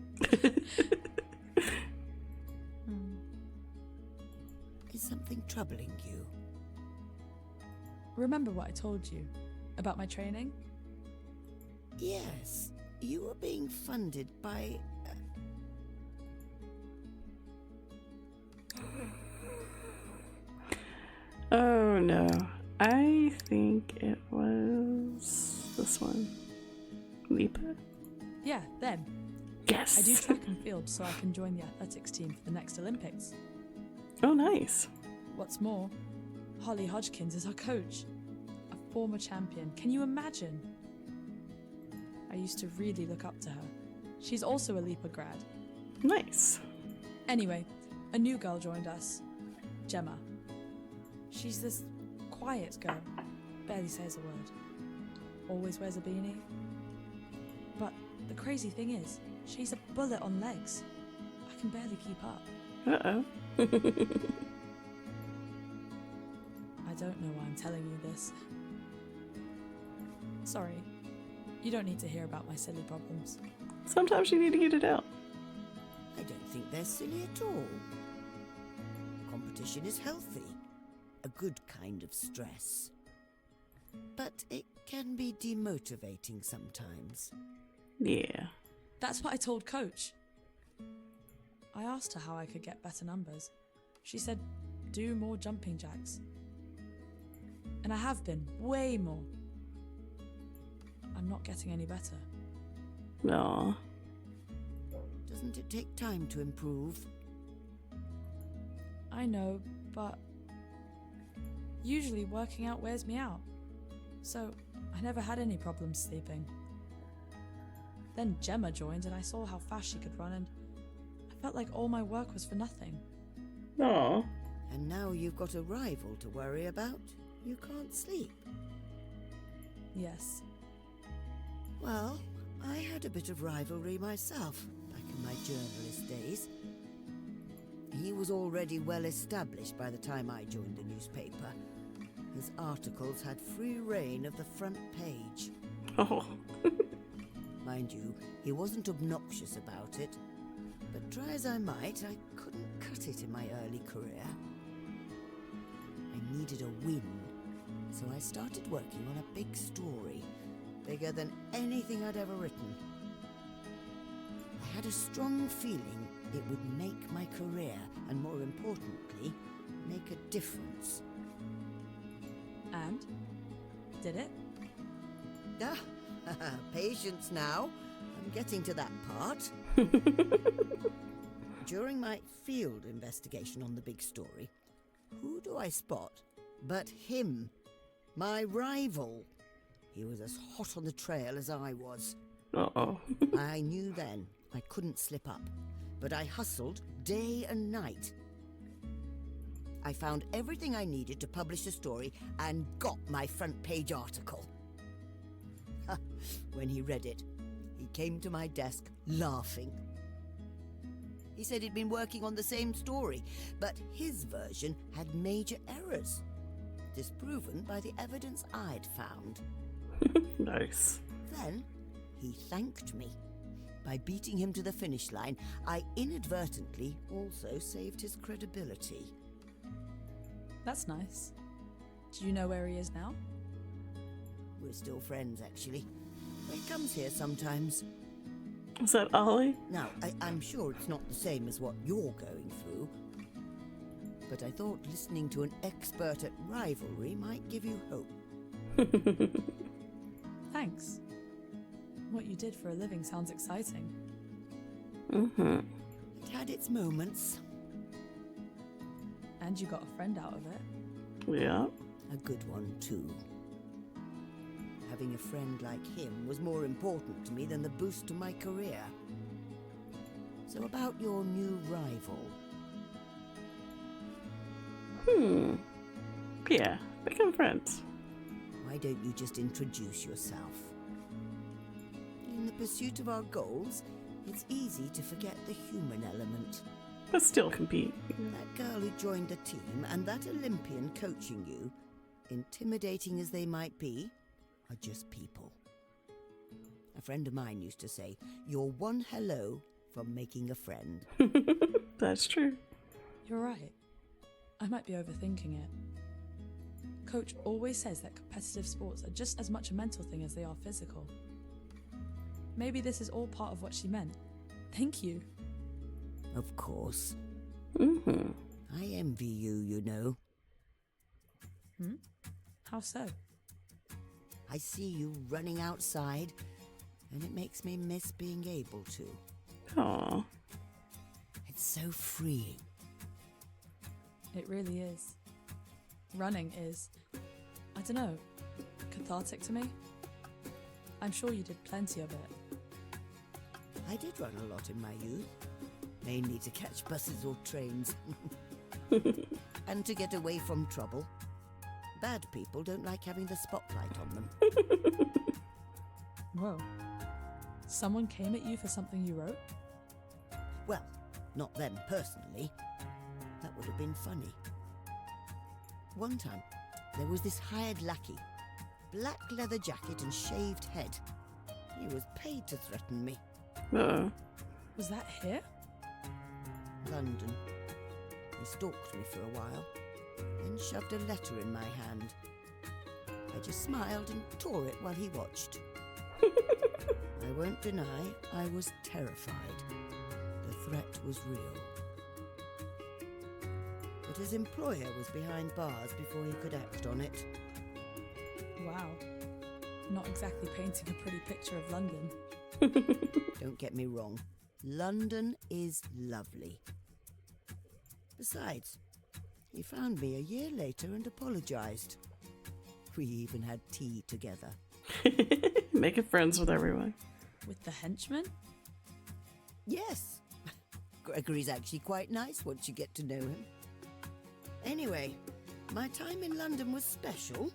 Is something troubling you? Remember what I told you about my training? Yes, you were being funded by... Oh no. I think it was this one. Lipa? Yeah, them. Yes. I do track and field so I can join the athletics team for the next Olympics. Oh, nice. What's more, Holly Hodgkins is our coach. A former champion. Can you imagine? I used to really look up to her. She's also a Lipa grad. Nice. Anyway, a new girl joined us. Gemma. She's this quiet girl. Barely says a word. Always wears a beanie. But the crazy thing is, she's a bullet on legs. I can barely keep up. Uh-oh. I don't know why I'm telling you this. Sorry. You don't need to hear about my silly problems. Sometimes you need to get it out. I don't think they're silly at all. Competition is healthy. A good kind of stress. But it can be demotivating sometimes. Yeah. That's what I told Coach. I asked her how I could get better numbers. She said, do more jumping jacks. And I have been, way more. I'm not getting any better. Aw. Doesn't it take time to improve? I know, but usually working out wears me out. So I never had any problems sleeping. Then Gemma joined and I saw how fast she could run and I felt like all my work was for nothing. Aw. And now you've got a rival to worry about. You can't sleep. Yes. Well, I had a bit of rivalry myself back in my journalist days. He was already well established by the time I joined the newspaper. His articles had free reign of the front page. Oh. Mind you, he wasn't obnoxious about it, but try as I might, I couldn't cut it in my early career. I needed a win, so I started working on a big story, bigger than anything I'd ever written. I had a strong feeling it would make my career, and more importantly, make a difference. And? Did it? Ah, patience now. I'm getting to that part. During my field investigation on the big story, who do I spot but him, my rival? He was as hot on the trail as I was. Uh-oh. I knew then I couldn't slip up, but I hustled day and night. I found everything I needed to publish a story and got my front page article. When he read it, he came to my desk laughing. He said he'd been working on the same story, but his version had major errors, disproven by the evidence I'd found. Nice. Then he thanked me. By beating him to the finish line, I inadvertently also saved his credibility. That's nice. Do you know where he is now? We're still friends, actually. He comes here sometimes. Is that Ollie? Now, I'm sure it's not the same as what you're going through, but I thought listening to an expert at rivalry might give you hope. Thanks. What you did for a living sounds exciting. Mm-hmm. It had its moments. And you got a friend out of it. Yeah. A good one, too. Having a friend like him was more important to me than the boost to my career. So about your new rival. Yeah, become friends. Why don't you just introduce yourself? In the pursuit of our goals, it's easy to forget the human element. But still compete. That girl who joined the team and that Olympian coaching you, intimidating as they might be, are just people. A friend of mine used to say, "You're one hello from making a friend." That's true. You're right. I might be overthinking it. Coach always says that competitive sports are just as much a mental thing as they are physical. Maybe this is all part of what she meant. Thank you. Of course. Mm-hmm. I envy you, you know. How so? I see you running outside, and it makes me miss being able to. Aw. It's so freeing. It really is. Running is, I don't know, cathartic to me. I'm sure you did plenty of it. I did run a lot in my youth, mainly to catch buses or trains. And to get away from trouble. Bad people don't like having the spotlight on them. Whoa. Someone came at you for something you wrote? Well, not them personally. That would have been funny. One time, there was this hired lackey. Black leather jacket and shaved head. He was paid to threaten me. Was that here? London. He stalked me for a while, then shoved a letter in my hand. I just smiled and tore it while he watched. I won't deny I was terrified. The threat was real. But his employer was behind bars before he could act on it. Wow. Not exactly painting a pretty picture of London. Don't get me wrong. London is lovely. Besides, he found me a year later and apologised. We even had tea together. Making friends with everyone. With the henchman? Yes. Gregory's actually quite nice once you get to know him. Anyway, my time in London was special,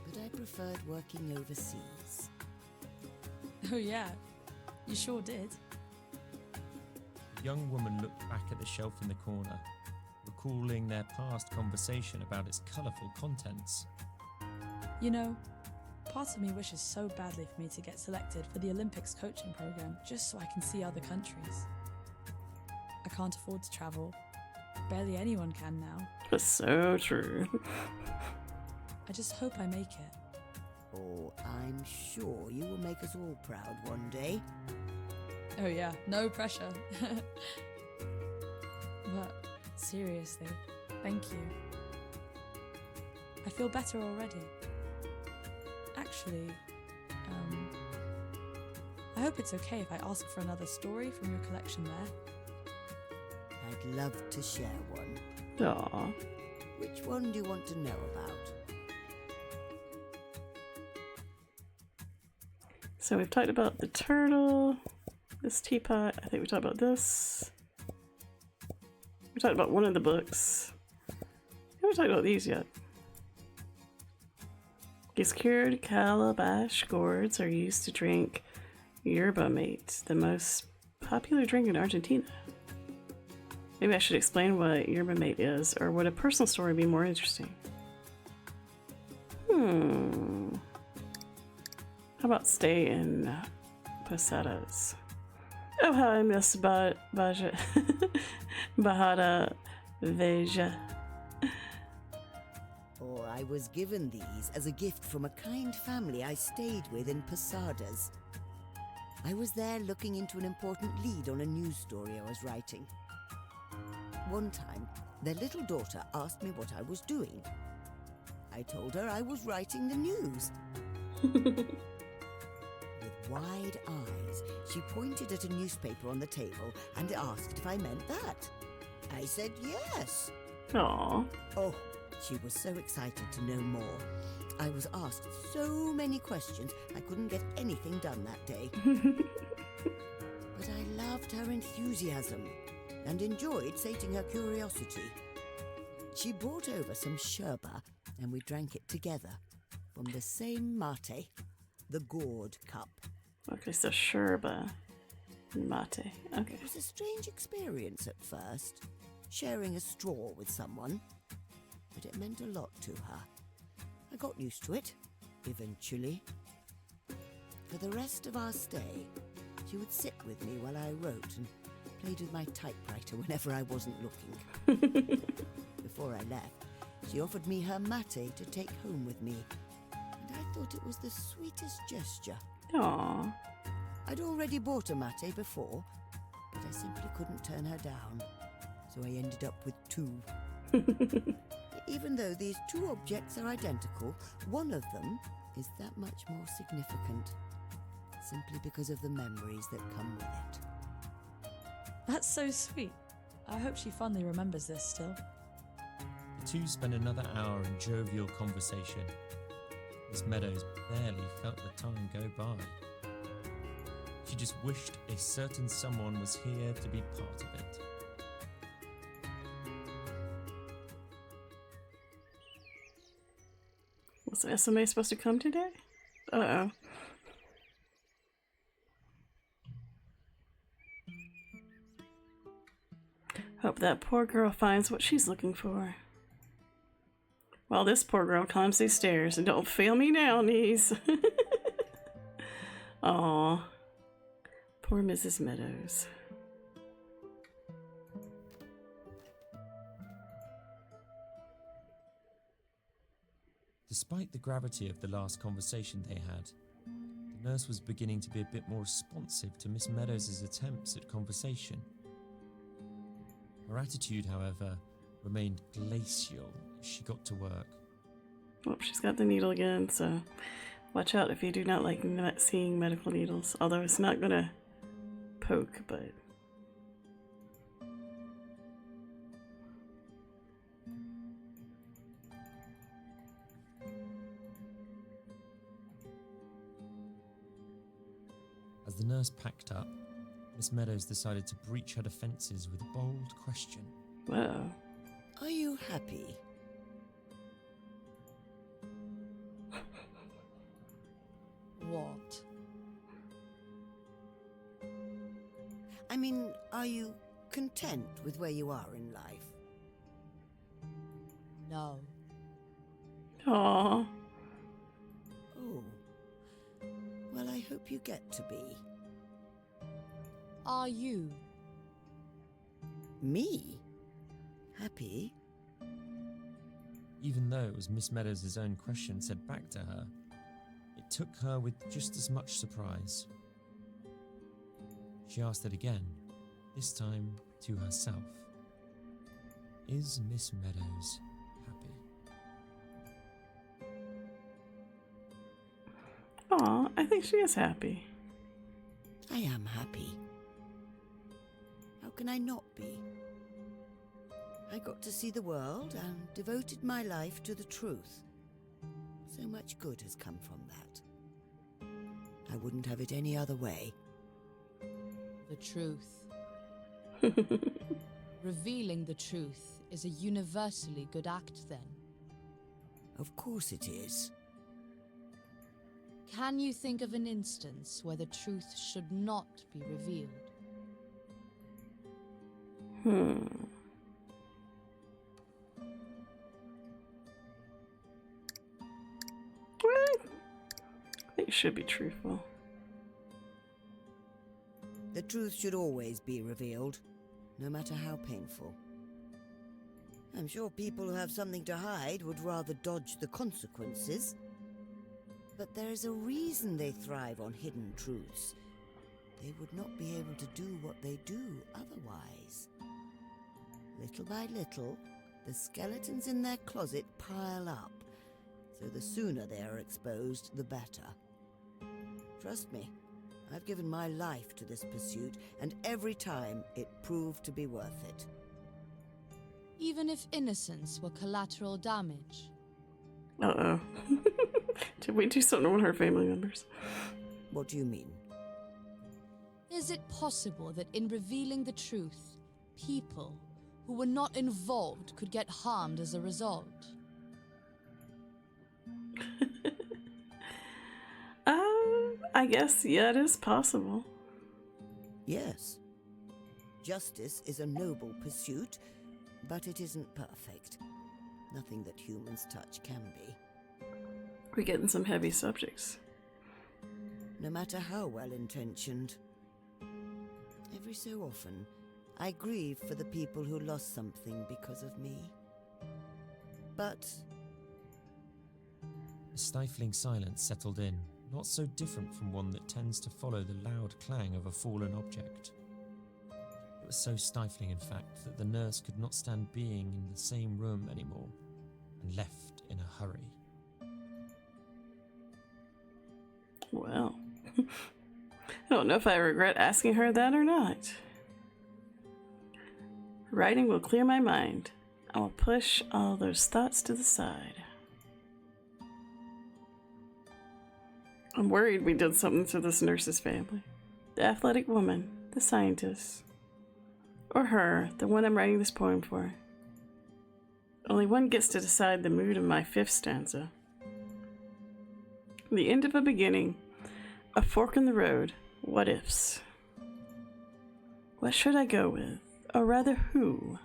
but I preferred working overseas. Oh yeah, you sure did. The young woman looked back at the shelf in the corner, recalling their past conversation about its colourful contents. You know, part of me wishes so badly for me to get selected for the Olympics coaching program just so I can see other countries. I can't afford to travel. Barely anyone can now. That's so true. I just hope I make it. Oh, I'm sure you will make us all proud one day. Oh yeah, no pressure. But seriously, thank you. I feel better already. Actually, I hope it's okay if I ask for another story from your collection there. I'd love to share one. Aw. Which one do you want to know about? So we've talked about the turtle, this teapot. I think we talked about this. We talked about one of the books. We haven't talked about these yet. These cured calabash gourds are used to drink yerba mate, the most popular drink in Argentina. Maybe I should explain what yerba mate is, or would a personal story be more interesting? How about stay in Posadas? Oh, hi, Miss Bajada Veja. Oh, I was given these as a gift from a kind family I stayed with in Posadas. I was there looking into an important lead on a news story I was writing. One time, their little daughter asked me what I was doing. I told her I was writing the news. With wide eyes, she pointed at a newspaper on the table and asked if I meant that. I said yes. Aww. Oh, she was so excited to know more. I was asked so many questions, I couldn't get anything done that day. But I loved her enthusiasm and enjoyed sating her curiosity. She brought over some sherba and we drank it together from the same mate, the gourd cup. Okay, so sherba and mate. Okay. It was a strange experience at first, sharing a straw with someone, but it meant a lot to her. I got used to it, eventually. For the rest of our stay, she would sit with me while I wrote and played with my typewriter whenever I wasn't looking. Before I left, she offered me her mate to take home with me, and I thought it was the sweetest gesture. Aww. I'd already bought a mate before, but I simply couldn't turn her down, so I ended up with 2. Even though these 2 objects are identical, one of them is that much more significant, simply because of the memories that come with it. That's so sweet. I hope she fondly remembers this still. The two spend another hour in jovial conversation. Miss Meadows barely felt the time go by. She just wished a certain someone was here to be part of it. Was the SMA supposed to come today? Uh-oh. Hope that poor girl finds what she's looking for. While this poor girl climbs these stairs, and don't fail me now, knees. Aw. Poor Mrs. Meadows. Despite the gravity of the last conversation they had, the nurse was beginning to be a bit more responsive to Miss Meadows' attempts at conversation. Her attitude, however, remained glacial as she got to work. Oh, she's got the needle again, so watch out if you do not like seeing medical needles. Although it's not gonna poke, but... As the nurse packed up, Miss Meadows decided to breach her defences with a bold question. Whoa. Are you happy? What? I mean, are you content with where you are in life? No. Aww. Oh. Well, I hope you get to be. Are you? Me? Happy? Even though it was Miss Meadows' own question said back to her, it took her with just as much surprise. She asked it again, this time to herself. Is Miss Meadows happy? Aw, I think she is happy. I am happy. How can I not be? I got to see the world and devoted my life to the truth. So much good has come from that. I wouldn't have it any other way. The truth. Revealing the truth is a universally good act, then. Of course it is. Can you think of an instance where the truth should not be revealed? I think it should be truthful. The truth should always be revealed, no matter how painful. I'm sure people who have something to hide would rather dodge the consequences. But there is a reason they thrive on hidden truths. They would not be able to do what they do otherwise. Little by little, the skeletons in their closet pile up, so the sooner they are exposed, the better. Trust me, I've given my life to this pursuit, and every time it proved to be worth it. Even if innocence were collateral damage? Uh-oh. Did we do something to one of her family members? What do you mean? Is it possible that in revealing the truth, people who were not involved could get harmed as a result? I guess, yeah, it is possible. Yes. Justice is a noble pursuit, but it isn't perfect. Nothing that humans touch can be. We're getting some heavy subjects. No matter how well-intentioned. Every so often, I grieve for the people who lost something because of me. But A stifling silence settled in, not so different from one that tends to follow the loud clang of a fallen object. It was so stifling, in fact, that the nurse could not stand being in the same room anymore, and left in a hurry. Well, I don't know if I regret asking her that or not. Writing will clear my mind. I will push all those thoughts to the side. I'm worried we did something to this nurse's family. The athletic woman, the scientist, or her, the one I'm writing this poem for. Only one gets to decide the mood of my 5th stanza. The end of a beginning, a fork in the road, what ifs. What should I go with? Or rather, who?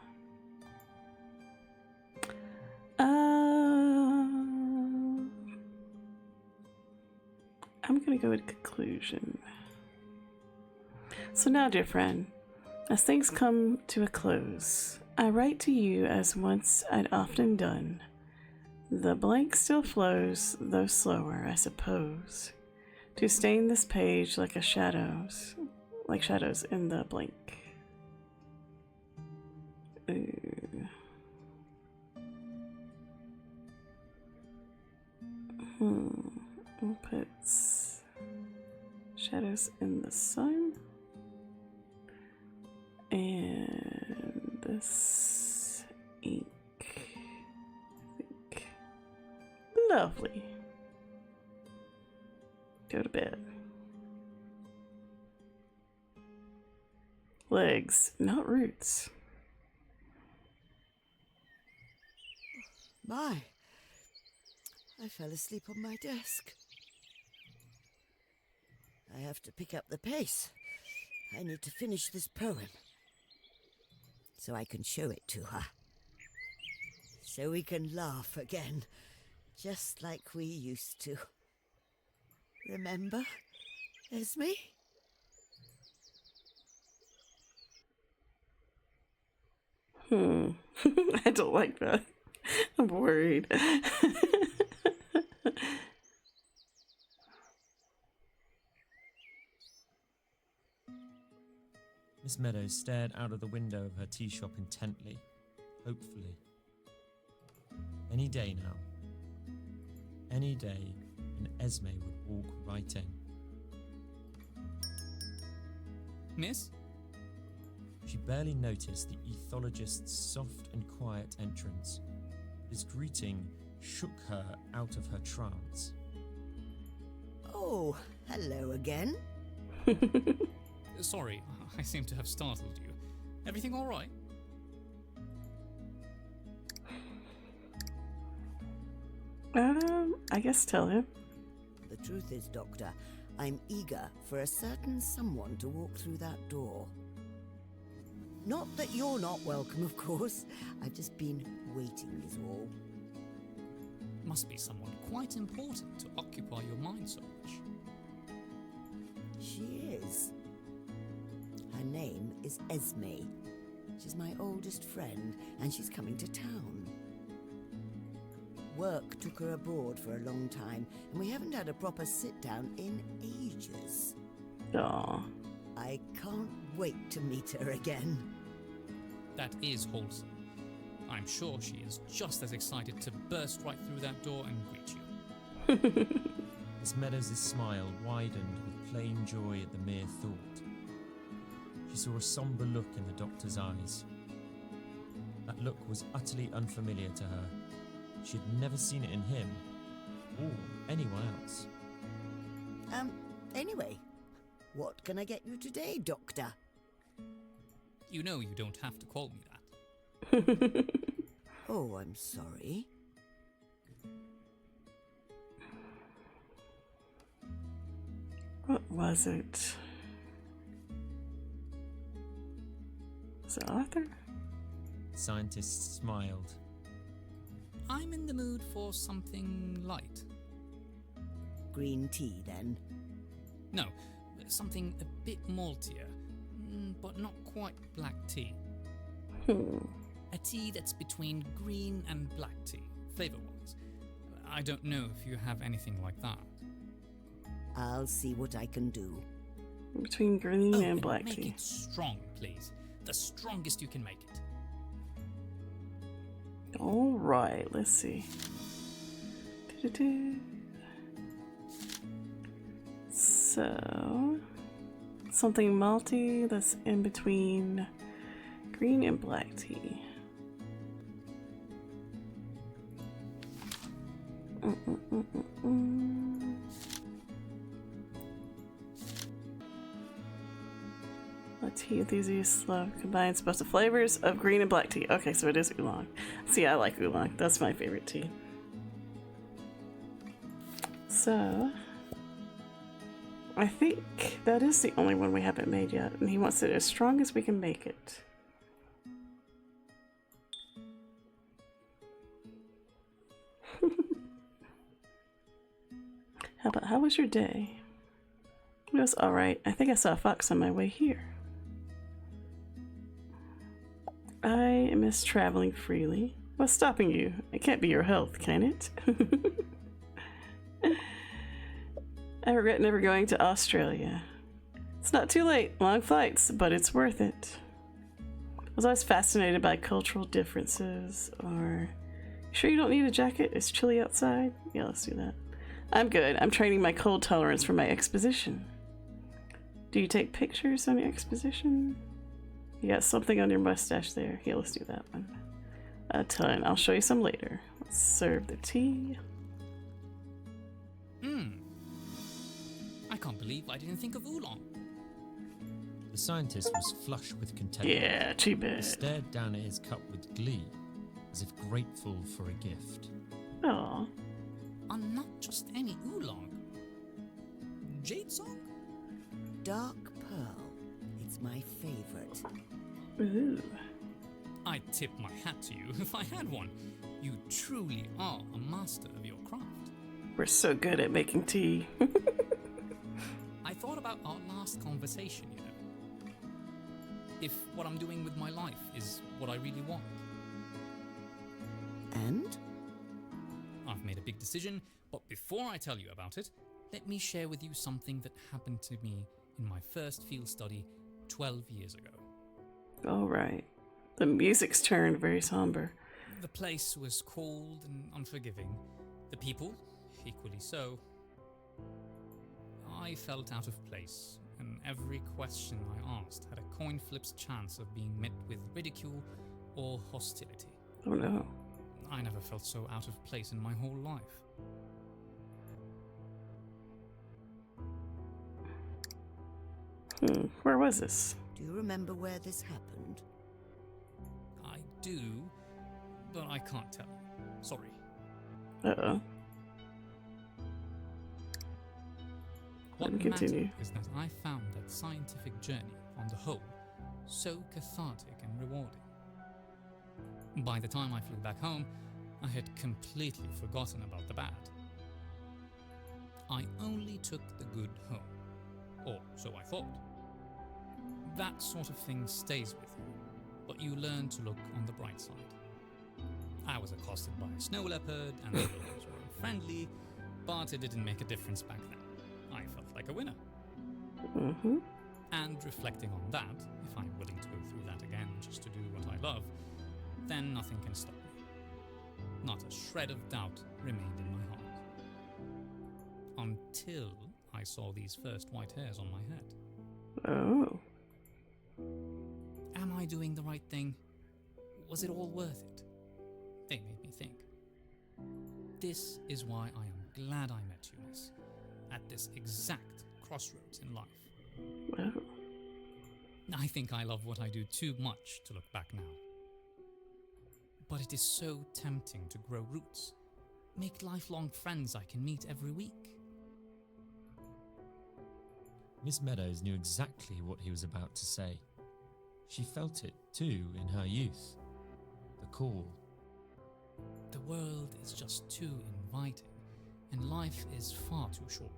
I'm gonna go with conclusion. So now, dear friend, as things come to a close, I write to you as once I'd often done. The blank still flows, though slower, I suppose, to stain this page like shadows in the blank. Ooh. We'll put shadows in the sun. And this ink, I think. Lovely. Go to bed. Legs, not roots. my, I fell asleep on my desk. I have to pick up the pace. I need to finish this poem so I can show it to her. So we can laugh again, just like we used to. Remember, Esme? I don't like that. I'm worried. Miss Meadows stared out of the window of her tea shop intently, hopefully. Any day now. Any day, and Esme would walk right in. Miss? She barely noticed the ethologist's soft and quiet entrance. His greeting shook her out of her trance. Oh, hello again. Sorry, I seem to have startled you. Everything all right? I guess tell him. The truth is, Doctor, I'm eager for a certain someone to walk through that door. Not that you're not welcome, of course. I've just been waiting is all. Must be someone quite important to occupy your mind so much. She is. Her name is Esme. She's my oldest friend, and she's coming to town. Work took her abroad for a long time, and we haven't had a proper sit-down in ages. Aw. I can't wait to meet her again. That is wholesome. I'm sure she is just as excited to burst right through that door and greet you. Miss Meadows' smile widened with plain joy at the mere thought. She saw a sombre look in the doctor's eyes. That look was utterly unfamiliar to her. She had never seen it in him, or anyone else. Anyway, what can I get you today, Doctor? You know you don't have to call me that. Oh, I'm sorry. What was it? Was it Arthur? The scientist smiled. I'm in the mood for something light. Green tea, then? No, something a bit maltier, but not quite black tea. A tea that's between green and black tea, flavor-wise. I don't know if you have anything like that. I'll see what I can do. Between green and black make tea. it strong, please. The strongest you can make it. All right, let's see. Do-do-do. So, something malty that's in between green and black tea. A tea enthusiast love combines both the flavors of green and black tea. Okay, so it is oolong. See, I like oolong. That's my favorite tea. So, I think that is the only one we haven't made yet, and he wants it as strong as we can make it. How was your day? It was alright. I think I saw a fox on my way here. I miss traveling freely. What's stopping you? It can't be your health, can it? I regret never going to Australia. It's not too late. Long flights, but it's worth it. I was always fascinated by cultural differences. Or, you sure you don't need a jacket? It's chilly outside? Yeah, let's do that. I'm good. I'm training my cold tolerance for my exposition. Do you take pictures on your exposition? You got something on your mustache there. Yeah, let's do that one. A ton. I'll show you some later. Let's serve the tea. I can't believe I didn't think of oolong. The scientist was flush with contentment. Yeah, cheap He it. stared down at his cup with glee, as if grateful for a gift. Aw. And not just any oolong. Jade song? Dark Pearl. It's my favorite. Ooh. I'd tip my hat to you if I had one. You truly are a master of your craft. We're so good at making tea. I thought about our last conversation, you know. If what I'm doing with my life is what I really want. And? I've made a big decision, but before I tell you about it, let me share with you something that happened to me in my first field study 12 years ago. All right. The music's turned very somber. The place was cold and unforgiving. The people, equally so. I felt out of place, and every question I asked had a coin flip's chance of being met with ridicule or hostility. Oh no. I never felt so out of place in my whole life. Where was this? Do you remember where this happened? I do, but I can't tell you. Sorry. Uh-oh. What Let me continue. mattered is that I found that scientific journey, on the whole, so cathartic and rewarding. By the time I flew back home, I had completely forgotten about the bad. I only took the good home, or so I thought. That sort of thing stays with you, but you learn to look on the bright side. I was accosted by a snow leopard, and the locals were unfriendly, but it didn't make a difference back then. I felt like a winner. Mm-hmm. And reflecting on that, if I'm willing to go through that again just to do what I love, then nothing can stop me. Not a shred of doubt remained in my heart. Until I saw these first white hairs on my head. Oh. Am I doing the right thing? Was it all worth it? They made me think. This is why I am glad I met you, miss, at this exact crossroads in life. Oh. I think I love what I do too much to look back now. But it is so tempting to grow roots, make lifelong friends I can meet every week. Miss Meadows knew exactly what he was about to say. She felt it, too, in her youth. The call. The world is just too inviting, and life is far too short.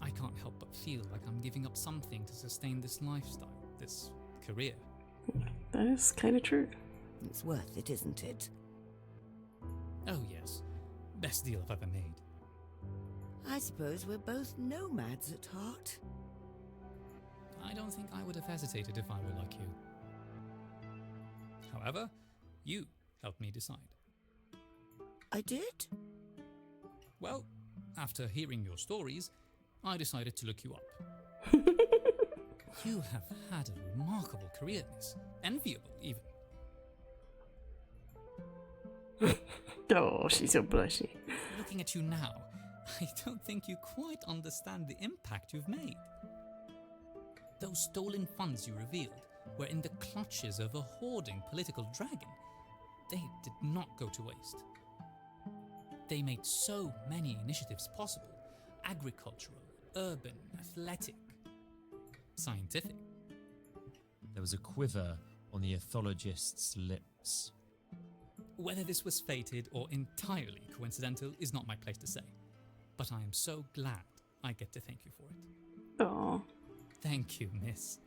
I can't help but feel like I'm giving up something to sustain this lifestyle, this career. That is kind of true. It's worth it, isn't it? Oh yes, best deal I've ever made. I suppose we're both nomads at heart. I don't think I would have hesitated if I were like you. However, you helped me decide. I did? Well, after hearing your stories, I decided to look you up. You have had a remarkable career, miss. Enviable, even. Oh, she's so blushy. Looking at you now, I don't think you quite understand the impact you've made. Those stolen funds you revealed were in the clutches of a hoarding political dragon. They did not go to waste. They made so many initiatives possible: agricultural, urban, athletic, scientific. There was a quiver on the ethologist's lips. Whether this was fated or entirely coincidental is not my place to say, but I am so glad I get to thank you for it. Oh. Thank you, miss.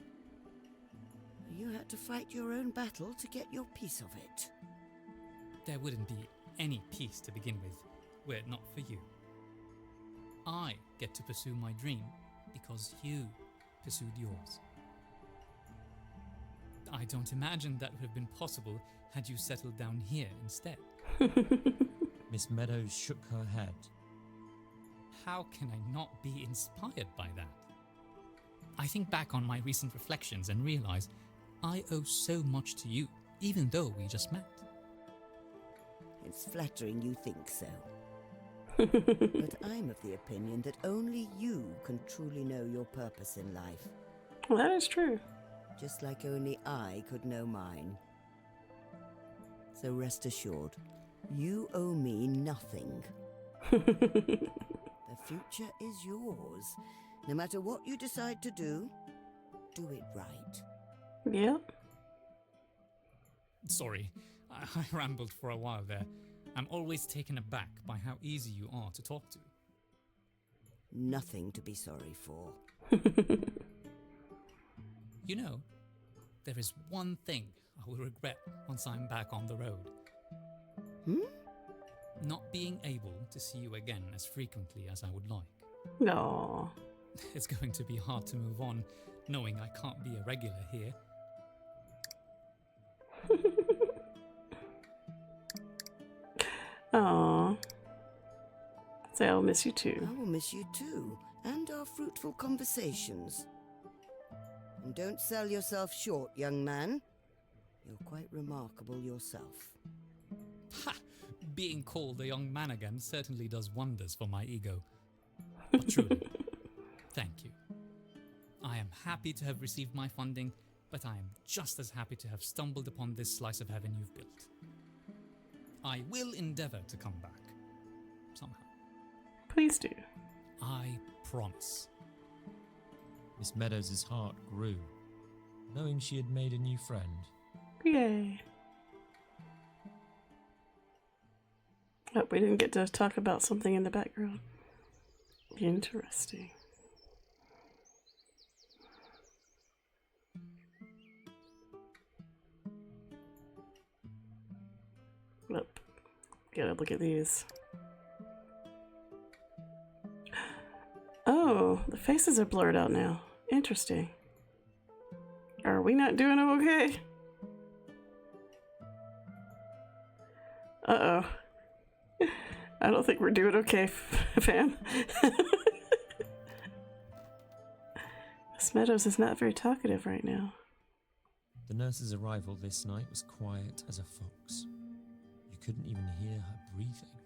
You had to fight your own battle to get your piece of it. There wouldn't be any peace to begin with were it not for you. I get to pursue my dream because you pursued yours. I don't imagine that would have been possible had you settled down here instead. Miss Meadows shook her head. How can I not be inspired by that? I think back on my recent reflections and realize I owe so much to you, even though we just met. It's flattering you think so. But I'm of the opinion that only you can truly know your purpose in life. Well, that is true. Just like only I could know mine. So rest assured, you owe me nothing. The future is yours. No matter what you decide to do it right. Yep. Sorry, I rambled for a while there. I'm always taken aback by how easy you are to talk to. Nothing to be sorry for. You know, there is one thing I will regret once I'm back on the road. Not being able to see you again as frequently as I would like. No. It's going to be hard to move on, knowing I can't be a regular here. Aww. So I'll miss you too. I will miss you too, and our fruitful conversations. And don't sell yourself short, young man. You're quite remarkable yourself. Ha! Being called a young man again certainly does wonders for my ego. But truly, thank you. I am happy to have received my funding, but I am just as happy to have stumbled upon this slice of heaven you've built. I will endeavour to come back. Somehow. Please do. I promise. Miss Meadows' heart grew, knowing she had made a new friend. Yay. Oh, we didn't get to talk about something in the background. Interesting. Look, gotta look at these. Oh, the faces are blurred out now. Interesting. Are we not doing okay? Uh-oh. I don't think we're doing okay, fam. Miss Meadows is not very talkative right now. The nurse's arrival this night was quiet as a fox. You couldn't even hear her breathing.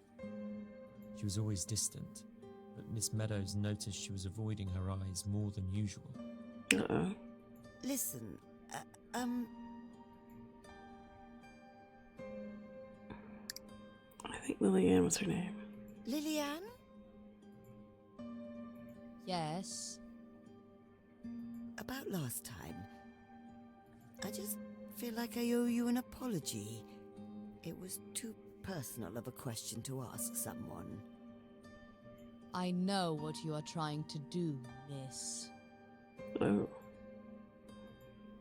She was always distant, but Miss Meadows noticed she was avoiding her eyes more than usual. Uh-oh. Listen, I think Lillian was her name. Lillian? Yes. About last time. I just feel like I owe you an apology. It was too personal of a question to ask someone. I know what you are trying to do, miss. Oh.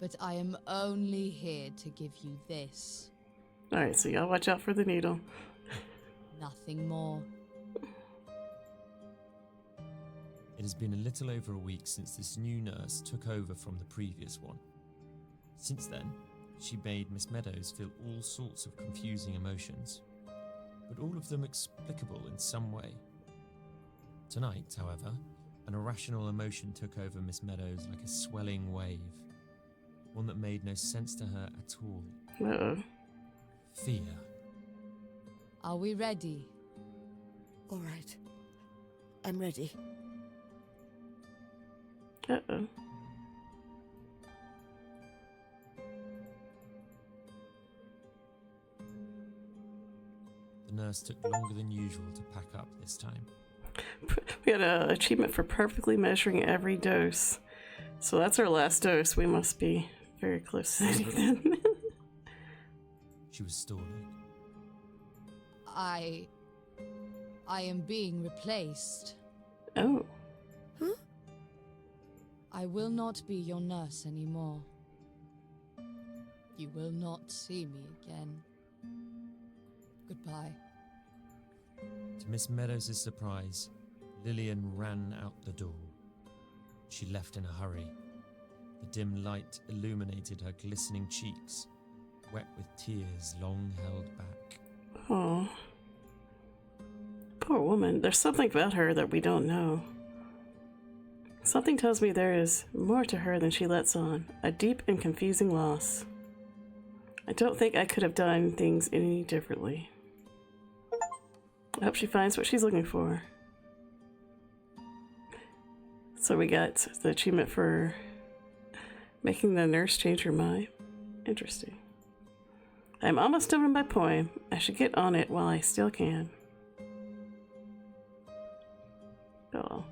But I am only here to give you this. Alright, so y'all watch out for the needle. Nothing more. It has been a little over a week since this new nurse took over from the previous one. Since then, she made Miss Meadows feel all sorts of confusing emotions, but all of them explicable in some way. Tonight, however, an irrational emotion took over Miss Meadows like a swelling wave, one that made no sense to her at all. Uh-oh. Fear. Are we ready? All right. I'm ready. Uh-oh. The nurse took longer than usual to pack up this time. We got an achievement for perfectly measuring every dose. So that's our last dose. We must be very close to hitting them. She was stalling. I am being replaced. Oh. Huh? I will not be your nurse anymore. You will not see me again. Goodbye. To Miss Meadows' surprise, Lillian ran out the door. She left in a hurry. The dim light illuminated her glistening cheeks, wet with tears long held back. Oh. Poor woman. There's something about her that we don't know. Something tells me there is more to her than she lets on. A deep and confusing loss. I don't think I could have done things any differently. I hope she finds what she's looking for. So we got the achievement for making the nurse change her mind. Interesting. I'm almost done with my poem. I should get on it while I still can. Oh,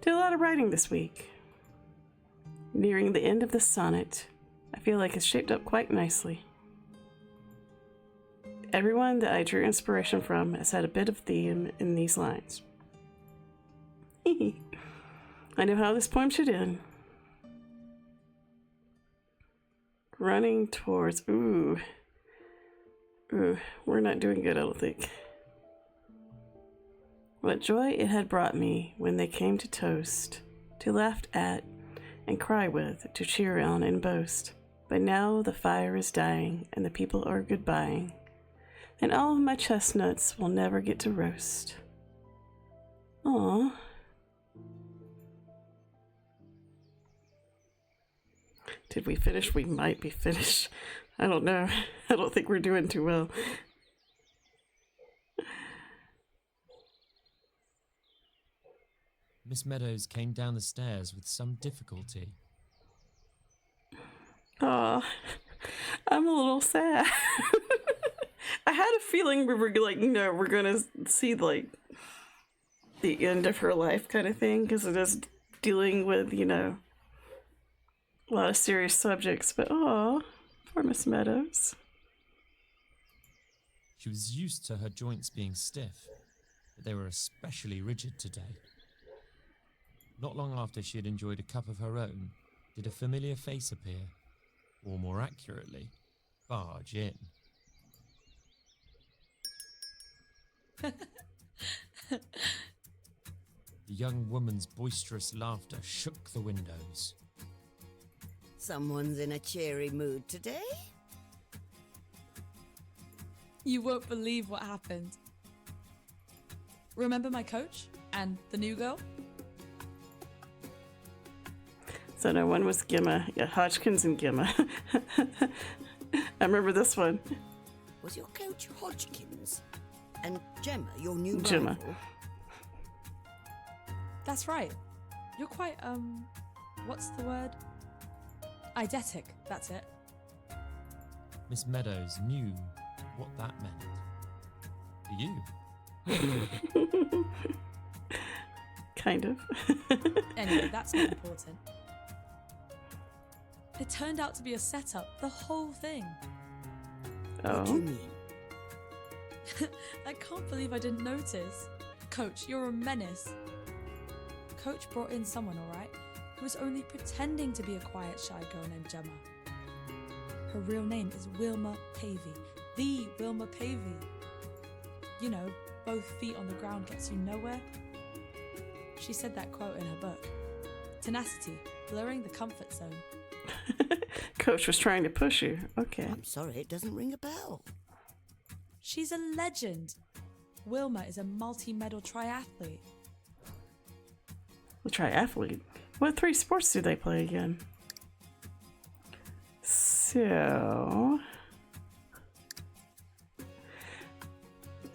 did a lot of writing this week. Nearing the end of the sonnet, I feel like it's shaped up quite nicely. Everyone that I drew inspiration from has had a bit of theme in these lines. I know how this poem should end. Running towards... Ooh, we're not doing good, I don't think. What joy it had brought me when they came to toast, to laugh at and cry with, to cheer on and boast. But now the fire is dying and the people are goodbying, and all of my chestnuts will never get to roast. Aww. Did we finish? We might be finished. I don't know. I don't think we're doing too well. Miss Meadows came down the stairs with some difficulty, Oh, I'm a little sad. I had a feeling we were like, we're gonna see like the end of her life kind of thing, because it is dealing with, a lot of serious subjects. But oh, poor Miss Meadows. She was used to her joints being stiff, but they were especially rigid today. Not long after she had enjoyed a cup of her own, did a familiar face appear, or more accurately, barge in. The young woman's boisterous laughter shook the windows. Someone's in a cheery mood today? You won't believe what happened. Remember my coach and the new girl? So no one was Gemma. Yeah, Hodgkins and Gemma. I remember this one. Was your coach Hodgkins? And Gemma, your new Gemma. rival? That's right. You're quite, what's the word? Eidetic, that's it. Miss Meadows knew what that meant. For you. Kind of. Anyway, that's not important. It turned out to be a setup, the whole thing. What do you Oh. mean? I can't believe I didn't notice. Coach, you're a menace. Coach brought in someone, alright, who was only pretending to be a quiet, shy girl named Gemma. Her real name is Wilma Pavey. The Wilma Pavey. You know, both feet on the ground gets you nowhere. She said that quote in her book. Tenacity, blurring the comfort zone. Coach was trying to push you. Okay. I'm sorry, it doesn't ring a bell. She's a legend. Wilma is a multi-medal triathlete. The triathlete. What 3 sports do they play again? So...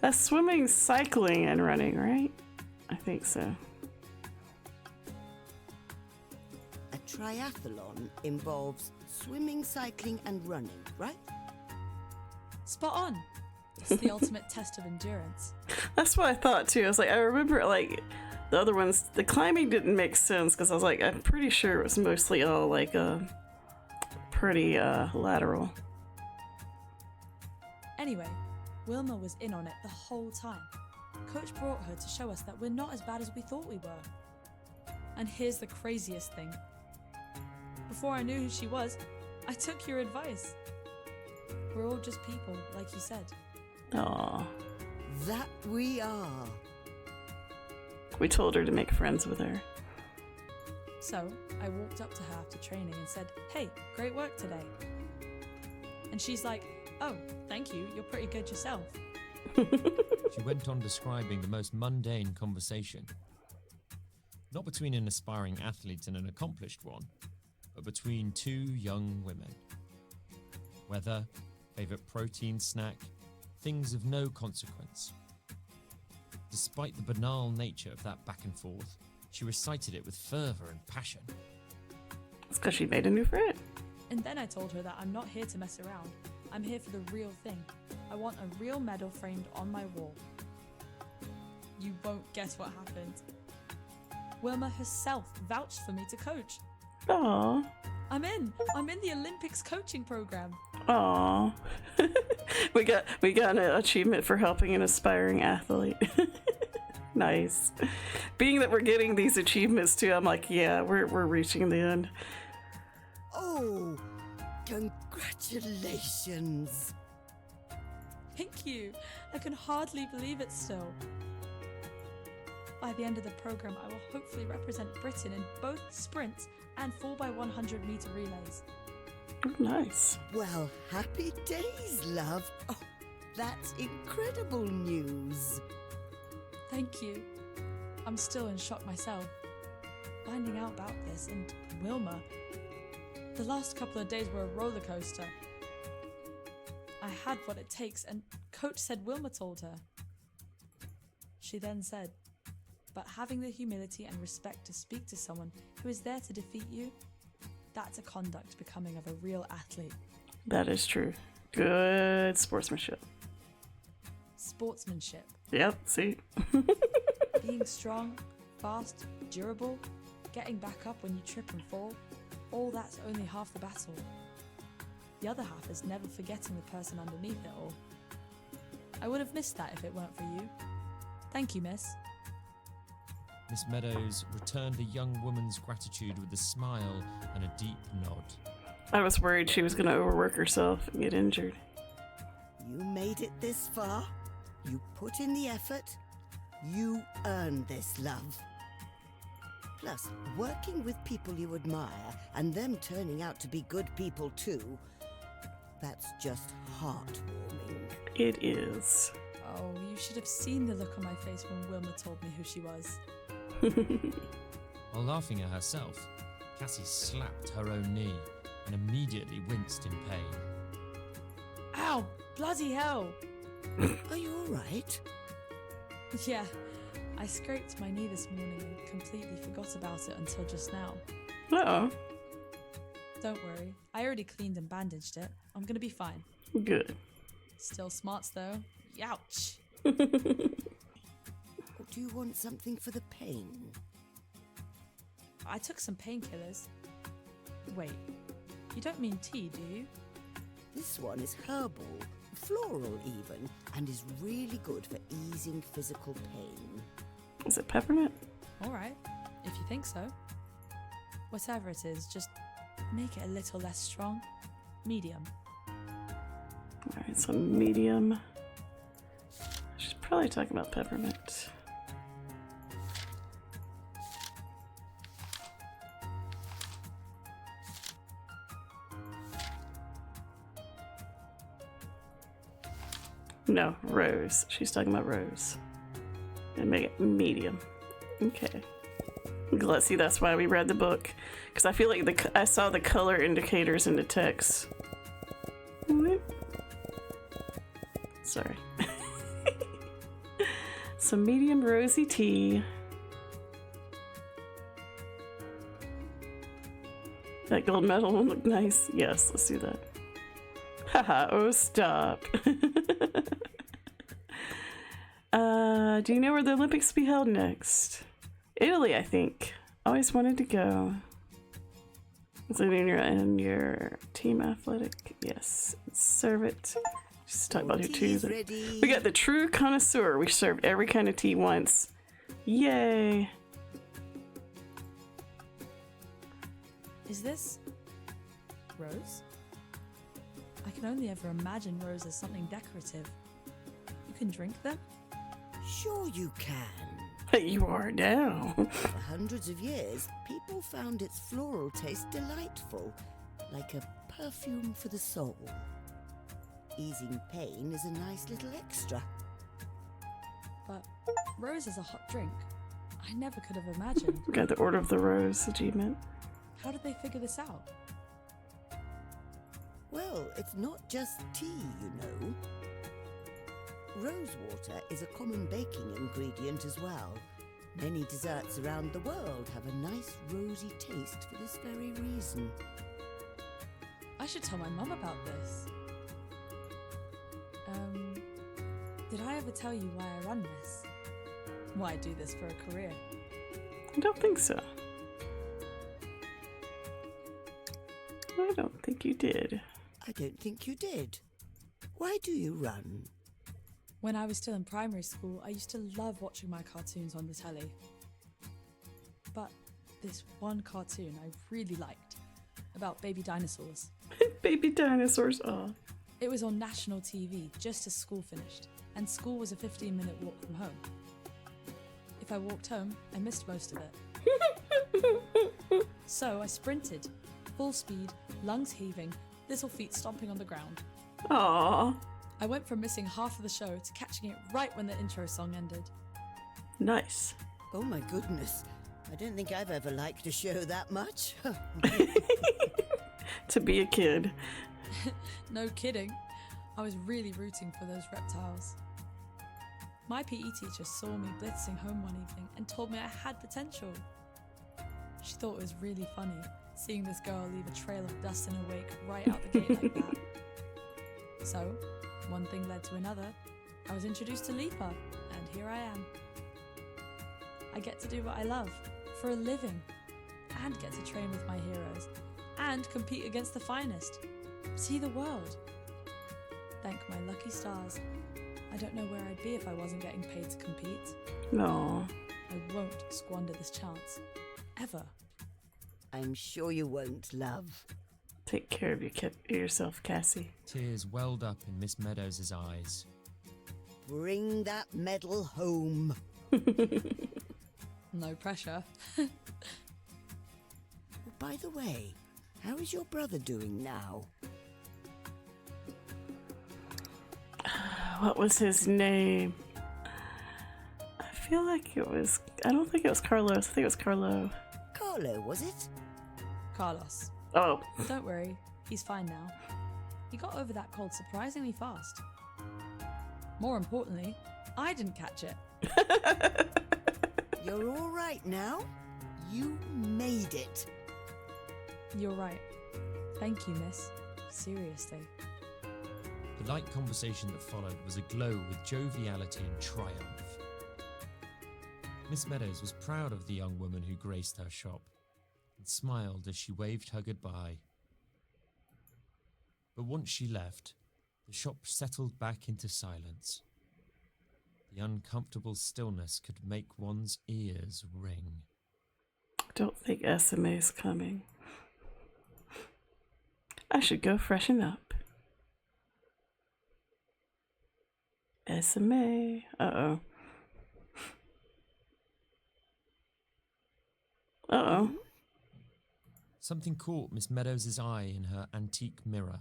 that's swimming, cycling, and running, right? I think so. A triathlon involves swimming, cycling, and running, right? Spot on. It's the ultimate test of endurance. That's what I thought too. I was like, I remember like the other ones, the climbing didn't make sense because I was like, I'm pretty sure it was mostly all like pretty lateral. Anyway, Wilma was in on it the whole time. Coach brought her to show us that we're not as bad as we thought we were. And here's the craziest thing. Before I knew who she was, I took your advice. We're all just people, like you said. Aw. That we are. We told her to make friends with her. So I walked up to her after training and said, "Hey, great work today." And she's like, "Oh, thank you, you're pretty good yourself." She went on describing the most mundane conversation. Not between an aspiring athlete and an accomplished one, but between 2 young women. Weather, favourite protein snack, things of no consequence. Despite the banal nature of that back and forth, she recited it with fervour and passion. It's because she made a new friend. And then I told her that I'm not here to mess around. I'm here for the real thing. I want a real medal framed on my wall. You won't guess what happened. Wilma herself vouched for me to coach. Aw. I'm in the Olympics coaching program. Aw. we got an achievement for helping an aspiring athlete. Nice. Being that we're getting these achievements too, I'm like, yeah, we're reaching the end. Oh, congratulations. Thank you. I can hardly believe it still. By the end of the program, I will hopefully represent Britain in both sprints and 4x100 meter relays. Oh, nice. Well, happy days, love. Oh, that's incredible news. Thank you. I'm still in shock myself. Finding out about this and Wilma. The last couple of days were a roller coaster. I had what it takes, and Coach said Wilma told her. She then said, "But having the humility and respect to speak to someone who is there to defeat you, That's a conduct becoming of a real athlete. That is true. Good sportsmanship. Sportsmanship. Yep, see? Being strong, fast, durable, getting back up when you trip and fall, all that's only half the battle. The other half is never forgetting the person underneath it all. I would have missed that if it weren't for you. Thank you, miss. Miss Meadows returned the young woman's gratitude with a smile and a deep nod. I was worried she was going to overwork herself and get injured. You made it this far. You put in the effort. You earned this, love. Plus, working with people you admire and them turning out to be good people too, that's just heartwarming. It is. Oh, you should have seen the look on my face when Wilma told me who she was. While laughing at herself, Cassie slapped her own knee and immediately winced in pain. Ow! Bloody hell! Are you alright? Yeah, I scraped my knee this morning and completely forgot about it until just now. Uh-oh. Don't worry, I already cleaned and bandaged it. I'm gonna be fine. Good. Still smarts though. Youch! Do you want something for the pain? I took some painkillers. Wait, you don't mean tea, do you? This one is herbal, floral even, and is really good for easing physical pain. Is it peppermint? Alright, if you think so. Whatever it is, just make it a little less strong. Medium. Alright, so medium. She's probably talking about peppermint. No, rose. She's talking about rose. And make it medium. Okay. Let's see, that's why we read the book. Because I feel like I saw the color indicators in the text. Sorry. Some medium rosy tea. That gold medal will look nice. Yes, let's do that. Haha, oh stop. Do you know where the Olympics will be held next? Italy, I think. Always wanted to go. Is it in your team athletic? Yes. Serve it. Just talk about your teas. We got the true connoisseur. We served every kind of tea once. Yay. Is this rose? I can only ever imagine rose as something decorative. You can drink them? Sure you can. You are now. For hundreds of years, people found its floral taste delightful, like a perfume for the soul. Easing pain is a nice little extra. But rose is a hot drink. I never could have imagined. We got the Order of the Rose achievement. How did they figure this out? Well, it's not just tea, you know. Rosewater is a common baking ingredient as well. Many desserts around the world have a nice rosy taste for this very reason. I should tell my mum about this. Did I ever tell you why I run this? Why I do this for a career? I don't think so. I don't think you did. I don't think you did. Why do you run? When I was still in primary school, I used to love watching my cartoons on the telly. But this one cartoon I really liked, about baby dinosaurs. Baby dinosaurs, aw. It was on national TV just as school finished, and school was a 15-minute walk from home. If I walked home, I missed most of it. So I sprinted, full speed, lungs heaving, little feet stomping on the ground. Aww. I went from missing half of the show to catching it right when the intro song ended. Nice. Oh my goodness. I don't think I've ever liked a show that much. To be a kid. No kidding. I was really rooting for those reptiles. My PE teacher saw me blitzing home one evening and told me I had potential. She thought it was really funny seeing this girl leave a trail of dust in her wake right out the gate like that. So, one thing led to another. I was introduced to Lipa, and here I am. I get to do what I love, for a living, and get to train with my heroes, and compete against the finest. See the world. Thank my lucky stars. I don't know where I'd be if I wasn't getting paid to compete. No. I won't squander this chance. Ever. I'm sure you won't, love. Take care of yourself, Cassie. Tears welled up in Miss Meadows' eyes. Bring that medal home. No pressure. By the way, how is your brother doing now? What was his name? I feel like it was... I don't think it was Carlos. I think it was Carlo. Carlo, was it? Carlos. Oh. Don't worry, he's fine now. He got over that cold surprisingly fast. More importantly, I didn't catch it. You're all right now? You made it. You're right. Thank you, miss. Seriously. The light conversation that followed was aglow with joviality and triumph. Miss Meadows was proud of the young woman who graced her shop and smiled as she waved her goodbye. But once she left, the shop settled back into silence. The uncomfortable stillness could make one's ears ring. I don't think SMA's coming. I should go freshen up. SMA. Uh-oh. Uh-oh. Something caught Miss Meadows' eye in her antique mirror.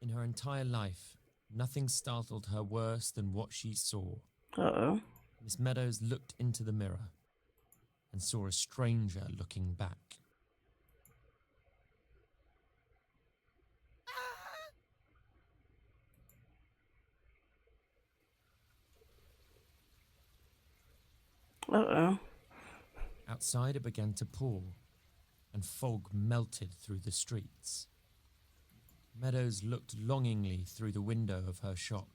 In her entire life, nothing startled her worse than what she saw. Uh-oh. Miss Meadows looked into the mirror and saw a stranger looking back. Uh-oh. Outside it began to pour, and fog melted through the streets. Meadows looked longingly through the window of her shop.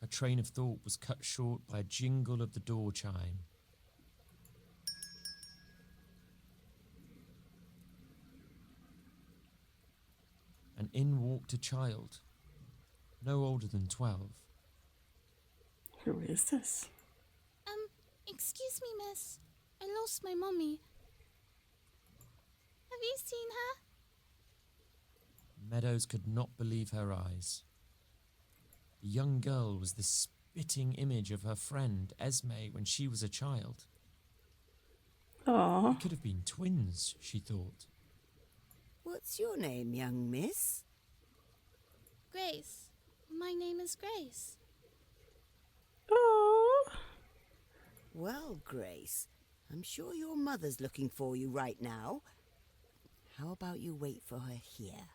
Her train of thought was cut short by a jingle of the door chime. And in walked a child, no older than 12. Who is this? Excuse me, miss. I lost my mummy. Have you seen her? Meadows could not believe her eyes. The young girl was the spitting image of her friend Esme when she was a child. Aww. They could have been twins, she thought. What's your name, young miss? Grace. My name is Grace. Aww. Well, Grace, I'm sure your mother's looking for you right now. How about you wait for her here?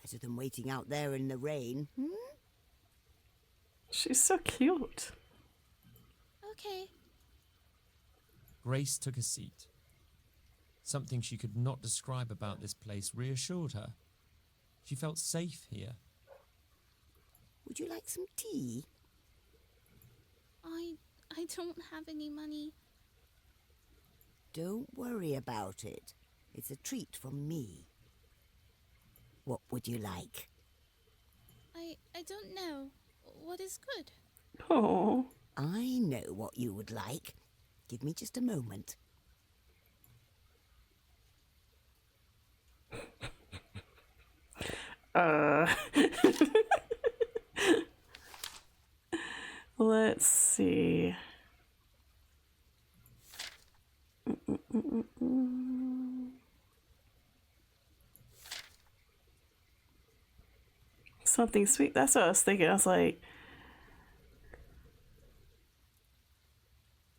Better than waiting out there in the rain, hmm? She's so cute. Okay. Grace took a seat. Something she could not describe about this place reassured her. She felt safe here. Would you like some tea? I don't have any money. Don't worry about it. It's a treat from me. What would you like? I don't know. What is good? Oh. I know what you would like. Give me just a moment. Let's see. Something sweet. That's what I was thinking. I was like,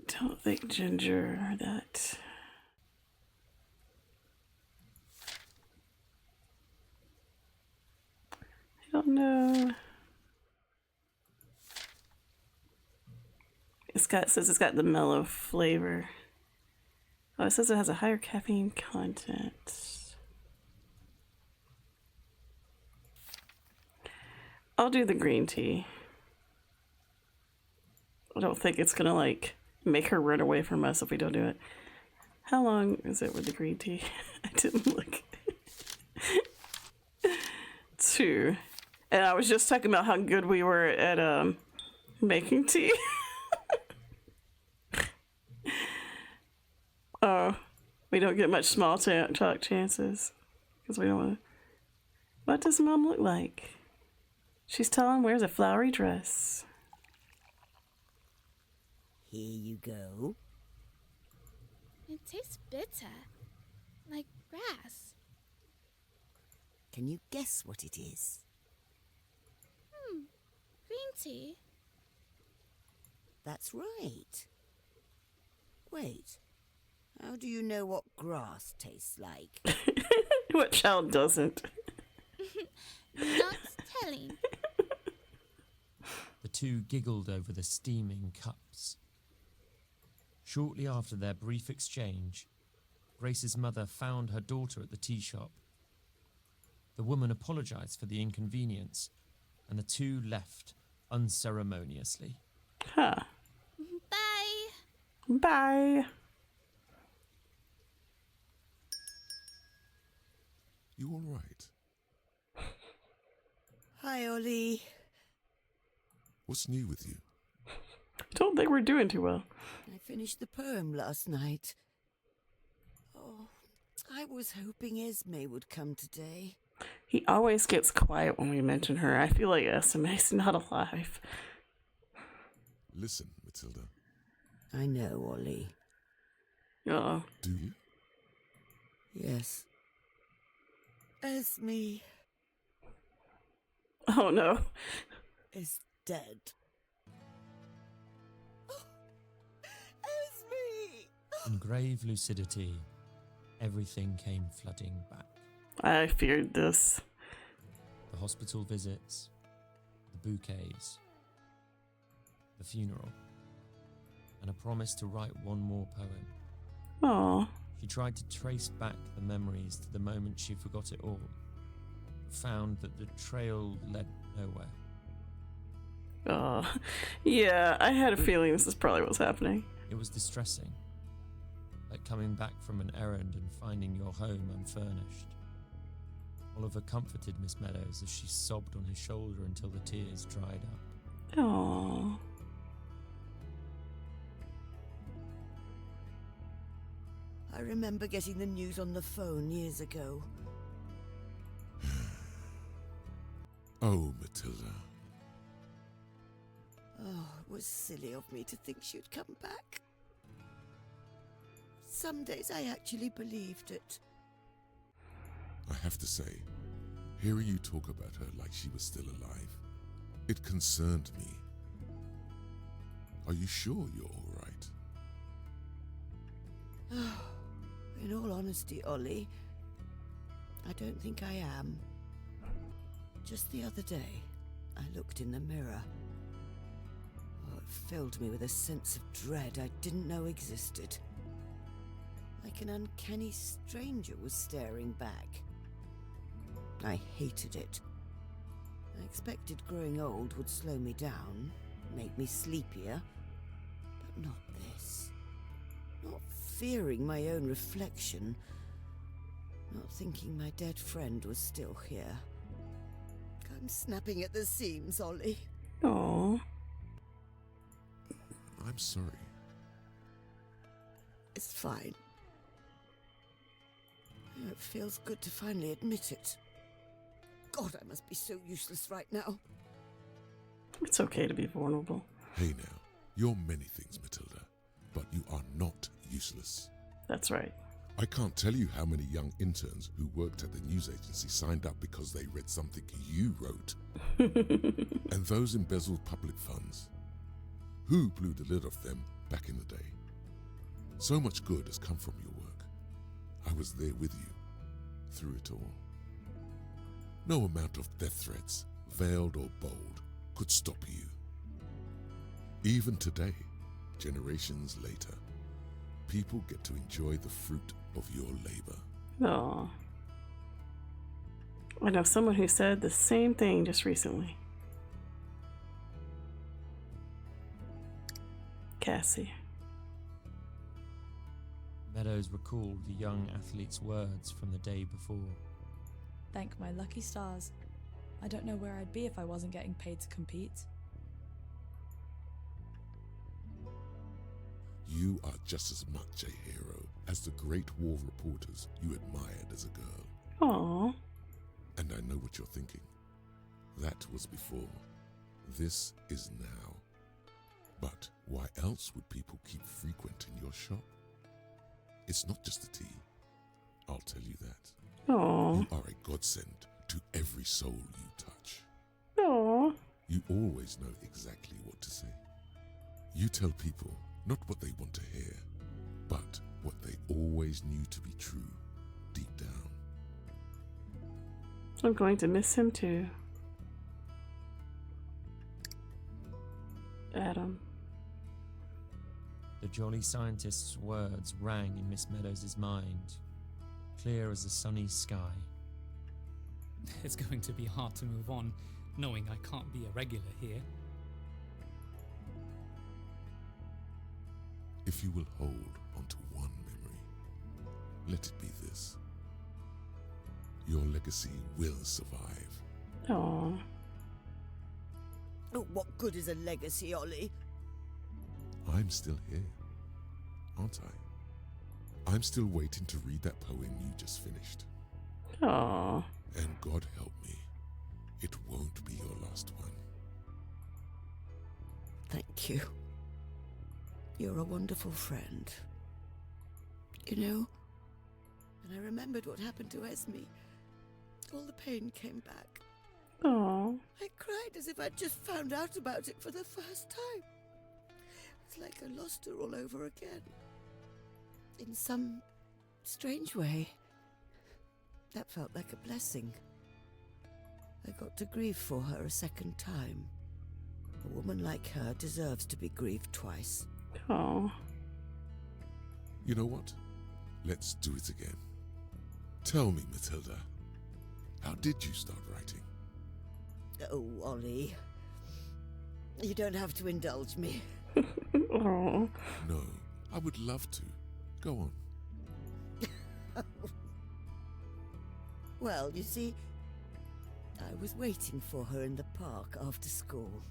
don't think ginger or that. I don't know. says it's got the mellow flavor. Oh, it says it has a higher caffeine content. I'll do the green tea. I don't think it's gonna like make her run away from us if we don't do it. How long is it with the green tea? I didn't look. 2. And I was just talking about how good we were at making tea. Oh, we don't get much small talk chances because we don't want to. What does Mom look like? She's tall and wears a flowery dress. Here you go. It tastes bitter, like grass. Can you guess what it is? Green tea. That's right. Wait, how do you know what grass tastes like? What child doesn't? Not telling. The two giggled over the steaming cups. Shortly after their brief exchange, Grace's mother found her daughter at the tea shop. The woman apologized for the inconvenience, and the two left unceremoniously. Huh. Bye. Bye. You all right? Hi, Ollie. What's new with you? Don't think we're doing too well. I finished the poem last night. Oh, I was hoping Esme would come today. He always gets quiet when we mention her. I feel like Esme's not alive. Listen, Matilda. I know, Ollie. Oh. Do you? Yes. Esme Oh no. is dead. Oh, Esme! In grave lucidity, everything came flooding back. I feared this. The hospital visits, the bouquets, the funeral, and a promise to write one more poem. Oh. She tried to trace back the memories to the moment she forgot it all, but found that the trail led nowhere. Oh. Yeah, I had a feeling this is probably what's happening. It was distressing, like coming back from an errand and finding your home unfurnished. Oliver comforted Miss Meadows as she sobbed on his shoulder until the tears dried up. Oh. I remember getting the news on the phone years ago. Oh, Matilda. Oh, it was silly of me to think she'd come back. Some days I actually believed it. I have to say, hearing you talk about her like she was still alive, it concerned me. Are you sure you're all right? In all honesty, Ollie, I don't think I am. Just the other day, I looked in the mirror. Oh, it filled me with a sense of dread I didn't know existed. Like an uncanny stranger was staring back. I hated it. I expected growing old would slow me down, make me sleepier, but not this. Not fearing my own reflection, not thinking my dead friend was still here. I'm snapping at the seams, Ollie. Oh. I'm sorry. It's fine. It feels good to finally admit it. God, I must be so useless right now. It's okay to be vulnerable. Hey now, you're many things, Matilda, but you are not useless. That's right. I can't tell you how many young interns who worked at the news agency signed up because they read something you wrote. And those embezzled public funds. Who blew the lid off them back in the day? So much good has come from your work. I was there with you, through it all. No amount of death threats, veiled or bold, could stop you. Even today, generations later, people get to enjoy the fruit of your labor. Oh. I know someone who said the same thing just recently. Cassie. Meadows recalled the young athlete's words from the day before. Thank my lucky stars. I don't know where I'd be if I wasn't getting paid to compete. You are just as much a hero as the great war reporters you admired as a girl. Aww. And I know what you're thinking. That was before. This is now. But why else would people keep frequenting your shop? It's not just the tea. I'll tell you that. Aww. You are a godsend to every soul you touch. Aww. You always know exactly what to say. You tell people not what they want to hear, but what they always knew to be true deep down. I'm going to miss him too. Adam. The jolly scientist's words rang in Miss Meadows' mind, clear as a sunny sky. It's going to be hard to move on, knowing I can't be a regular here. If you will hold onto one memory, let it be this. Your legacy will survive. Aww. Oh, what good is a legacy, Ollie? I'm still here, aren't I? I'm still waiting to read that poem you just finished. Aww. And God help me, it won't be your last one. Thank you. You're a wonderful friend. You know, when I remembered what happened to Esme, all the pain came back. Aww. I cried as if I'd just found out about it for the first time. It's like I lost her all over again. In some strange way, that felt like a blessing. I got to grieve for her a second time. A woman like her deserves to be grieved twice. Aww. You know what? Let's do it again. Tell me, Matilda, how did you start writing? Oh, Ollie. You don't have to indulge me. Aww. No, I would love to. Go on. Well, you see, I was waiting for her in the park after school.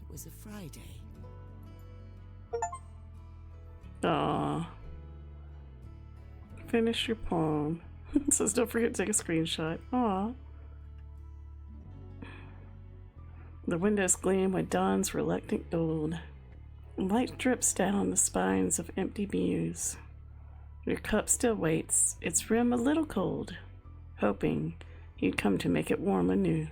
It was a Friday. Aww. Finish your poem. It says don't forget to take a screenshot. Aww. The windows gleam with dawn's reluctant gold. Light drips down the spines of empty mews. Your cup still waits, its rim a little cold, hoping you'd come to make it warm anew.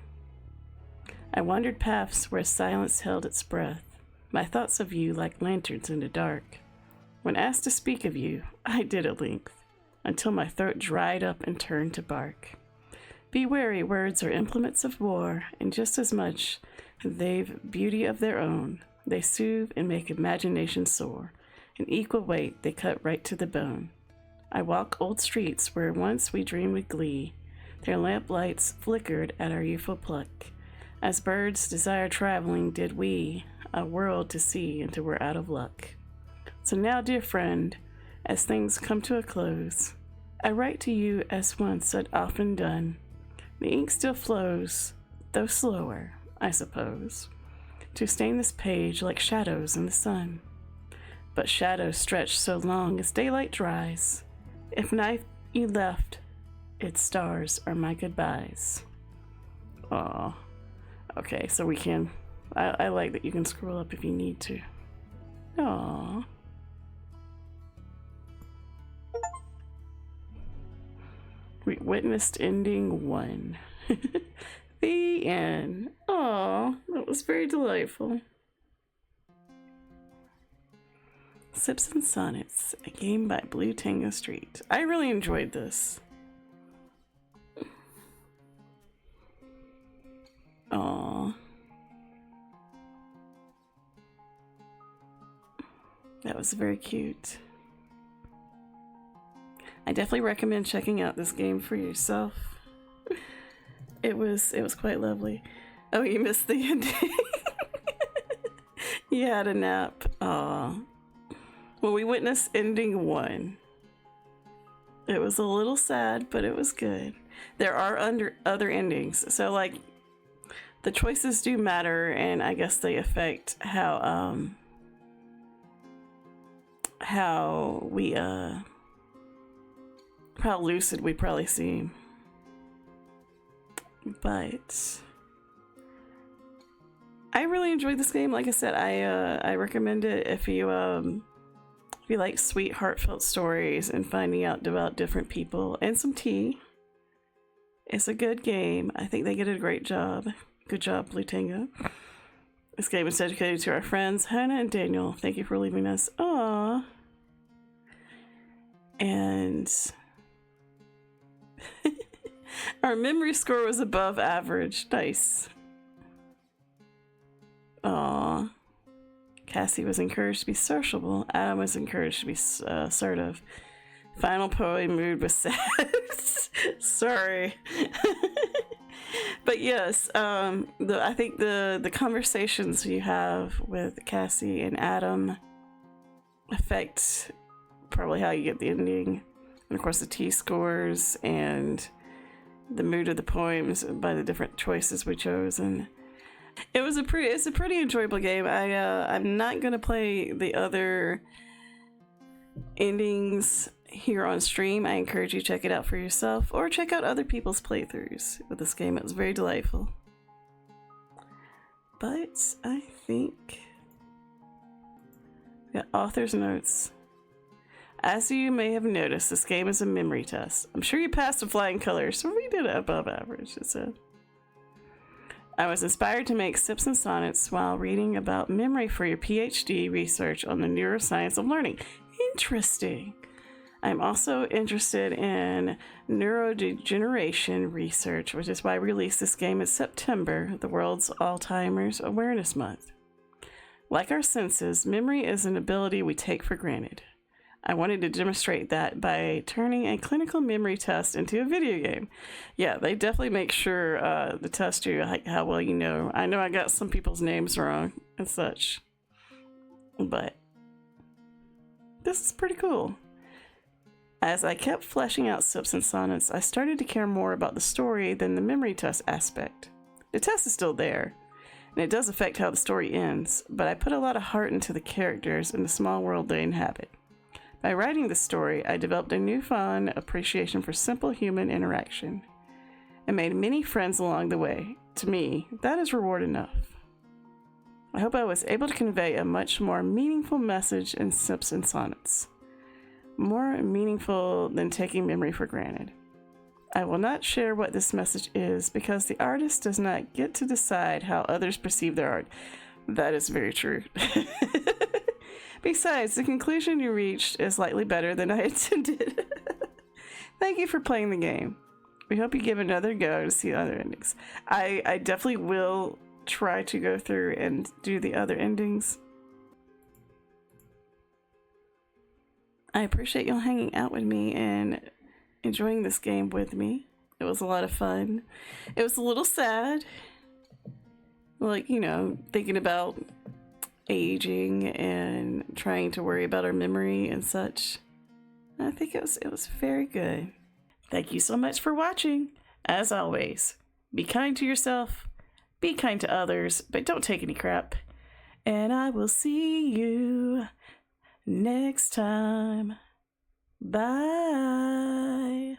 I wandered paths where silence held its breath, my thoughts of you like lanterns in the dark. When asked to speak of you, I did at length, until my throat dried up and turned to bark. Be wary, words are implements of war, and just as much they've beauty of their own. They soothe and make imagination soar. In equal weight, they cut right to the bone. I walk old streets where once we dreamed with glee. Their lamplights flickered at our youthful pluck. As birds desire traveling, did we, a world to see until we're out of luck. So now, dear friend, as things come to a close, I write to you as once I'd often done. The ink still flows, though slower, I suppose, to stain this page like shadows in the sun. But shadows stretch so long as daylight dries. If night you left, its stars are my goodbyes. Aw. Okay, so we can... I like that you can scroll up if you need to. Aw. We witnessed ending 1. The end. Aw, that was very delightful. Sips and Sonnets, a game by Blue Tango Street. I really enjoyed this. Aw. That was very cute. I definitely recommend checking out this game for yourself. It was quite lovely. Oh, you missed the ending. You had a nap. Aw. Well, we witnessed ending 1. It was a little sad, but it was good. There are other endings, so like the choices do matter, and I guess they affect how lucid we probably seem. But I really enjoyed this game. Like I said, I recommend it if you like sweet, heartfelt stories and finding out about different people and some tea. It's a good game. I think they did a great job. Good job, Blue Tango. This game is dedicated to our friends Hannah and Daniel. Thank you for leaving us. Aww. And our memory score was above average. Nice. Aww. Cassie was encouraged to be sociable. Adam was encouraged to be assertive. Final poem mood was sad. Sorry. But yes, I think the conversations you have with Cassie and Adam affect probably how you get the ending. And of course the T-scores and the mood of the poems by the different choices we chose. And it's a pretty enjoyable game. I'm not gonna play the other endings here on stream. I encourage you to check it out for yourself or check out other people's playthroughs with this game. It was very delightful. But I think we got author's notes. As you may have noticed, this game is a memory test. I'm sure you passed with flying colors, so we did it above average, it said. I was inspired to make Sips and Sonnets while reading about memory for your PhD research on the neuroscience of learning. Interesting. I'm also interested in neurodegeneration research, which is why I released this game in September, the world's Alzheimer's Awareness Month. Like our senses, memory is an ability we take for granted. I wanted to demonstrate that by turning a clinical memory test into a video game. Yeah, they definitely make sure to test you how well you know. I know I got some people's names wrong and such, but this is pretty cool. As I kept fleshing out Sips and Sonnets, I started to care more about the story than the memory test aspect. The test is still there, and it does affect how the story ends, but I put a lot of heart into the characters and the small world they inhabit. By writing this story, I developed a newfound appreciation for simple human interaction and made many friends along the way. To me, that is reward enough. I hope I was able to convey a much more meaningful message in Sips and Sonnets. More meaningful than taking memory for granted. I will not share what this message is because the artist does not get to decide how others perceive their art. That is very true. Besides, the conclusion you reached is slightly better than I intended. Thank you for playing the game. We hope you give another go to see other endings. I definitely will try to go through and do the other endings. I appreciate y'all hanging out with me and enjoying this game with me. It was a lot of fun. It was a little sad. Like, you know, thinking about aging and trying to worry about our memory and such. I think it was very good. Thank you so much for watching. As always, be kind to yourself, be kind to others, but don't take any crap. And I will see you next time. Bye.